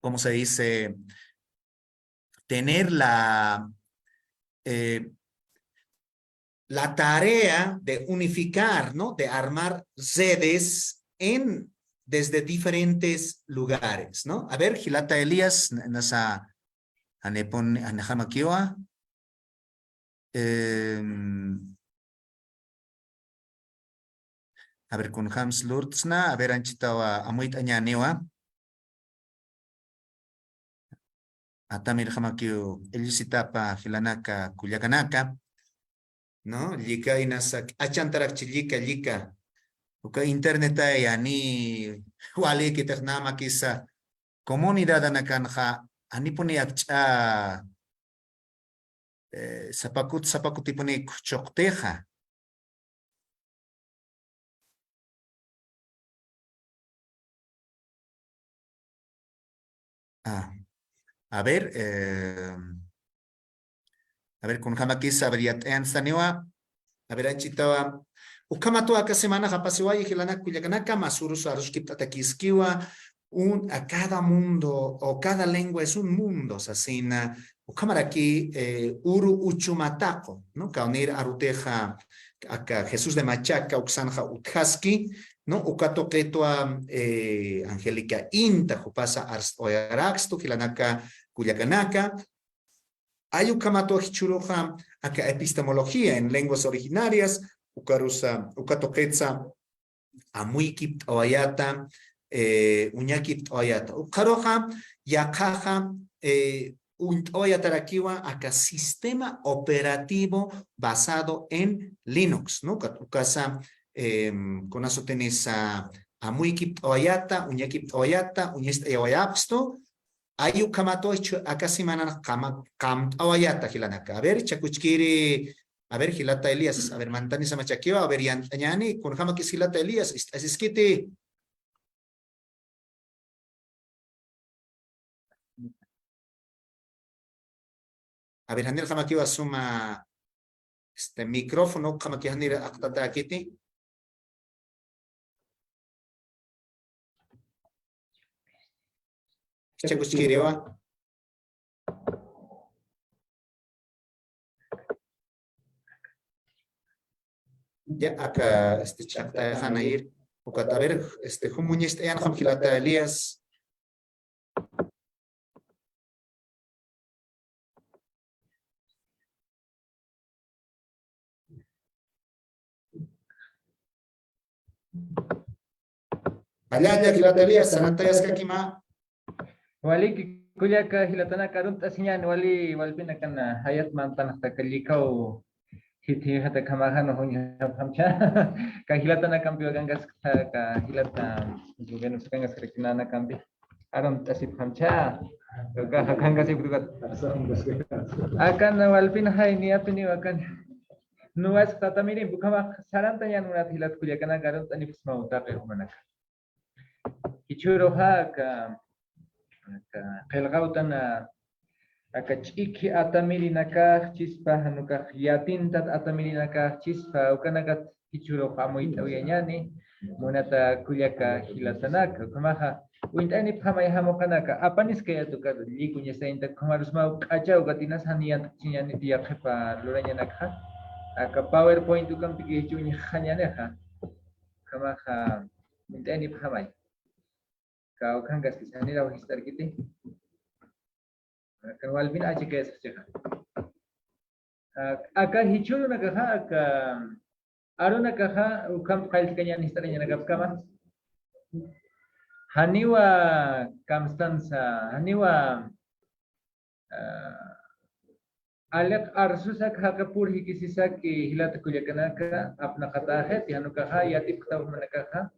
¿Cómo se dice? Tener eh, la tarea de unificar, ¿no? De armar redes desde diferentes lugares, ¿no? A ver, Gilata Elías, nasa anepon anahamakiwa. A ver, con Hams Lurtzna, a ver, Anchitawa, Amuit Añanewa. Atamir Hamakio, Elisitapa, Gilanaka, Cuyacanaka, ¿no? Lika inasak, Achantarak Chilika, Lika. Uka internet ay ani wali kita nama kisa komunidad anakanja ani puni akcha sapakut sapakut tipuni chokteja A ver, con Hamaki Sabriat Anstaniwa, a ver, Achitawa, Ukamato aka semana Hapasiwa y Hilana Kuyakanaka, Masurus Aruskiptakiskiwa, a cada mundo o cada lengua es un mundo, Sasina, Ukamaraki, Uru Uchumatako, ¿no? Kaunir Aruteja, acá Jesús de Machaca, Uxanja Uthaski, ¿no? Ukato Ketua, Angélica Inta, Jupasa Ars Oyaraxto, Hilanaka Kuyakanaka. Hay ukamato hichuroja acá epistemología en lenguas originarias, ukarusa, ukatoketsa, amuikip oyata, uñakip oyata. Ukaroja, yakaja, oyatarakiwa acá sistema operativo basado en Linux, ¿no? Ukasa, con eso tenés amuikip oyata, uñakip oyata, uñest oyapsto. Ayu kamato acá semana kam awayata hilanaka. A ver, chacuchkiri, a ver, hilata Elías, a ver, mantani sama chaquiwa, a ver, yantanyani, con jama que hilata Elías, es que a ver, hanir jama kiwa suma este micrófono, jama que hanir actata akiti. Chacuchkiri wa. Ya acá este chakta dejan ir o a ver este jumuñis yan ham hilata Elías. Allá ya hilata Elías sananta yaskakima. Wali kuyaka hilatana karunta sinyan wali walpina kana hayat mantan hasta kalikau hiti hata kamahan no hunya hamcha ka hilatana kampi gangas ka hilata gubernur gangas rekinana kampi aram tasip hamcha ka gangas ibrugat akan walpina hay niapini akan nuas tatamiri bukama saranta yan unat hilat kuyakana garunta ni pisma utaqe humanaka hichuroha ka Pelgautana akachiki atamirinaka chispa hanuka yatintat atamirinaka chispa ukanakat kichuro pamoita uyanyani monata kuyaka hilatanaka kamaha uintani pamay hamokanaka apanis kaya tukar likunya sainta kamarusma kachau gatinas haniyan chinyani diakepa lurañanaka aka PowerPoint ukam piki chunya hanyaneha kamaha uintani pamay kau kan gas kisani rawa histar kiti kan walbin aja kayak saja aka hichuru nagaha aka aro nagaha ukam kail kanya histarnya nagap kama haniwa kamstansa haniwa alek arsusak hakapur hikisisak hilat kuliakanaka apna kata hai tihanukaha yatip kata manakaha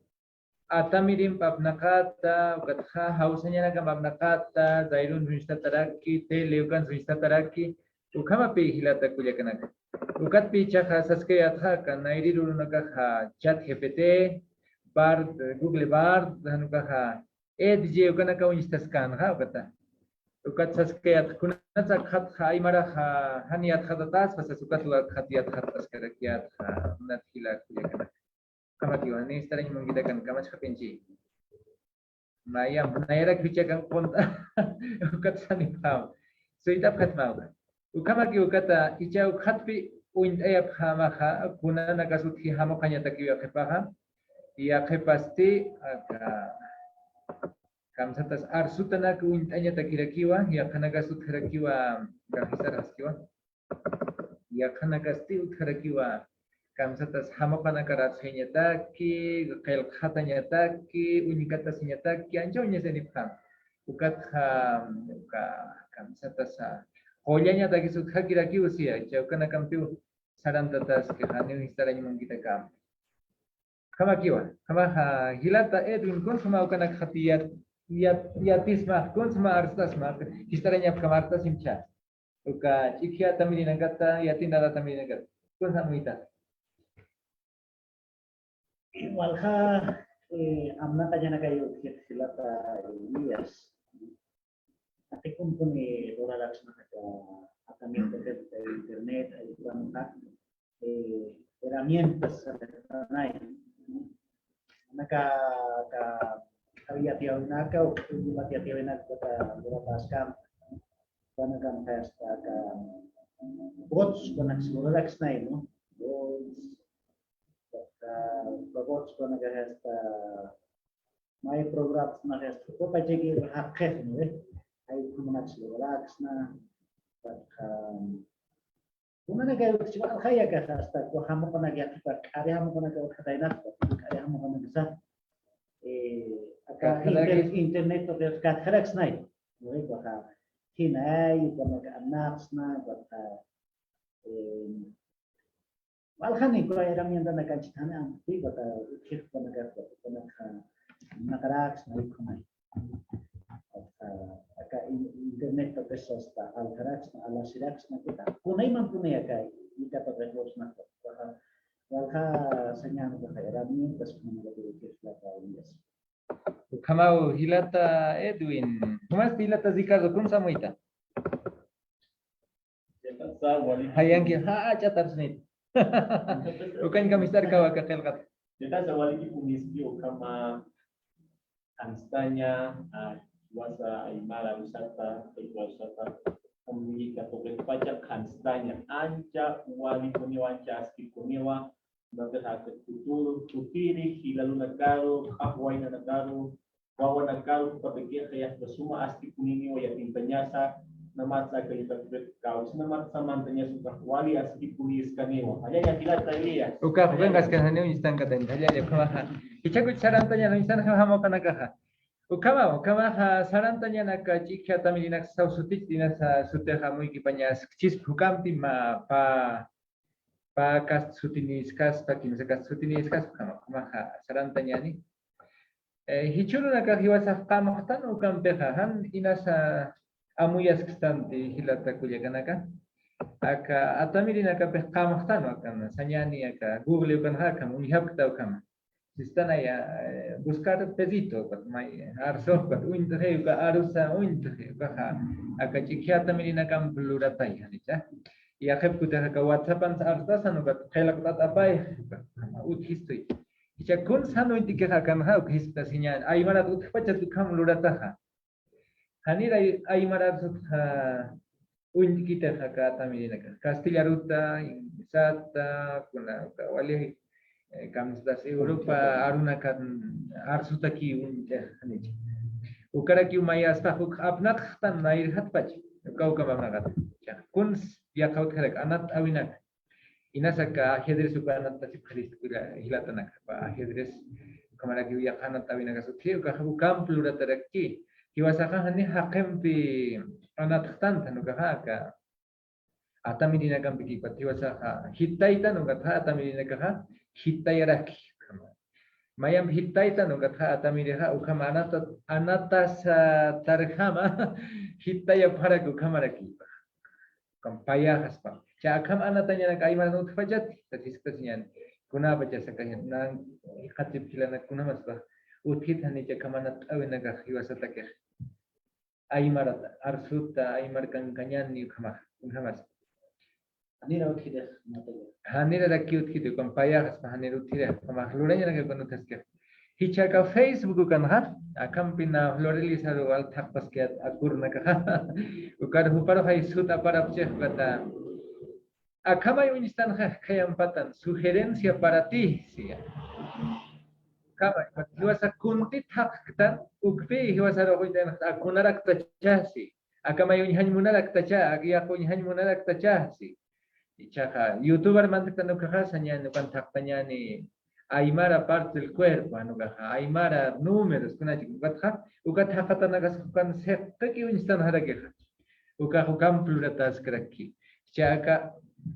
Atamirim papnakata, ukatha hausanya naga papnakata, zairun sunista taraki, te leukan sunista taraki, ukama pi hilata kuliakanaka. Ukat pi chaka saske atha ka nairi rurunaga ha chat GPT, Bard, Google Bard, hanuka ha edj ukanaka unistaskan ha ukata. Ukat saske at kunatsa khat ha imara ha haniat khatatas pasas ukat wa khatiat khatas karakiat ha nat hila kuliakanaka. Kamatiwan ni istaranya menggidakan kamas kapinci. Maya menayara kicakan konta ukat sani pam. So itap kat mau. Ukamaki ukata ica ukatpi uint ayap hama ha kuna nakasuthi hamo kanya takiwa kepaha. Ia kepasti aga kamsatas arsutana ku uint anya takirakiwa ia kanagasut harakiwa gahisar haskiwa. Ia kanagasti utharakiwa kamsatas hamapana karat senyataki kail khata nyataki unikata senyataki anjo nya senipam ukat kham uka kamsatas kolyanya taki sukha kiraki usia chaukana kampiu saram tatas ke khani histaranya mungkita kam kama kiwa kama hilata edwin kon sama ukana khatiyat yatisma kon sama arstasma histaranya kamarta simcha uka chikya tamilina kata yatinada tamilina kata kon samuita Walha amna kajana kayo silata Elias Aquí compone Dora Laxma también de internet, herramientas había tiado naka o había tiado naka Dora Pascam Panagan hasta bots con Dora Laxma, ¿no? Bots con hasta my programs na hasta ko pa jegi hakhet no ay kumanak relax na but kumana kayo siya kaya ka hasta ko hamo ko nagyakita kaya hamo ko nagkakatay na kaya hamo ko nagsa aka internet to the relax na no baka hinay ko mag-anaks na baka walhani ko ay ramyan na kanchana ang baka chip ko nakaraks na ikumay aka internet to pesos ta alkaraks na alasiraks na kita kunay man punay aka ika to records na walha sanyang ko kay ramyan tas mga chip la yes Kamau hilata Edwin mas hilata Ricardo kung sa moita hayang ki ha chatar snit ukan kami star kawa ka kelkat kita zawali ki punisio kama Anstanya, wasa Aymara wisata, wisata, komunika toke pajak Anstanya, anja wali kuniwa, anja aski kuniwa, nagkata tutur, tutiri, hilalu nagaro, kapway na nagaro, wawa nagaro, kapagkaya kaya basuma aski kuniniwa, yating panyasa, namatsa kayo tagpret kaos, namatsa mantanya suka wali aski kunis kaniwa. Hanya yang kita tadi ya. Uka vengas ka hanyo instan ka den, hanya ya kama. Ichaku sarantanya no instan hamo kana ka. Ukama sarantanya naka chikya tamilina sausutik dina sa suteha muy kipanya chis hukampi ma pa kas sutinis kas pa kimse kas sutinis kas kama sarantanya ni hichuru naka hiwasa kama tan ukam pehan inasa amuyas kstanti hilata kuyakanaka aka atamilina ka kama tan akan sanyani aka google kan hakam unihapta ukama Sistana ya buscar pedito, but my arso, but winter, arusa winter, aka chikiata milina kam pluratai, hanita. Ya keputa ka WhatsAppan artasan, but helaktat abai, uthistui. Icha kun sano intika kan ha hista sinya, aymara utpacha tu kam lurataha. Hanira aymara uindikita ka tamilina ka. Castilla ruta, sata, kuna wali kami sudah Europa aruna kan arsutaki unja haniji ukara ki umaya stafuk apnat tan nair hat pach kau ka bamna kat kun ya kau kharek anat awinak inasaka hedres uka anat tasip khalis kula hilatanak pa hedres kamara ki ya anat awinak suthi ka kam plura tarakki kiwasaka hani hakem pi anat tan tanuka ka atamidina kam pi kiwasaka hitaita nuka atamidina ka Hitayaraki. Mayam hitaita no gatha atamiriha ukama anatas tarhama hitaya para kukamaraki. Kampaya haspa. Chakam anatanya nak aiman utfajat tatistasyan. Kuna baca sakayan nang khatib kilana kuna masbah. Uthit hani chakamanat awinaga hiwasatake. Aimarat arsuta aimar kankanyan ni ukama. Ukamas. Hanira da cute kid con payas hanira tira como florenya que con tasque hicha ka Facebook kan ha akampina florelisa do al tapas que akurna ka ukar hupar hay suta para che kata akama unistan kayam patan sugerencia para ti sia kama hiwasa kunti taktan ukpi hiwasa ro hoitan akunarak tachasi akama unhanmunarak tacha agia unhanmunarak tachasi Chaja, youtuber manteca no caja, señal no contactaña ni Aymara parte del cuerpo, no caja, Aymara números, que nadie ugatha, ugatha fatanagas kan sekta ki unistan harageja, ukahukam pluratas kraki. Chaga,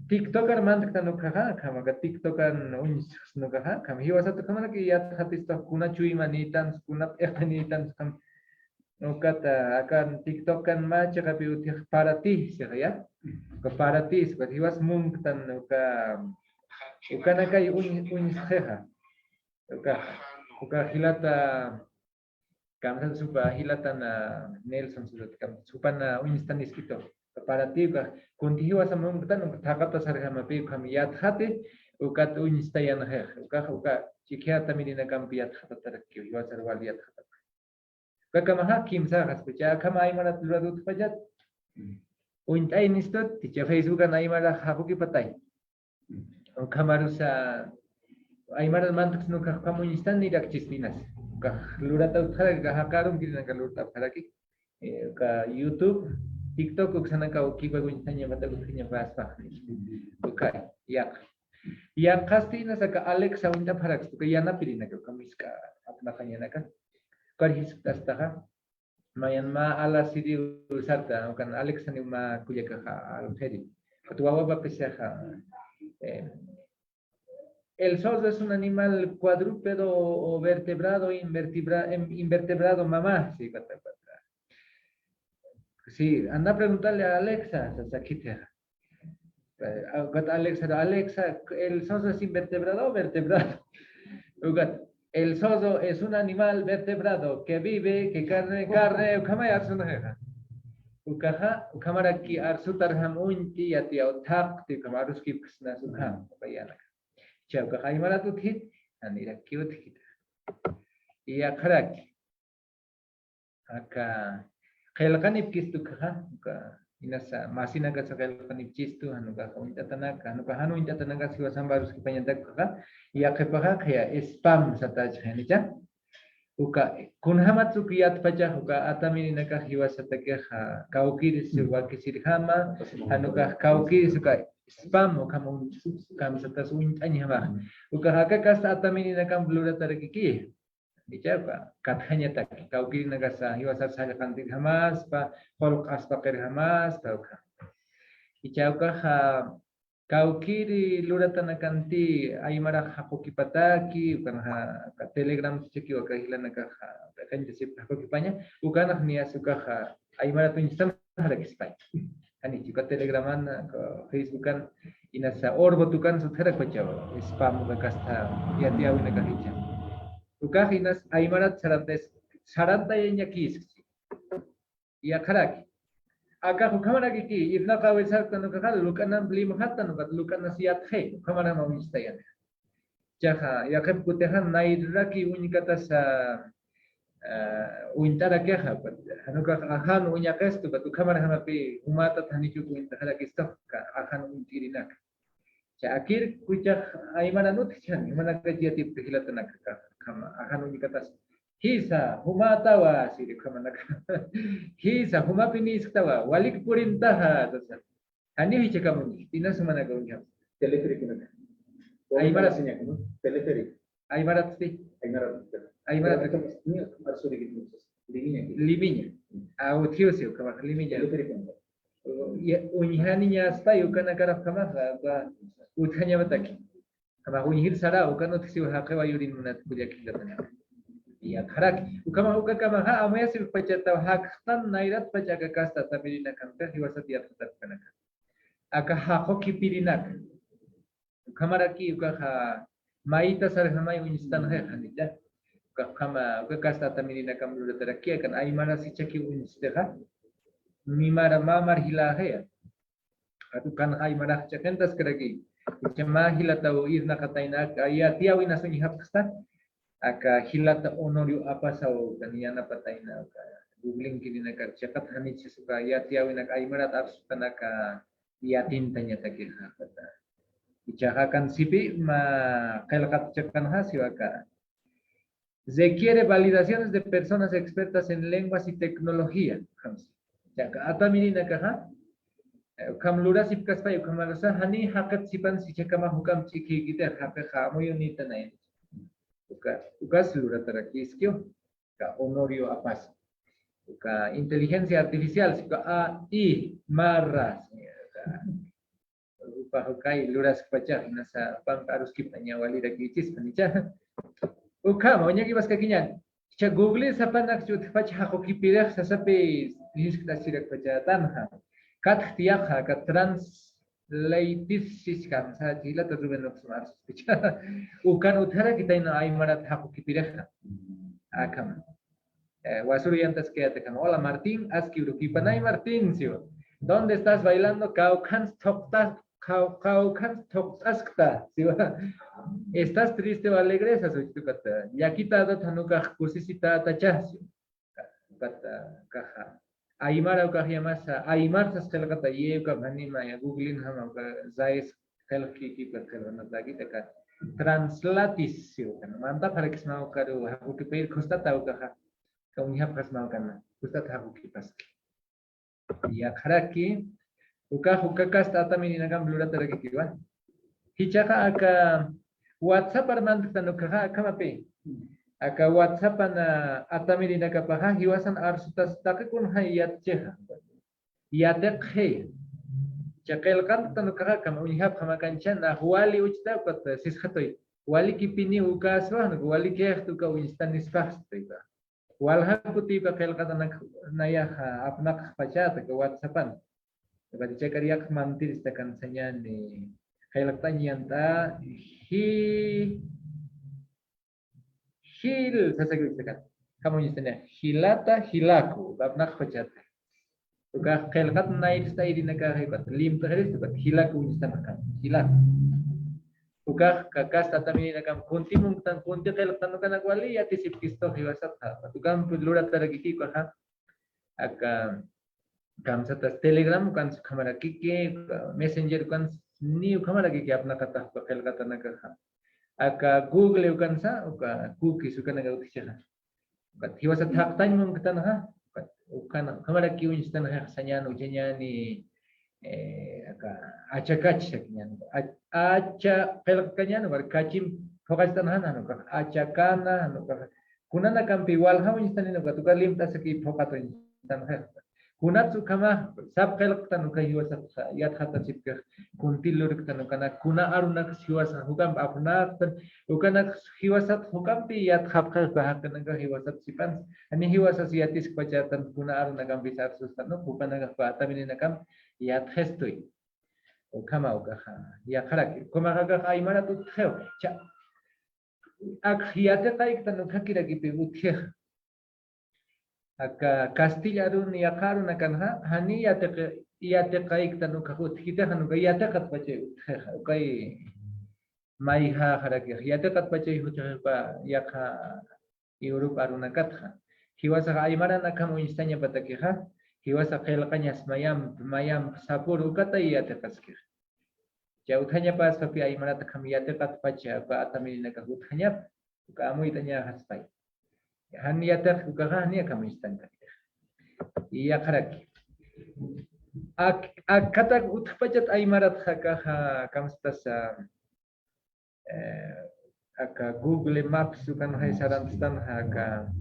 TikToker manteca no caja, kamaga TikToker unis no caja, kam hiwasat kamana ki yat hatista kuna chui manitan, kuna ekanitan kam no kata akan TikTok kan macam kapi utik para ti siya ke para ti seperti was mungtan uka nakai un seha uka hilata Kamsa supa hilatan Nelson supana unistan escrito para ti contigo asa montan takata sargama pe kamiyat hate ukat unistayan he uka chikiata mirina kampiyat hata tarakki yasar waliyat hata kakamaha kimsa haspecha kama aymara tuladut pajat uintay nistot ticha Facebook an aymara hakuki patay kamarusa aymara mantuk no kamunistan ni rakchispinas lurata uthara hakarum kirina kalurta paraki ka YouTube TikTok uksana ka ukiba guntanya mata guntanya baspa ukai yak kasti na saka Alexa unta parax to yana pirina ka kamiska apna kanya ka karhis tastaha mayanma ala sidi usarta kan Alexa ni ma kuya ka al feri tuwa ba pesaha el zorro es un animal cuadrúpedo o vertebrado, invertebrado, mamá. Sí, sí, anda a preguntarle a Alexa, Alexa, ¿el zorro es invertebrado o vertebrado? El zorro es un animal vertebrado que vive, que carne, ukama yarsuna. Ukamara ki arsutarham unti yati autak, ti kamaruski ksna subham, bayana. Chauka Aymara tu hit and ira cute hit. Ia karak. Aka kelkanip kistu ka inasa masina ka sa kelkanip kistu hanuka kaunta tanaka hanuka hanu inta tanaka siwa sambarus ki panyandak ka ia kepaha kaya spam sataj hanicha uka kunhamatsu kiyat pacha uka atamini naka hiwa satake kaukiri siwa kisirhama hanuka kaukiri suka spam o kamu satas untanya mah uka haka kasta atamini nakam blura tarakiki dica katanya tak kau kiri nagasa hiwasar saja kantik hamas pa kolok aspakir hamas tau ka dica kau kiri lura tanakanti aymara hakoki pataki ukan ka telegram ceki waka hilan naga kan jesi hakoki panya ukan niya suka aymara tu instan halak spai ani juga telegraman ke facebookan inasa orbo tukan suthara pacawa spam kasta ya tiawi naga hija uka hinas aymarat saranta yenya kis ya karaki aka hukamara ki ibna kawesar tanu kakal lukana beli mahatan kat lukana siat he hukamara mau istayan jaha ya kep kutehan nairaki unikata sa uintara keha hanuka ahan unya kestu batu kamara hamapi umata thanichu uintara kista ahan untirinak ja akhir kucak aymara nut chan mana kajati pihilatana kama akan unikatas hisa humatawa siri kama nak hisa humapini istawa walik purintaha tasa hani hiche kamu tina semana kau nyam Teleferik nak. Aymara senyap, teleferik. aymarat ti aymarat Ini harus sudah gitu. liminya au thiosio kama liminya Teleferik. ya unyhaninya spai ukana karaf kama ba uthanya bataki kama unyhir sara ukano thisiwa haqewa yurin munat kuja kidatana ya kharak ukama ukama ha amaya sir pachata haqtan nairat pachaka kasta tabirina kanta hiwasat yatat kanaka aka haqo kipirinak ukamara ki ukaha maita sar hamai unistan he khanija kama ukasta tamirina kamlu taraki akan aymara sichaki unisteha mimara mamar hilahe atu kan aymara chakentas karagi Cema hilata irna kataina ya tiawi nasunyi hapsta aka hilata honorio apa sao kaniana pataina googling kini nakar chakat hani chisuka ya tiawi nak aymara tarsutana ka ya tintanya takirha kata ichahakan sipi ma kelkat chakan hasiwaka requiere validaciones de personas expertas en lenguas y tecnología ya ata minina kaha kamlura sipkas payu kamarasa hani hakat sipan si chakama hukam chiki kita hakat kamu yunita nain ukas lura taraki iskio ka honorio apas ka inteligencia artificial sika AI marras rupa hukai lura sepaca nasa pang harus kipanya wali daki cis panicha maunya kibas kakinyan cha google sapanak chut pacha hakoki pirah sasape disk dasirak pacha tanha kat tiak ka translatis kam sa jila terjuben smart ukan uthara kita ina ai marat haku kipirah akam Wasuriantas quédate con hola Martín, aski urukipanay Martín, ¿sí? ¿Dónde estás bailando? Kaukans toktas, kaukans toktaskta, ¿sí? ¿Estás triste o alegre? Esa soy tu kata. Yakita tanuka kusisita tachasio. Kata kaha. Aymara ukahiyamasa, Aymar saskelkata yeuka manima ya googlin hama zais helki kipa kelvanatagi taka translatisio kan manta para que mau karu haku kipair kustata ukaha kauni hapas mau kana kustata haku kipas ya karaki ukakas tata minina kam blura taraki kiwa hichaka aka WhatsApp armand tanukaha kamape aka WhatsApp na atamirina kapaha hiwasan arsutas takakun hayat cheha yatek he chaqel kan tanukaha kama unihap hamakancha na huali uchta pat sishatoy wali kipini ukaswa na wali kehtu ka instanis fastita walha kuti pa kel katanak naya apnak pachata ka WhatsAppan bati chakariak mantir istakan sanyan ni kailak tanyanta Hil, sasagutan. Kamu nyesanya hilata hilaku, babnak pachat. Tukah kelkat naik stay di negara hebat. Lim terus dapat hilaku nyesanakan. Hilak. Tukah kakas tatami nakam kunti mungtan kunti kelkan nukan akwali ya tisip kisto hiwasat ha. Tukam pudlurat taragiki kaha. Aka kam satas telegram kan kamera kiki messenger kan ni kamera kiki apna kata kelkata nagaha. Aka Google ukan sa uka cookies ukan naga utisha ukat hiwasa thaktan mong katan ha ukan kamera kiu instan ha sanyan ujanya ni aka acakach sakyan aca pelkanyan war kachim fokas tan hana uka acakana uka kunana kampi wal ha instan uka tuka limta saki fokato instan ha kunatsu kama sab kelktan uka hiwasa yat hata sipka kuntilur tan kana kuna arunak hiwasa hukam apna ukana hiwasat hukam pi yat khapka bahakan nga hiwasat sipan ani hiwasa siatis pachatan kuna arunakam bisar sustan no ukana ga patamini nakam yat khestoi ukama ukaha ya kharak kuma ga aymara tu kheo cha ak hiyate kaik tan khakira ki pe uthia aka Castilla run yakaru nakanha hani yate kaik tan khakut kita hanu ga yate kat pache ukai mai ha kharaki yate kat pache hucha pa yakha Europe aruna katha hiwasa aymara nakamu instanya pataki ha hiwasa khelqanyas mayam sapur ukata yate kaski jauthanya pas tapi aymara takam yate kat pache pa atamini nakahuthanya kamu itanya haspai hani yate ukaha ni kamu instan ya kharaki akatak uthpachat aymarat khaka kamstasa aka Google Maps ukan hay sarantan haka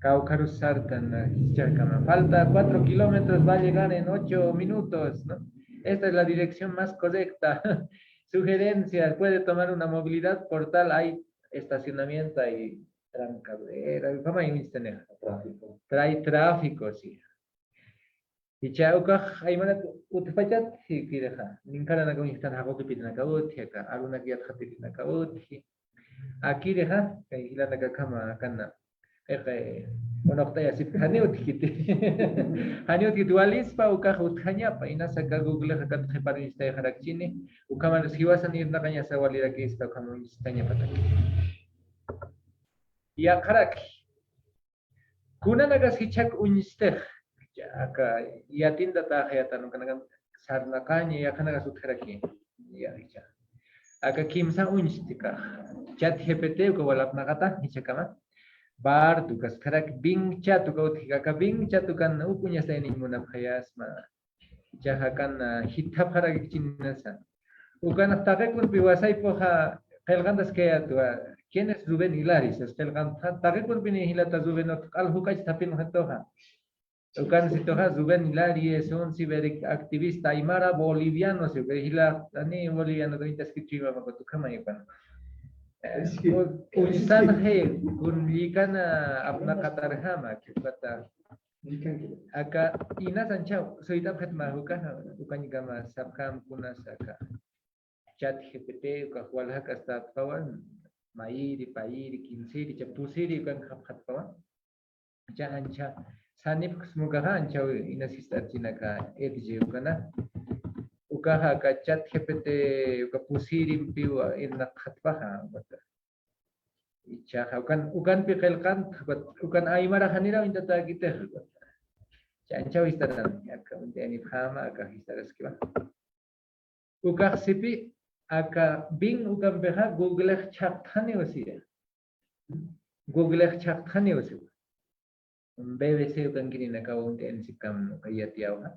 kau harus sartan kama falta 4 kilómetros va a llegar en 8 minutos, ¿no? Esta es la dirección más correcta. Sugerencias, puede tomar una movilidad por tal, hay estacionamiento y trancadera, ¿cómo hay un trae tráfico, sí. Y chauka hay mana utpachat si kira ninkara na kung istan hako kipit na kaut heka aruna kiat khatit na kaut aquí deja kay hila nagakama kana kay onokta ya sip haniut kiti haniut kiti walis pa uka uthanya pa ina sa Google hakat khaparin istay harak chini ukama siwasan irna kanya sa walira ki ista kamo istanya patak ya kharak kuna nagas hichak unisteh aka yatinda ta hayatan kana sarnakanya ya kana sutheraki ya hicha aka kimsa unistika chat GPT ko wala nakata hicha kama bar tu kas kharak bing chat ko uthika ka bing chat kan upunya sa ini muna khayas ma jahakan hitha pharak chinasa ukan take kun biwasai po ha kelgandas kaya tu quién es Rubén Hilaris es kelgan take kun bini hilata Rubén al hukach tapin hatoha ukan sitoha Rubén Hilaris es un ciberactivista aymara boliviano se hila ani boliviano to intaskichiwa ko tu kama ipan unsan he kun likan apna katarhama kibata aka ina sancha soita khatma ukan gama sabkam kuna saka chat GPT ka walha ka stat pawan mai di pai di 15 di 10 di kan khat pawan Ya ancha sanip smugaha ancha inasista chinaka edje ukana ukaha ka chat GPT uka pusirim piwa inna khatbaha bata ichaha ukan piqelqan ukan aymara hanira intata kiteh ancha istaran aka untani phama aka istaras kiba ukah sipi aka bing ukan beha google chakthani osia google chakthani osia BBC ukan kini naka unten sikam kaya tiawa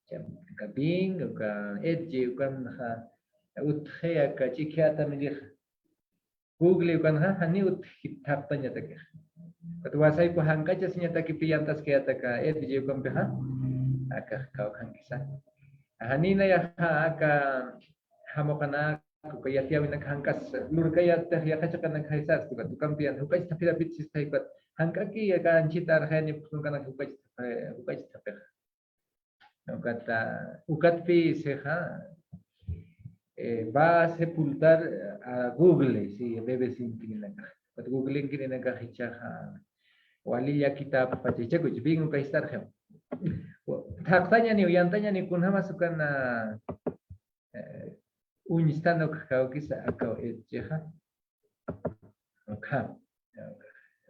jam ka bing uka edge ukan ha utkhaya ka chikyata milih google ukan ha hani uthap tanya tak kat wasai ko hangka jasnya tak piyantas kaya tak edge ukan beha aka kau kan kisah hani na ya aka hamokana kaya tiawa nak hangkas lur kaya tah ya kacakan nak haisas tu tukam pian hukai tapi bit sistai kat hangkaki ya kan citar hani kana hukai tapi ukat pi seha va a sepultar a Google si BBC kini nak Google kini nak hicaha wali ya kitab pacaca kuj bingung kai star hem tanya ni kunha masukan unistano kau kisah kau ejeha okay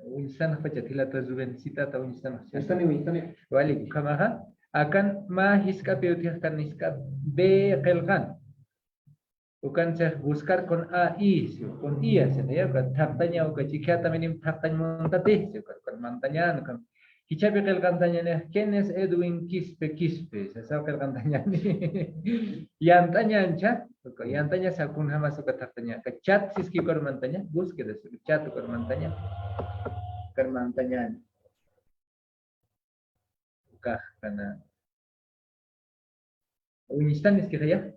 Unistan apa jadilah terjuven cita atau unistan wali kamaha akan mahiskap akan hiskap b kelkan bukan saya buscar con AI con IA saya kan taktanya uka jika tamenim taktanya montate kan mantanya kan hica be kelkan tanya nih quién es Edwin Quispe saya kelkan tanya nih yang tanya anca yang tanya sakun hama suka taktanya ke chat siski kor mantanya bus kita chat kor mantanya kermantanya buka karena Winston es que ya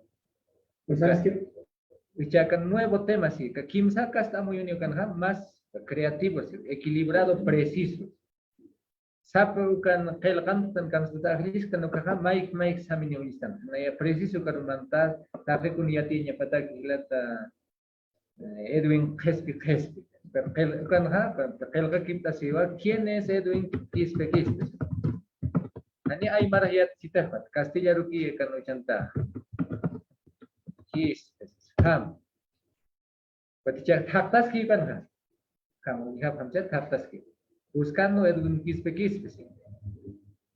Wichakan nuevo tema sí que Kim Saka está muy unido más creativo equilibrado preciso sapo kan kelkan kan sudah ahlis kan ukaha Mike samini Winston ya preciso karumanta tapi kun yatinya pada gilata Edwin Crespi kan kelka kita siwa quién es Edwin Quispe Ani ay marahiyat sitafat Castilla ruki kan uchanta ham Paticha thaktas ki kan kamu lihat hamzat thaktas ki buscando Edwin Quispe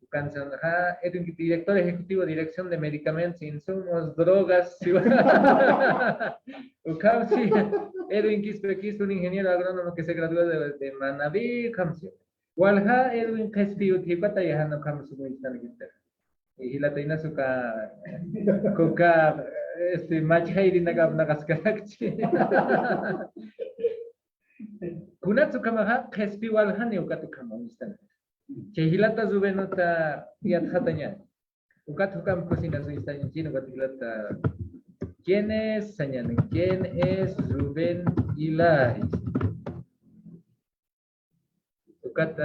bukan sana Edwin director ejecutivo dirección de medicamentos insumos drogas Ukamsi Edwin Quispe un ingeniero agrónomo que se graduó de Manaví Kamsi Walha Edwin Quispe utipata ya no kamsi muy tan kita hilataina suka koka majhairi nagaskarakchi kunat suka maha Quispe walha ne ukatu kamonistan Chehilata zubenota yat hatanya ukat hukam cocina su instancia chino katilata ¿quién es señala quién es Rubén Hilaris ukat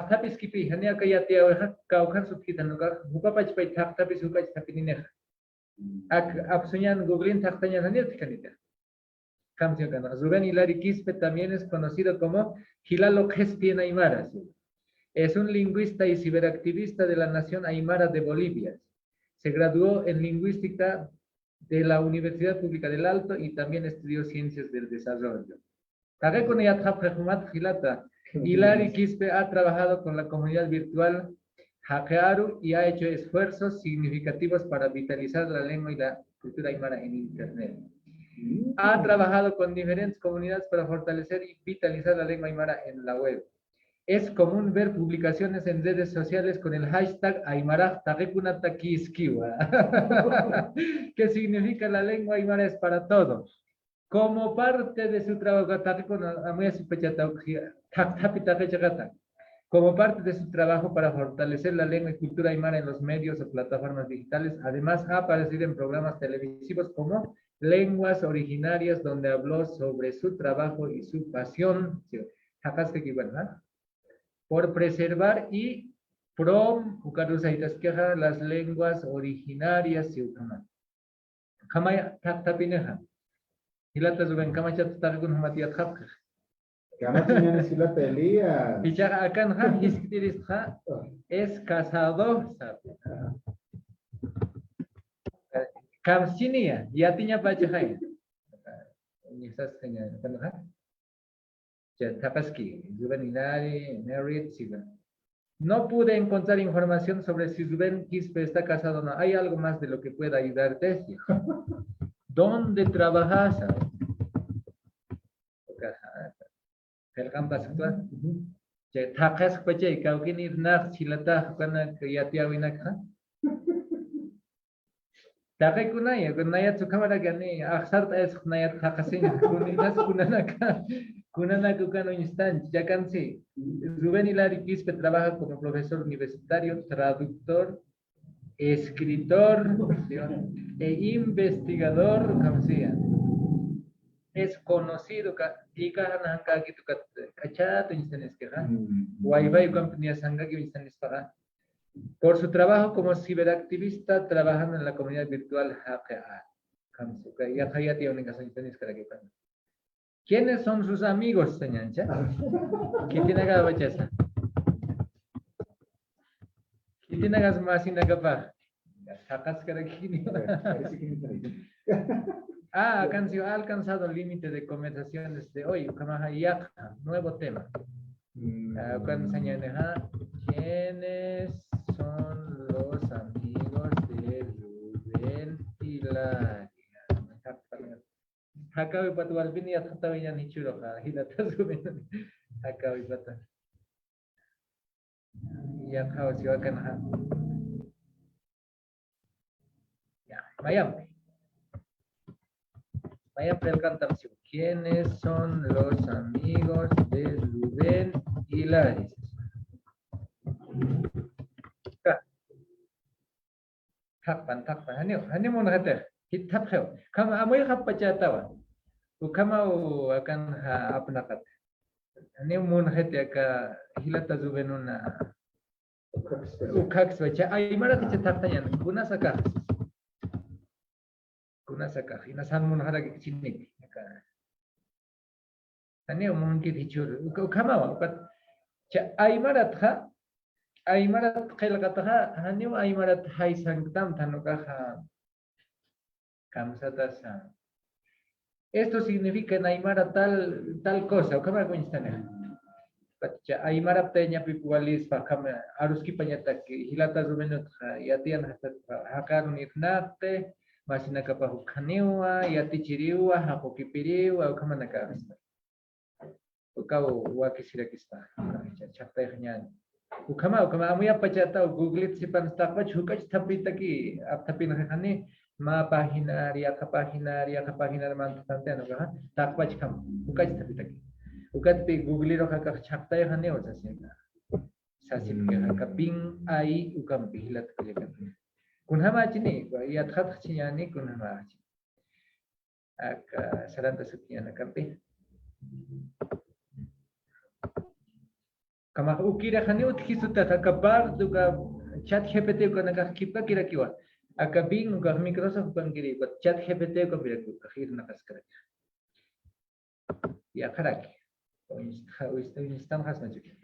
tapis kipi hanya kaya tiaw kau kan subkita nuka buka pachpai tapis buka tapinine ak absunyan googlein taktanya hanya tikanita kamsia kana Rubén Hilaris Quispe también es conocido como Hilalo Quispe Aymara Es un lingüista y ciberactivista de la nación aymara de Bolivia. Se graduó en lingüística de la Universidad Pública del Alto y también estudió ciencias del desarrollo. Hilary Quispe ha trabajado con la comunidad virtual Hackearu y ha hecho esfuerzos significativos para vitalizar la lengua y la cultura aymara en Internet. Ha trabajado con diferentes comunidades para fortalecer y vitalizar la lengua aymara en la web. Es común ver publicaciones en redes sociales con el hashtag Aymara Tagekunata Kiskiwa, que significa la lengua aymara es para todos. Como parte de su trabajo, como parte de su trabajo para fortalecer la lengua y cultura aymara en los medios o plataformas digitales, además ha aparecido en programas televisivos como Lenguas Originarias, donde habló sobre su trabajo y su pasión. Por preservar y las lenguas originarias Gama señores si la pelea. Y ya acá en Hiskitiris es casado, ¿sabe? Kamsinia, ya tenía pachaja. Ni esas señales, ¿verdad? Ya tapaski, Zubeninari, Merit, Siga. No pude encontrar información sobre si Zubén Quispe está casado o no. ¿Hay algo más de lo que pueda ayudarte? ¿Dónde trabajas? El campas actual. Ya tapas pache, cauquín ir nach chilata, cuando ya te avinak. Takai kunaya, kunaya tu cámara que ni axart es kunaya takasin, kuninas kunanaka, kunanaka kano instante, ya canse. Rubén Hilari Quispe trabaja como profesor universitario, traductor, escritor e investigador, como sea. Es conocido y kahananka que tu cachato instanes que ha, Wi-Fi compañía sanga que instanes para. Por su trabajo como ciberactivista, trabajando en la comunidad virtual HKA. ¿Quiénes son sus amigos, señor? ¿Qué tiene que ver? ¿Qué tiene que ver más sin acá? Ha alcanzado el límite de conversaciones de hoy. Nuevo tema. ¿Quiénes son los amigos de Rubén Hilaria? Hakawi patu albini ya tatawi ya nichuro ha hilata Rubén hakawi patu ya kau siwakan ha ya mayam preguntan ¿quiénes son los amigos de Rubén Hilaria? Takpan, hanyo mo nakata. Hitap kayo. Kama amoy kapachatawa. Ukama akan apnakat. Hanyo mo nakata ka hilata zubenuna. Ukaks bacha. Ay marat ichatakta yan. Kunasaka. Inasan mo nakata chinik. Hanyo mo nkit hichur. Ukama but ay marat ha. Aymarat khailaqataqa haniu aymarat haysangtam tanukaqa kamsatasa. Esto significa en aymara tal cosa, o kama kuinstana. Pacha aymara teña pipualis pa kama aruski pañata que hilata rumenot yatian hasta hakarun irnate masina kapa hukaniwa yati chiriwa hakokipiriwa o kama nakasta. Ukau wakisirakista. Chapta hñan. Ukama amuya pachata Google sipan stakpa chukach tapita ki ap tapin khani ma página ria ka página man tante no ka takpa chkam ukach tapita ki ukat pe Google ro ka chapta khani o sasina sasin ka ping ai ukam pihilat ke kan kunhama chini ya khat chiyani kunhama ak saranta sutiyana kampe Kama ukira khani utkisuta kabar duka chat GPT ko nakakipa kira kiwa akabing ka Microsoft pangiri ko chat GPT ko biraku akhir nakaskara ya kharaki o instan khas majuki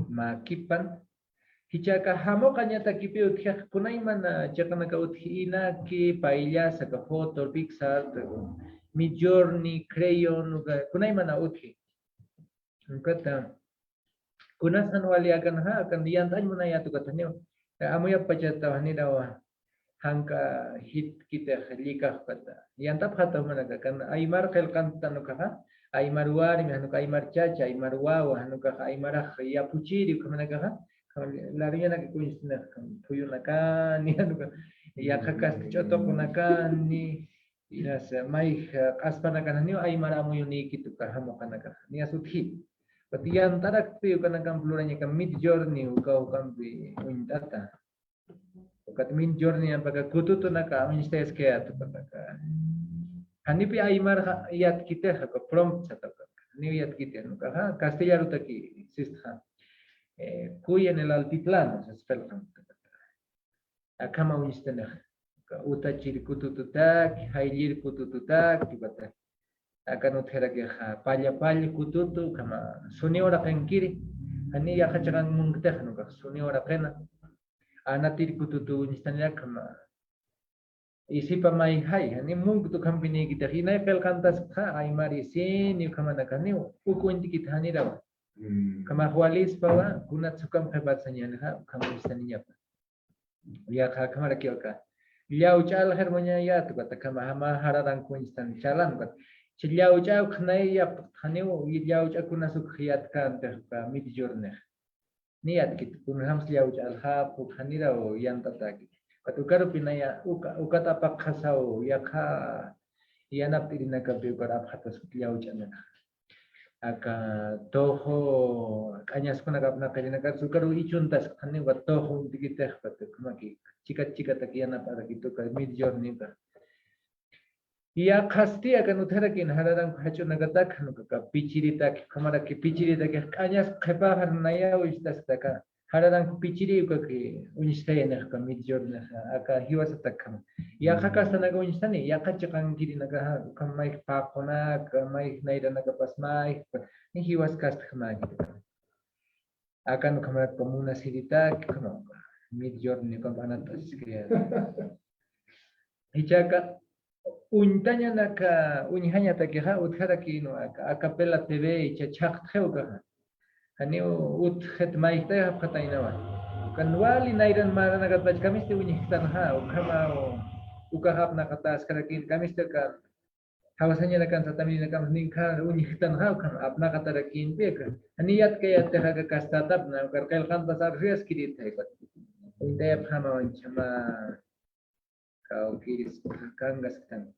makipan hichaka hamo kanyata kipi utkha kunai mana chakana ka uthina ki pailla saka photo pixar Midjourney crayon kunai mana uthi kata kunasan wali akan diantan muna ya tu katanya amuya pachata hani dawa hangka hit kita lika kata diantap kata mana kan aymar khelkan tanuka aymar wari hanuka aymar chacha aymar wawa hanuka aymar ya puchiri kamana ka larinya nak kuisna puyuna kan ni hanuka ya kakas chotok nakan ni inas mai kaspana kan ni aymar amuyuni kitu ka hamokana ka ni asuthi Patian tarak piu kana kam pluranya kam Midjourney ukau kam pi uindata. Ukat Midjourney yang pakai kutu tu nak kami stes ke atu pakai. Hani pi aymar yat kita ha ko prompt sata ka. Ni yat kita no ka castellano taki sistha. Cuy en el altiplano se spell kam. Akama uistana. Uta chiri kutu tutak, haylir kutu tutak, kibata. akan utera que palla palla kututu kama suni ora kankiri ani ya kachakan mungteh no ka suni ora kena anatir kututu nistanira kama isipa mai hai ani mung tu kampini kita hinai pel kantas kha ai mari sin ni kama nakani uku inti kita hani rawa kama hualis bawa kunat sukam hebat sanyan ha kama nistaninya pa ya kha kama rakioka liau chal hermonya ya tu kata kama hama hararan ku instan chalan kat liau chau khnai ya khani liau cha kuna suk khiyat kan te ka mid jorne niat kit kun ham liau chal ha pu khani rawo yan tata kit katu karu pinaya uka tapak khasau ya kha yana pirina ka be para khatas liau chana aka toho kanyas kuna kapna kajana ka sukaru ichuntas khani wa toho digite khate kuma ki chikat chikat yana para gitu ka mid jorne ka ya khasti akan uthara kin hararan khachu nagata khanu ka pichiri tak khamara ki pichiri tak kanyas khepa har naya uistas taka hararan pichiri ka ki unista yana ka mid jorne aka hiwas tak kham ya khaka sana ga unistani ya khachakan kiri naga kamai pa khona kamai naida naga pasmai ni hiwas kast khama gitu akan khamara komuna sirita khama mid jorne kam anatas kriya hichaka untanya naka unyhanya takiha uthara kino akapela TV chachak theuka hani uthet maite hapatainawa kanwali nairan marana gatbaj kamiste unyhtan ha ukama ukahap nakatas karakin kamiste kan hawasanya nakan satami nakam ningka unyhtan ha ukam apna katarakin peka haniyat kaya tehaga kastatap na karkel kan pasar rias kidit thaikat untaya phama wanchama kau kiris kangas tan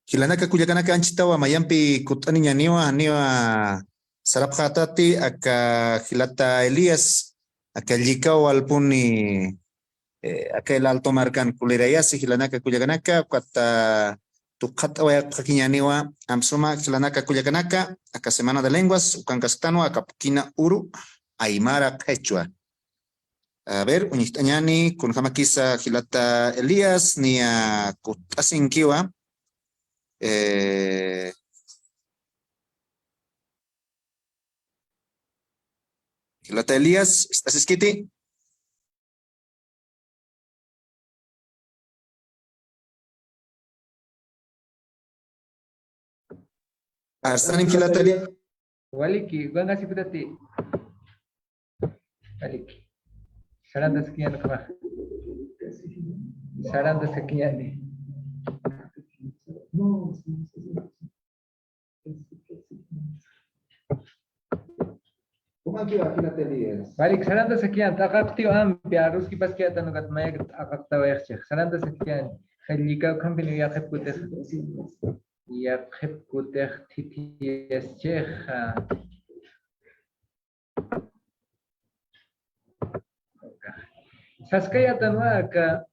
Hilanaka kuyakanaka anchitawa mayampi kutani niwa saraphatati aka hilata Elías aka llikao alpuni aka el Alto Marcan Culirayasi hilanaka kuyakanaka kata tukata waya kakiñaniwa amsuma hilanaka kuyakanaka aka Semana de Lenguas ukankastano aka Pukina Uru Aymara Quechua. A ver, uñistañani kun hamakisa hilata Elías ni a kutasinkiwa hilata Elías, ¿estás escrito? Arsanim hilata Elías. Waliki, ganga si putati. Waliki. Saranda sekian kama. Saranda sekian ni. ¿Cómo aquí va la Elías? Balik saranda sekian takaktiu ampia ruski pas kia tanu kat mayak akakta wayakchik. Saranda sekian. Khalika company ya khep kuteh. Ya khep kuteh titias chekh. Saskaya tanwa ka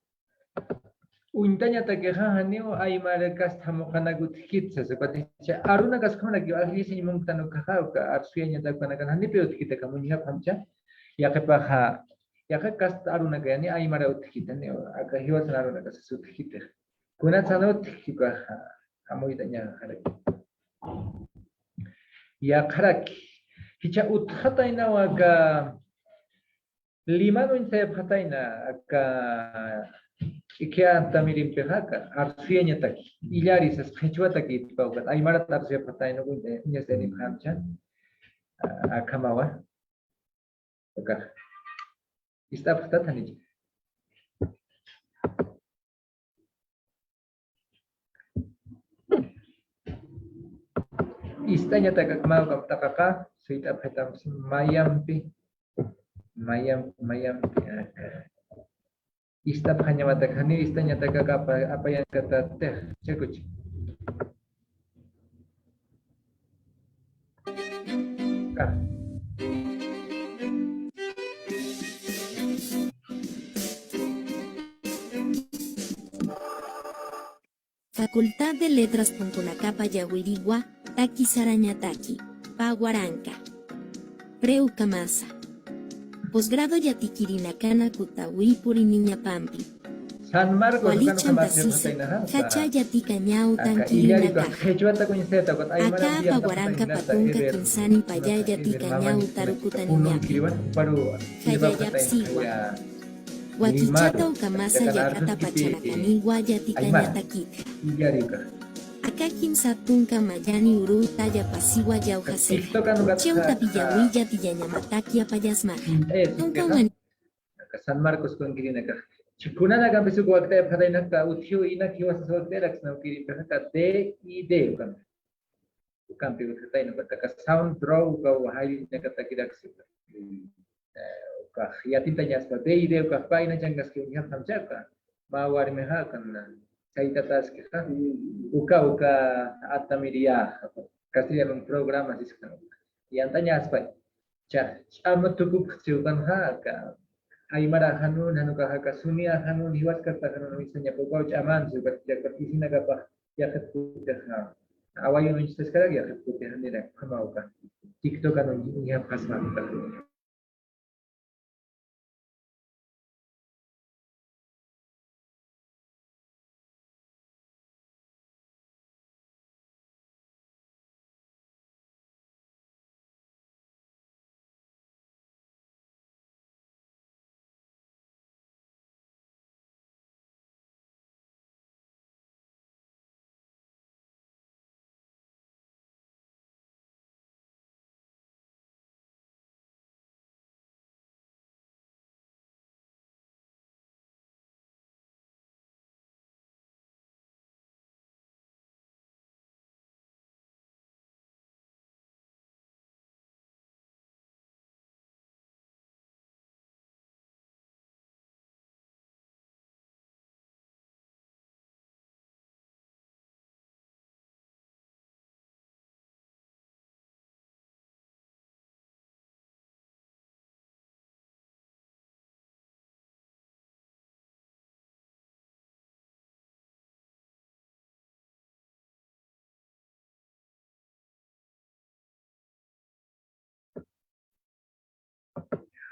untanya takeha haneo aymara kas thamokana gutkit sa sepati cha aruna kas khona ki ahli sin mung tanu ka arsuya ta kana kan hani pe utkita ka munya phamcha ya ke pa ya ke kas aruna ka ni aymara utkita ne aka hiwa san aruna kas utkita kuna chano utkika amoy tanya kharak ya kharak hicha uthata ina wa ka lima no insa phataina aka Ikia tamirin pehaka, arsuenya taki, ilaris es quechua taki paukat, aymara tarsia patay no kunde, niya seni phamcha, akamawa, oka, ista pata thaniji. Istanya taka kamau kam takaka, suita phetam mayampi, mayampi, Ista hanya mata kani ista nyata apa yang kata teh cekuc. Facultad de Letras. Puntunacapa Yahuirigua, Taki Sarañataki, Paguaranca. Preucamasa. Posgrado Yatiquirinacana Cutahui Puriniña Pampi. San Marcos Walichan Tasisa, Hacha Yatica Ñau Tanquirinacá. Acá Paguaranca Patunca Quinsani Paya Yatica Ñau Tarukutaniñapi. Hayayapsigua. Waquichata Ucamasa Yakata Pacharacanigua Yatica Ñataquita. Acá Kimsatunca Mayani Uru Taya Pasiwa Yauhase. Cheuta Pillahuilla Tillañamataki Apayasmaja. San Marcos con Kirinaka. Chikunana Gambisu Guacta Padainaka, Utio Ina Kiwas Hotelax, no Kirin Pehaka, D I D. Campi with Taino, but a sound draw go high Nakatakidax. Yatita Yaspa, D I D, Kapaina Jangas, you have some chaka, Mawari Mehakan. Saitatas que uka atamiria castellano programa discano y antaña aspa cha amatukup chukan haka aymara hanun hanuka haka sunia hanun hiwas karta hanun misalnya pokok aman juga jaga pisina gapa ya ketutah awayo nuncis sekarang ya ketutah nila kamauka tiktok kanun ya pasma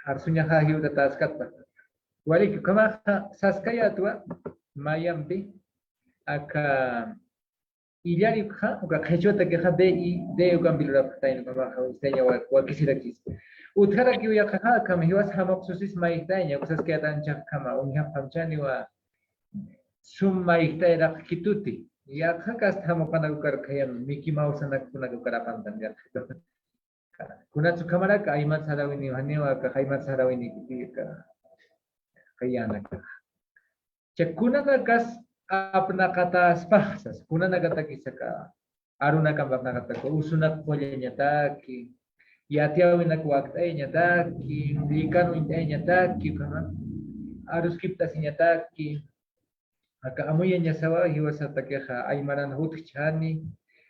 arsuña hajiu de tascata. Walik, kama saskaya tua, mayampi, aka Iyari kha uga khechota ke kha de uga bilura ptain kama kha istenya wa kisirakis uthara ki ya kha kam hiwas hamak susis maiktaina kusas ke atan chak kama unya phamchani wa sum maiktaira kituti ya kha kas thamokana ukar khayam Mickey Mouse anak kuna ukar apantan ya kuna chukamara ka aimat sarawini hanewa ka aimat sarawini kiti ka kayana ka chekuna ka kas apna kata spahsas kuna nagata kisaka aruna kambak nagata ko usunak polenya taki yatiawina kuaktainya taki dikanu intainya taki kama arus kipta sinya taki aka amuyanya sawa hiwasa takeha aymaran hutchani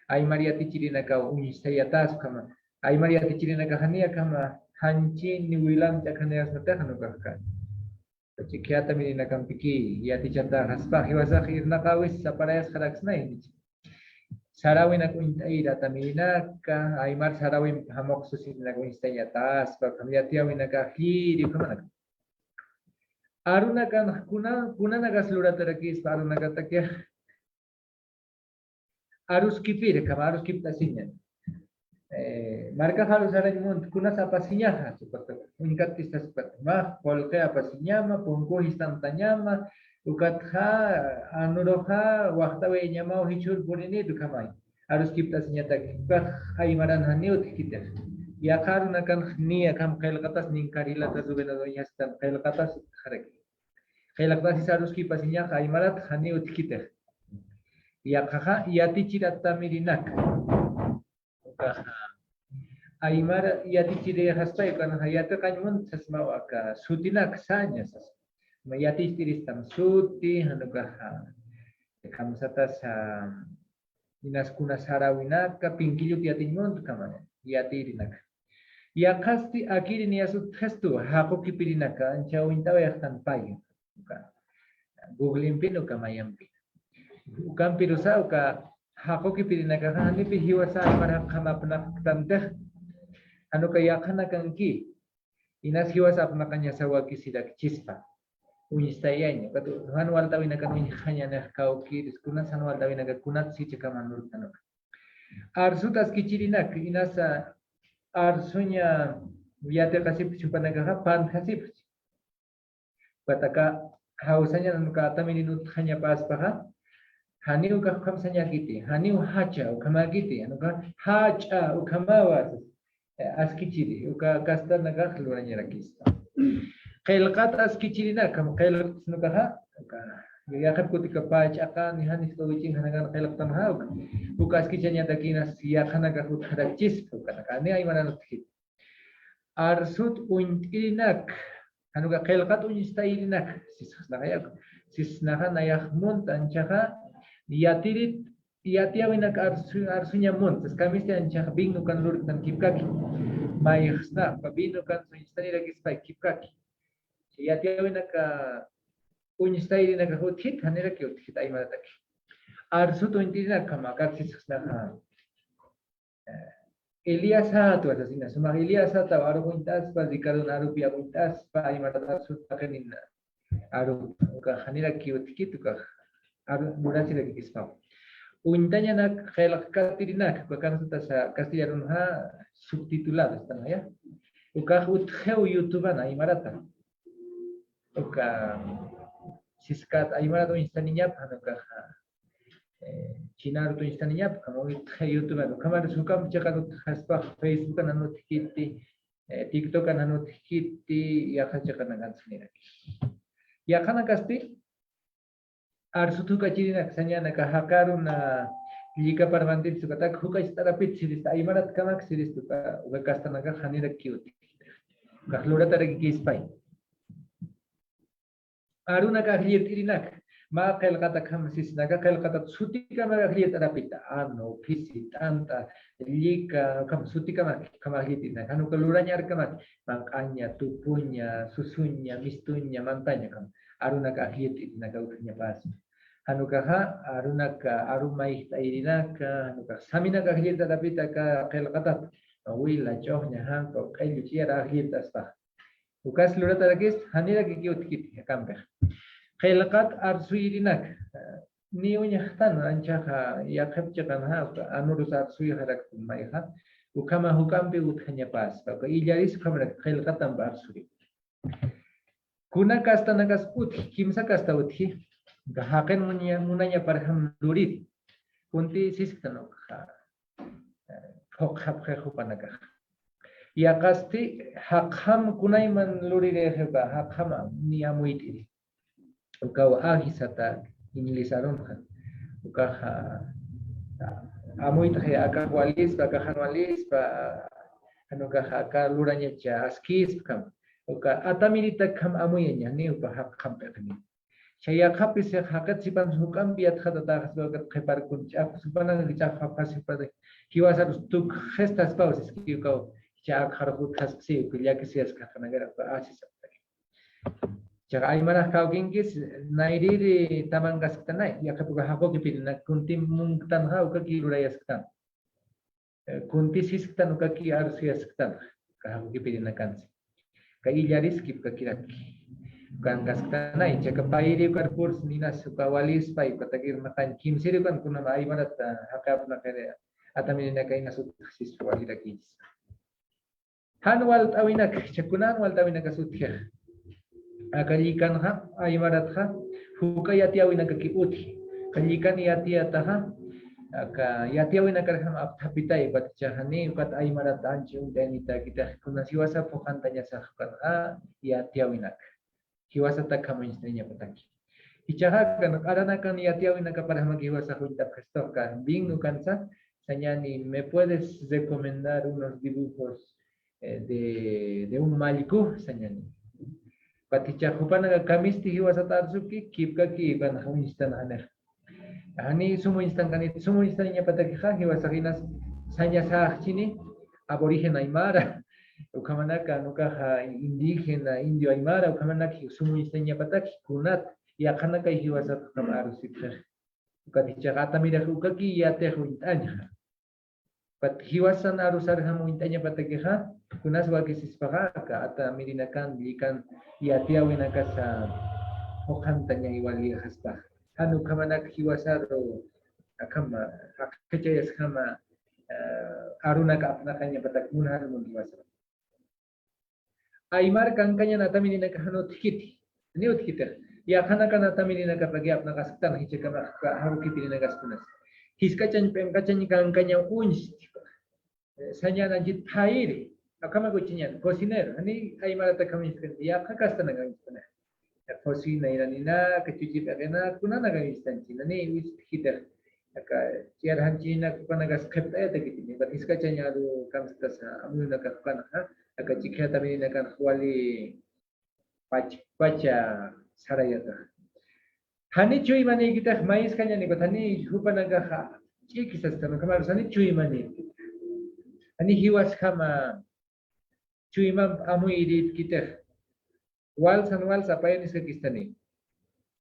aymariati chirina ka unistayatas kama aymariati chirina ka hania kama hanchi ni wilam chakhanea satakanu ka Chikiata mirina kampiki, yati chanta haspa, hiwasaki irnakawis sa parehas kharaks na ini. Sarawin ako intaira tamirina ka, aymar sarawin hamok susin na ko instanya tas, pa kamyati awin na ka hiri kamanak. Aruna kan kuna nagaslura tarakis, aruna ka takya. Arus kipir, kama arus kipta sinyan. Marca halus ada di mundo, kuna apa sinyah, seperti unikat tisas seperti mah, polke apa sinyama, pungku instantanyama, ukatha, anuroha, waktawe nyamau hicur pun ini itu kamai. Harus kita senyata kita, haimaran haniut kita. Ya karena kan ni akan kail katas ningkarila tazubena donya stam kail katas harek. Kail katas harus kita sinyah haimarat haniut kita. Ya kakak, ya ticirat tamirinak. Aymar yati chire hasta kan hayata kanmun sasma waka sutina ksanya sas mayati tiristam suti hanuka kamsata sa inas kuna sarawina ka pinkilu tiatinmun kamana yati rinak ya kasti akiri ni asut testu hako kipirinaka ancha wintawa yaktan pai google impino kamayampi ukam pirusa uka hako kipirinaka hani pi hiwasa aymar kama pernah tanteh anu kaya kana kangki inas hiwas apna kanya sawa kisidak chispa unistayanya katu han wal tawina kan hanya nah kau ki diskuna san wal tawina ka kunat si cekaman nur tanuk arsu tas kichirinak inasa arsunya viate kasip chupanaga pan kasip bataka hausanya anu ka taminut hanya pas paha haniu ka khamsanya kiti haniu hacha ukama kiti anu ka hacha ukamawa askichiri uka kasta naga khluanya rakista qailqat askichiri na kam qailqat nukaha ya khat kutika pach akan hanis ko wicing hanagan qailqat tamha uka askichanya dakina siya khanaga khut kharachis uka kani ay manan khit arsut uintirinak hanuga qailqat unistayirinak sisnaha nayahmun tanchaha yatirit yatiawina arsunya mun kamis ancha bingu kan lur tan kipkaki mayxna pabino kan suistani lagi spai kipkaki yatiawina ka unistayri na ka hothit hanera ki hothit ay marataki arsu to intina kama kaksisna Eliasa tu asasina suma Eliasa ta aru kuntas pa Ricardo naru pia kuntas pa ay maratar sutakenin aru ka hanera ki hothit ka aru durasi lagi kispau Untanya nak khailak katirinak bahkan sa castellano ha subtitulado están ya uka utheu youtube na imarata uka siskat imarata instaninya panuka china to instaninya kamo utheu youtube no kamar sukam chakano haspa facebook na notikiti tiktok na notikiti ya khachakana gansnira ya kana kasti arsutu kachirina ksanya na kahakaruna lika parvantit sukata khuka istarapit siris aymarat kamak siris tuka ukasta naga khanira cute kahlura taragi kispai aruna ka hliet irinak ma qel kata kham sis naga qel kata suti kama hliet arapita ano fisit anta lika kam suti kama hliet irinak anu kalura nyar kama makanya tupunya susunya mistunya mantanya kam aruna ka hliet irinak utnya pas Hanukaha arunaka arumai tairinaka hanuka samina ka hliet arapita ka qel kata wila chohnya han ko qel chiara hliet asta Ukas lurata rakis hanira ki utkit kampe. Khelqat arsuirinak ni unyahtan anchaha yakapchakan ha anurus arsui harak maiha ukama hukampe uthanya pas ka illaris khamra khelqatan barsuri. Kuna kasta nagas uthi kimsa kasta uthi gahaken munanya parham lurit kunti siskano hokhap khupanaga yakasti hakham kunaiman lurire heba hakhama niamuiti ukau ahisata inglisaron ukaha amuita he akawalis pa anukaha ka luranya cha askis kam uka atamirita kam amuyanya ni upa hakham pekni saya kapis ya hakat sipan hukam biat kata tak sebagai kepar kunci aku supana ngecak fapas pada kiwas harus tuk gestas paus kau cak harus kasih kuliah kesias kata negara apa asis cak aimana kau gingkis nairi taman gas tanai ya kepuka hako kipin nak kunti mungtan kau kaki luraya sekan kunti siskan kaki harus siaskan kau kipin nakan kai jaris kip kaki kan kaskana icha kapairi karpur nina sukawalis pai patagir makan kimsiri kan kuna mai marat hakap na kare atamini na kay nasut siswali rakis hanwal tawinak chakunan wal tawinak asutya akalikan ha ay marat ha hukayati awinak kiuti kalikan yati ataha aka yati awinak karham apthapitai batchahani ukat ay marat anjung danita kita kuna siwasa pokantanya sahkan a yati awinak hiwasata kama istrinya pataki. Hicaha kan karena kan yatiawina para hama hiwasa junta prestoka bingu kansa señani me puedes recomendar unos dibujos de un maliku señani. Paticha hupana kamisti hiwasata arsuki kipka ki kan hunistan aner. Hani sumu instannya pataki ha hiwasa hinas sanya sah chini aborigen aymara. Ukamanaka nukaha indígena indio aymara ukamanaki sumu isteña pataki kunat yakanaka hiwasa kama arusitja ukaticha gata mira ukaki yate huintanya pat hiwasa arusar hamu intanya pataki ha kunas wakisis pagaka ata mirinakan likan yate awinaka sa hokantanya iwali haspa hanu kamanak hiwasa ro akama akachayas kama arunaka apnakanya patak munhar mun hiwasa Aymar kankanya natamini na kahano tikiti. Ni utkita. Ya kana kana tamini na kapagi apna kasaktan hichika haru kipini na kaskunas. Hiskachan pemkachan kankanya unch. Sanya na jit thairi. Akama kuchinya cocinero. Ani aymar ta kami ya kakasta na gawistana. Cocina iranina kachuchi pagana kuna na gawistanchi. Nani utkita. Aka ciar hanchina kupana gaskapta ya takiti. But hiskachan aru kamstas amu na kakana ha. Aka cikha tamini nakan khwali pacha sarayata hani chui mani kita mais kanya ni bathani hupana ga kha cikisas tam kamar sani chui mani ani hiwas kama chui mam amu irit kita wal sanwal sapaya ni sekistani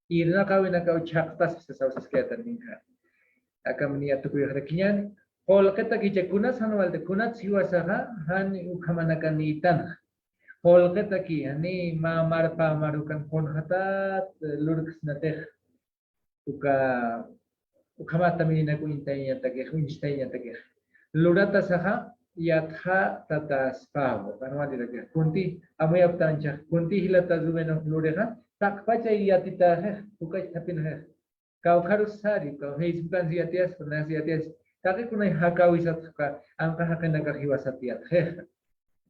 irna kawina kau chaktas sesausis ketan ninka aka meniatu ku yakinyan Kol kata kita kunat hanwal te kunat siwasaha han ukamanakan itan. Kol kata ki ani mamar pa marukan kon hatat lurks nateh uka ukamata minina ku intainya tageh unstainya tageh. Lurata saha yatha tata spav kanwali lagi. Kunti amayap tancha kunti hilata zubeno lureha tak pacha yatita he ukai tapin he. Kau harus sari kau heis bukan siatias pernah siatias. Tapi kunai hakawisat ka angka hakan naga hiwasat ya he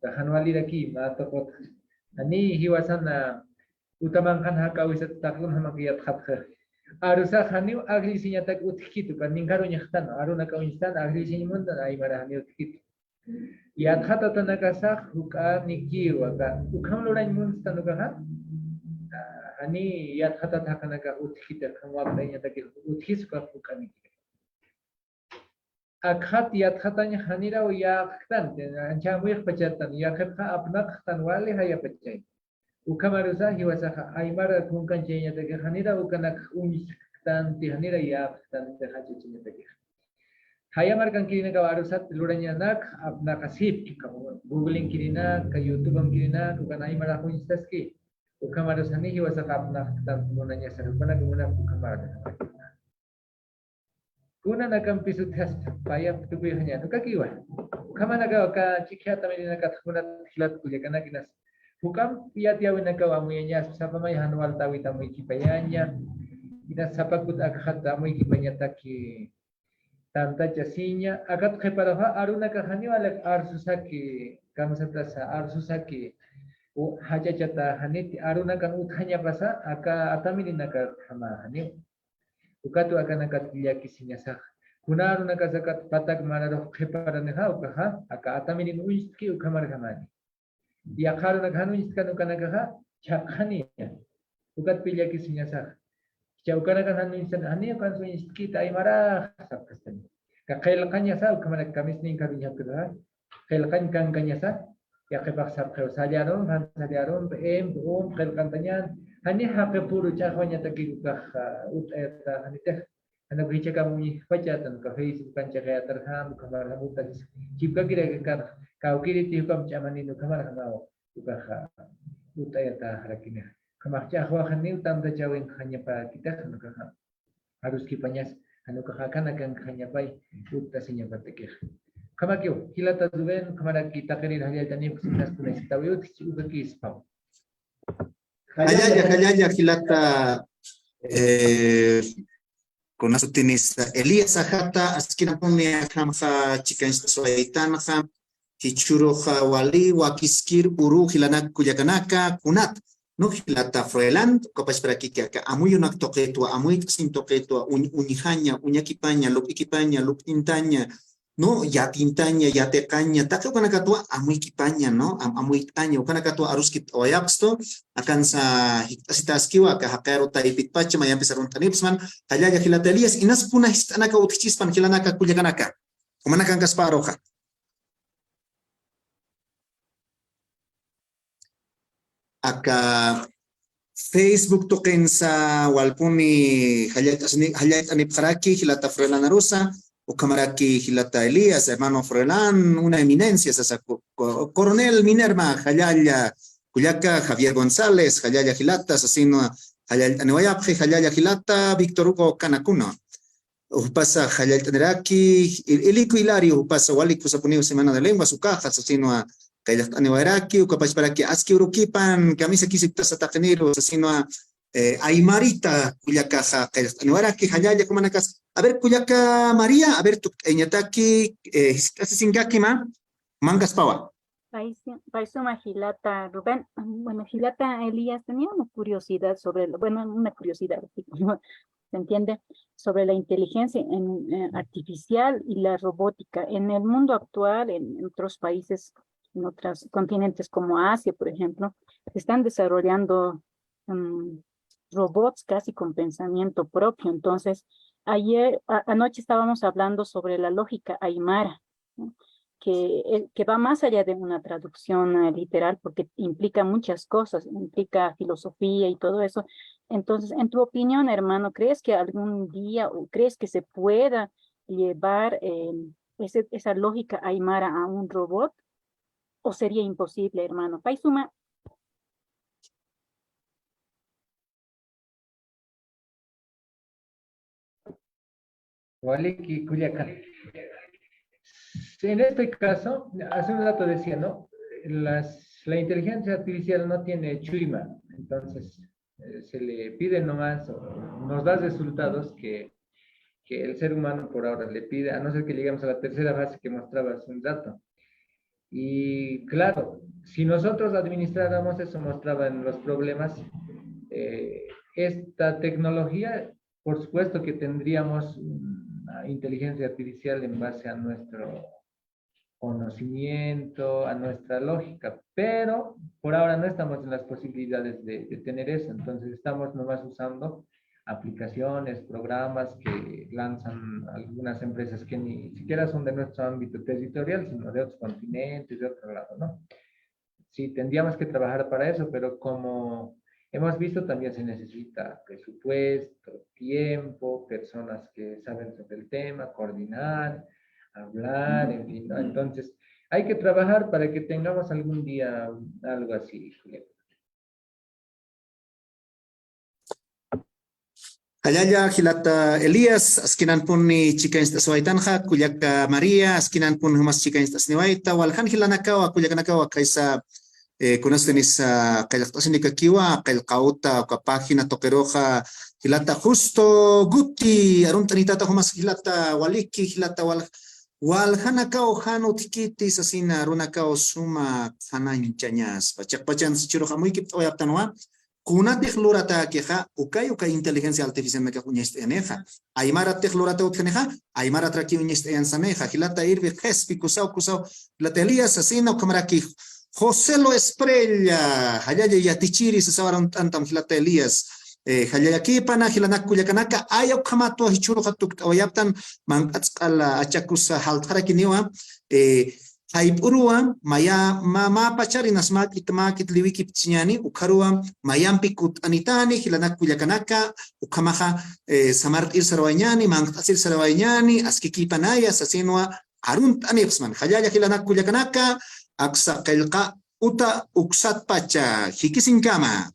hanwali lagi matokot ani hiwasan na utamangkan hakawisat takun hamakiyat khat he arusa hani agli sinya tak utkit kan ningkaru nyahtan aruna ka instan agli sinya mun ai marahani utkit ya khata tanaka sak huka niki waka ukam loran mun stanu ka ani ya khata takanaka utkit kan wabdanya tak utkis ka huka niki akhat yat khatanya hanira o ya khatan ancha muih pachatan ya khatha apna khatan wale haya pachai ukamarusa hiwasa aymara kunkan chenya tege hanira ukanak unis khatan ti hanira ya khatan te hachichinya tege Hayamar kan kirina ka warusat luranyanak apna kasip googling kirina ka YouTube kirina ka nai mara ko instaski ukamara sani hiwa sa apna tan munanya sa bana gumuna ukamara kuna na kan pisu test payap tubi hanya to kakiwa kama naga ka chikya tamina ka kuna hilat kuya kana kinas hukam pia tiaw na ka amunya sa pamay hanwal tawi tamoy kipayanya ina sapakut akhat tamoy kipanya taki tanta chasinya akat kheparaha aruna ka hani wala arsusaki kamsatasa arsusaki o haja chata hani aruna kan uthanya pasa aka ataminina ka khama hani ukatu akan akat liya kisinya sa kuna aruna ka zakat patak manaro kheparane ha ukaha aka ataminin uiski ukamar khamani ya kharuna khanu iskanu kana ka chakhani ukat pilya kisinya sa Chaukana kan hanu insan hani kan so kita imara sapkastan. Ka khailqanya sa kamana kamis ning karunya kira. Khailqan kan kanya sa ya kebak sap khaw sajaron han sajaron khailqan tanyan hani haqe puru chahwanya takiru ka ut eta hani teh ana bicha kamu fajatan ka Facebook kan chaya terham kamar hamu ta chipka kira kan kau kiri ti kam chamani no kamar hamao ka ut eta harakina. Kamarcha ahwa khani utam da jawin khanya pa kita khanu ka harus kipanyas hanu ka kana kan khanya pai utta sinya patekir kamakyo hilata duben kamara kita kerin hanya tani kusinas tunai sitawi uga kispam Hayaya hilata con asutinis Elías Ajata askina pone khamha chikan soaitan kham hichuro wali wakiskir uru hilanak kuyakanaka kunat no hilata Froeland kapas para kika amuy unak toketua amuy sin toketua unihanya unyakipaña luk ikipaña luk tintanya no ya tintanya ya tekaña taka kana katua amuy kipaña no amuy tanya kana katua arus kit oyapsto akan sa sitaskiwa ka hakero taipit pacha mayam pisarun tanipsman hayaga hilata Elias inas puna histanaka utchispan hilanaka kuyakanaka kumanaka kasparoja aka Facebook token sa walpuni halyat anip karaki hilata Froelan Arusa o kamaraki hilata Elías hermano Froelan una eminencia sa coronel Minerva halyaya kuyaka Javier González halyaya hilata asesino halyat aniwayapje halyaya hilata Víctor Hugo Canacuno upasa halyat aneraki iliku Hilario upasa waliku sa puniu semana de lengua su caja asesino a kailat aniwaraki ukapas para que aski urukipan kamisa kisipta sa takenero sino Aymarita kuyaka kailat aniwaraki hayaya kumanakas a ver kuyaka María a ver tu eñataki asesingaki ma mangas pawa Paisuma Gilata Rubén, bueno, Gilata Elías tenía una curiosidad sobre, una curiosidad, ¿se entiende? Sobre la inteligencia artificial y la robótica. En el mundo actual, en otros países, en otros continentes como Asia, por ejemplo, se están desarrollando robots casi con pensamiento propio. Entonces, anoche estábamos hablando sobre la lógica aymara, ¿no? que va más allá de una traducción literal, porque implica muchas cosas, implica filosofía y todo eso. Entonces, en tu opinión, hermano, ¿crees que algún día, o crees que se pueda llevar esa lógica aymara a un robot? ¿O sería imposible, hermano? Paisuma. Waliki Culiacán. En este caso, hace un rato decía, ¿no? La inteligencia artificial no tiene churima, entonces se le pide nomás, nos da resultados que el ser humano por ahora le pide, a no ser que lleguemos a la tercera fase que mostraba hace un rato. Y claro, si nosotros administráramos eso, mostraban los problemas, esta tecnología, por supuesto que tendríamos una inteligencia artificial en base a nuestro conocimiento, a nuestra lógica, pero por ahora no estamos en las posibilidades de tener eso, entonces estamos nomás usando aplicaciones, programas que lanzan algunas empresas que ni siquiera son de nuestro ámbito territorial, sino de otros continentes, de otro lado, ¿no? Sí, tendríamos que trabajar para eso, pero como hemos visto, también se necesita presupuesto, tiempo, personas que saben sobre el tema, coordinar, hablar, en fin, ¿no? Entonces, hay que trabajar para que tengamos algún día algo así, Julieta. Kayaya hilata Elias, askinan pun ni chika insta suwaitanja, kuyaka Maria, askinan pun humas chika insta sniwaita, walhan hilanakawa, kuyakanakawa kaisa kunastenis kayaktasini kakiwa, kailkauta, kapagina tokeroja, hilata justo guti, aruntanitata humas hilata waliki, hilata walhanakao hano tikiti sasina runakao suma hananchanyas, pachan sichiro hamuy kip oyaptanwa, kuna techlorata queja, ukay inteligencia artificial me cajuñeste eneja. Aymara techlorata utgeneja, aymara traki uñeste ensameja. Hilata irvi gespi kusau. La Elías asina kamaraki. José lo esprella. Hayaya yatichiri se sabaron tantam hilata Elías. Hayaya kipana hilanak kuyakanaka. Ayaw kamato hichuru hatuk oyaptan mangats ala achakusa haltaraki niwa. Haip urua maya mama pacharinas makit liwikip chinyani ukarua mayampikut anitani hilanak kuyakanaka ukamaha samart ir sarawanyani mangtasir sarawanyani askikipanaya sasinwa arunt anipsman hayaya hilanak kuyakanaka aksa kailqa uta uksat pacha hikisinkama.